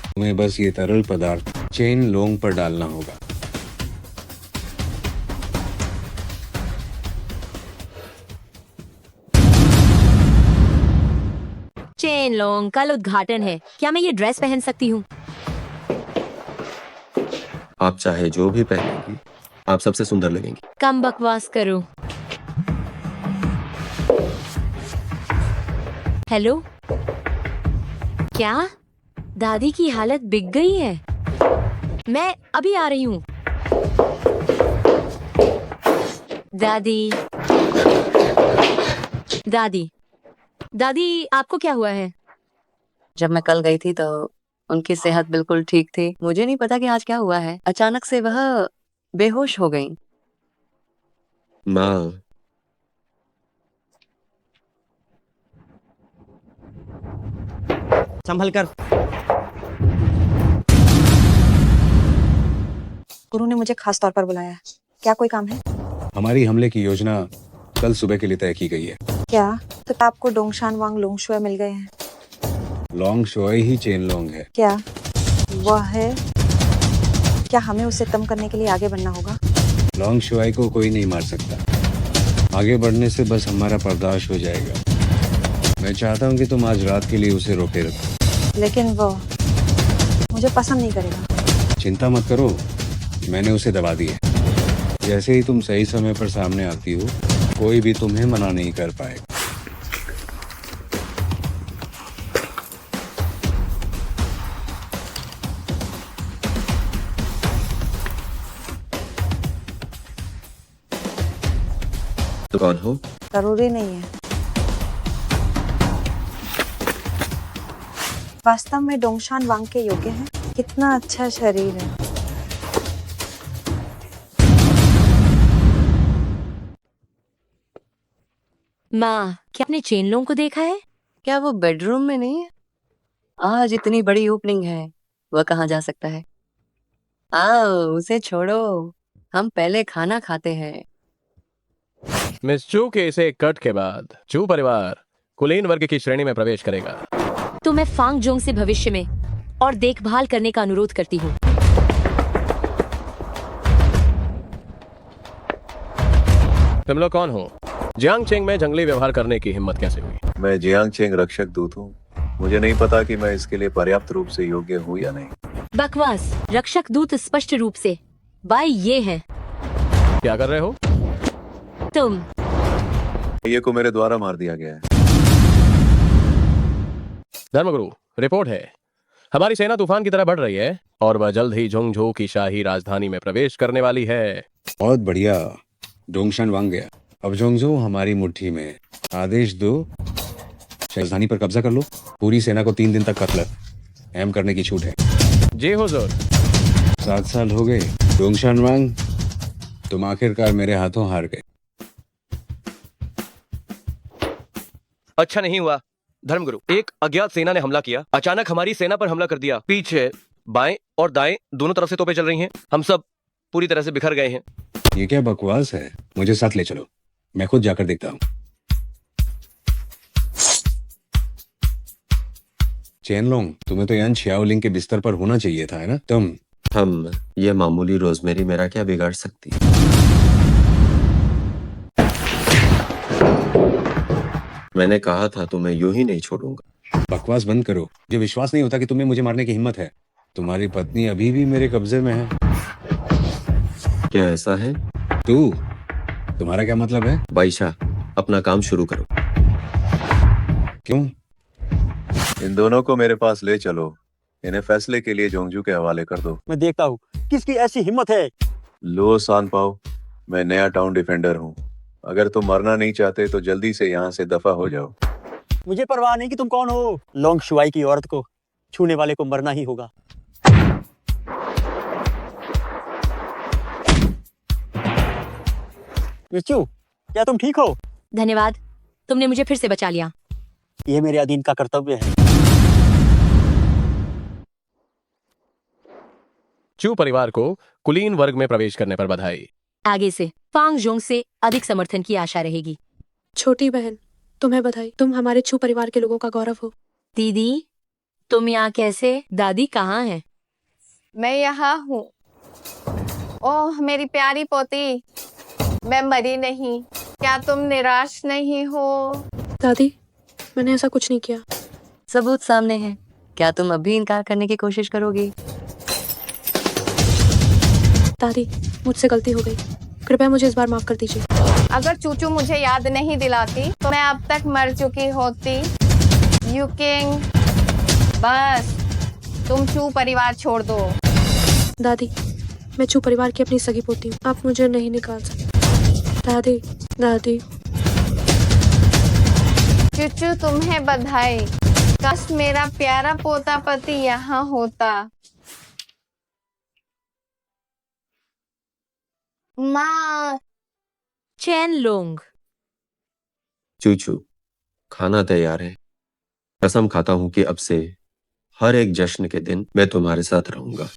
तुम्हें बस ये तरल पदार्थ चेन लोंग पर डालना होगा। चेन लोंग, कल उद्घाटन है, क्या मैं ये ड्रेस पहन सकती हूँ? आप चाहे जो भी पहनेंगी, आप सबसे सुंदर लगेंगी। कम बकवास करो। हेलो, क्या दादी की हालत बिगड़ गई है? मैं अभी आ रही हूँ। दादी, दादी, दादी, आपको क्या हुआ है? जब मैं कल गई थी तो उनकी सेहत बिल्कुल ठीक थी। मुझे नहीं पता कि आज क्या हुआ है, अचानक से वह बेहोश हो गई। माँ, संभल कर। गुरु ने मुझे खास तौर पर बुलाया है। क्या कोई काम है? हमारी हमले की योजना कल सुबह के लिए तय की गई है। क्या तो आपको डोंगशान वांग लुंगशुए मिल गए हैं? लॉन्ग शोए ही चेन लोंग है। क्या वह है? क्या हमें उसे कम करने के लिए आगे बढ़ना होगा? लॉन्ग शोए को कोई नहीं मार सकता। आगे बढ़ने से बस हमारा पर्दाश हो जाएगा। मैं चाहता हूँ कि तुम आज रात के लिए उसे रोके रखो। लेकिन वो मुझे पसंद नहीं करेगा। चिंता मत करो, मैंने उसे दबा दी है। जैसे ही तुम सही समय पर सामने आती हो, कोई भी तुम्हें मना नहीं कर पाएगा। तो कौन हो? जरूरी नहीं है। वास्तव में डोंगशान वांग के योग्य है। कितना अच्छा शरीर है। माँ, क्या आपने चेन लोंग को देखा है? क्या वो बेडरूम में नहीं है? आज इतनी बड़ी ओपनिंग है, वह कहाँ जा सकता है? आओ, उसे छोड़ो, हम पहले खाना खाते हैं। मिस चू के इसे कट के बाद चू परिवार कुलीन वर्ग की श्रेणी में प्रवेश करेगा। तो मैं फांग जोंग से भविष्य में और देखभाल करने का अनुरोध करती हूँ। तुम लोग कौन हो? जियांग चेंग में जंगली व्यवहार करने की हिम्मत कैसे हुई? मैं जियांग चेंग रक्षक दूत हूँ। मुझे नहीं पता कि मैं इसके लिए पर्याप्त रूप से योग्य हूँ या नहीं। बकवास। रक्षक दूत स्पष्ट रूप से भाई ये हैं। क्या कर रहे हो तुम? ये को मेरे द्वारा मार दिया गया है। धर्मगुरु, रिपोर्ट है हमारी सेना तूफान की तरह बढ़ रही है और वह जल्द ही झोंगझो की शाही राजधानी में प्रवेश करने वाली है। बहुत बढ़िया, डोंगशान वांग गया। अब झोंगझो हमारी मुट्ठी में। आदेश दो, राजधानी पर कब्जा कर लो। पूरी सेना को 3 दिन तक कत्ल अहम करने की छूट है। जी हुजूर। 7 साल हो गए डोंगशान वांग, तुम आखिरकार मेरे हाथों हार गए। अच्छा नहीं हुआ धर्मगुरु, एक अज्ञात सेना ने हमला किया। अचानक हमारी सेना पर हमला कर दिया। पीछे, बाएं और दाएं दोनों तरफ से तोपें चल रही हैं। हम सब पूरी तरह से बिखर गए हैं। ये क्या बकवास है? मुझे साथ ले चलो, मैं खुद जाकर देखता हूँ। चेनलोंग, तुम्हें तो यान छियाओलिंग के बिस्तर पर होना चाहिए था, है ना? हम ये मामूली रोजमेरी मेरा क्या बिगाड़ सकती? मैंने कहा था तुम्हें यूं ही नहीं छोड़ूंगा। बकवास बंद करो। मुझे विश्वास नहीं होता कि तुम्हें मुझे मारने की हिम्मत है। तुम्हारी पत्नी अभी भी मेरे कब्जे में है। क्या ऐसा है? तुम्हारा क्या मतलब है? बाईशा, अपना काम शुरू करो। क्यों? इन दोनों को मेरे पास ले चलो, इन्हें फैसले के लिए जोंगजू के हवाले कर दो। मैं देखता हूँ किसकी ऐसी हिम्मत है। लो सान पाओ, मैं नया टाउन डिफेंडर हूँ। अगर तुम मरना नहीं चाहते तो जल्दी से यहाँ से दफा हो जाओ। मुझे परवाह नहीं कि तुम कौन हो। लोंग शुआई की औरत को छूने वाले को मरना ही होगा। मिचू, क्या तुम ठीक हो? धन्यवाद, तुमने मुझे फिर से बचा लिया। ये मेरे अधीन का कर्तव्य है। चू परिवार को कुलीन वर्ग में प्रवेश करने पर बधाई। आगे से फांग जोंग से अधिक समर्थन की आशा रहेगी। छोटी बहन, तुम्हें बधाई। तुम हमारे छू परिवार के लोगों का गौरव हो। दीदी, तुम यहाँ कैसे? दादी कहाँ है? मैं यहाँ हूँ। ओह मेरी प्यारी पोती, मैं मरी नहीं। क्या तुम निराश नहीं हो? दादी, मैंने ऐसा कुछ नहीं किया। सबूत सामने है। क्या तुम अब भी इनकार करने की कोशिश करोगी? दादी, मुझसे गलती हो गई। कृपया मुझे इस बार माफ कर दीजिए। अगर चूचू मुझे याद नहीं दिलाती तो मैं अब तक मर चुकी होती। यू किंग, बस तुम चू परिवार छोड़ दो। दादी, मैं चू परिवार की अपनी सगी पोती हूँ। आप मुझे नहीं निकाल सकते। दादी, दादी। चूचू तुम्हें बधाई। काश मेरा प्यारा पोता पति यहाँ होता। माँ, चैन लोंग। चूचू, खाना तैयार है। कसम खाता हूँ कि अब से हर एक जश्न के दिन मैं तुम्हारे साथ रहूंगा।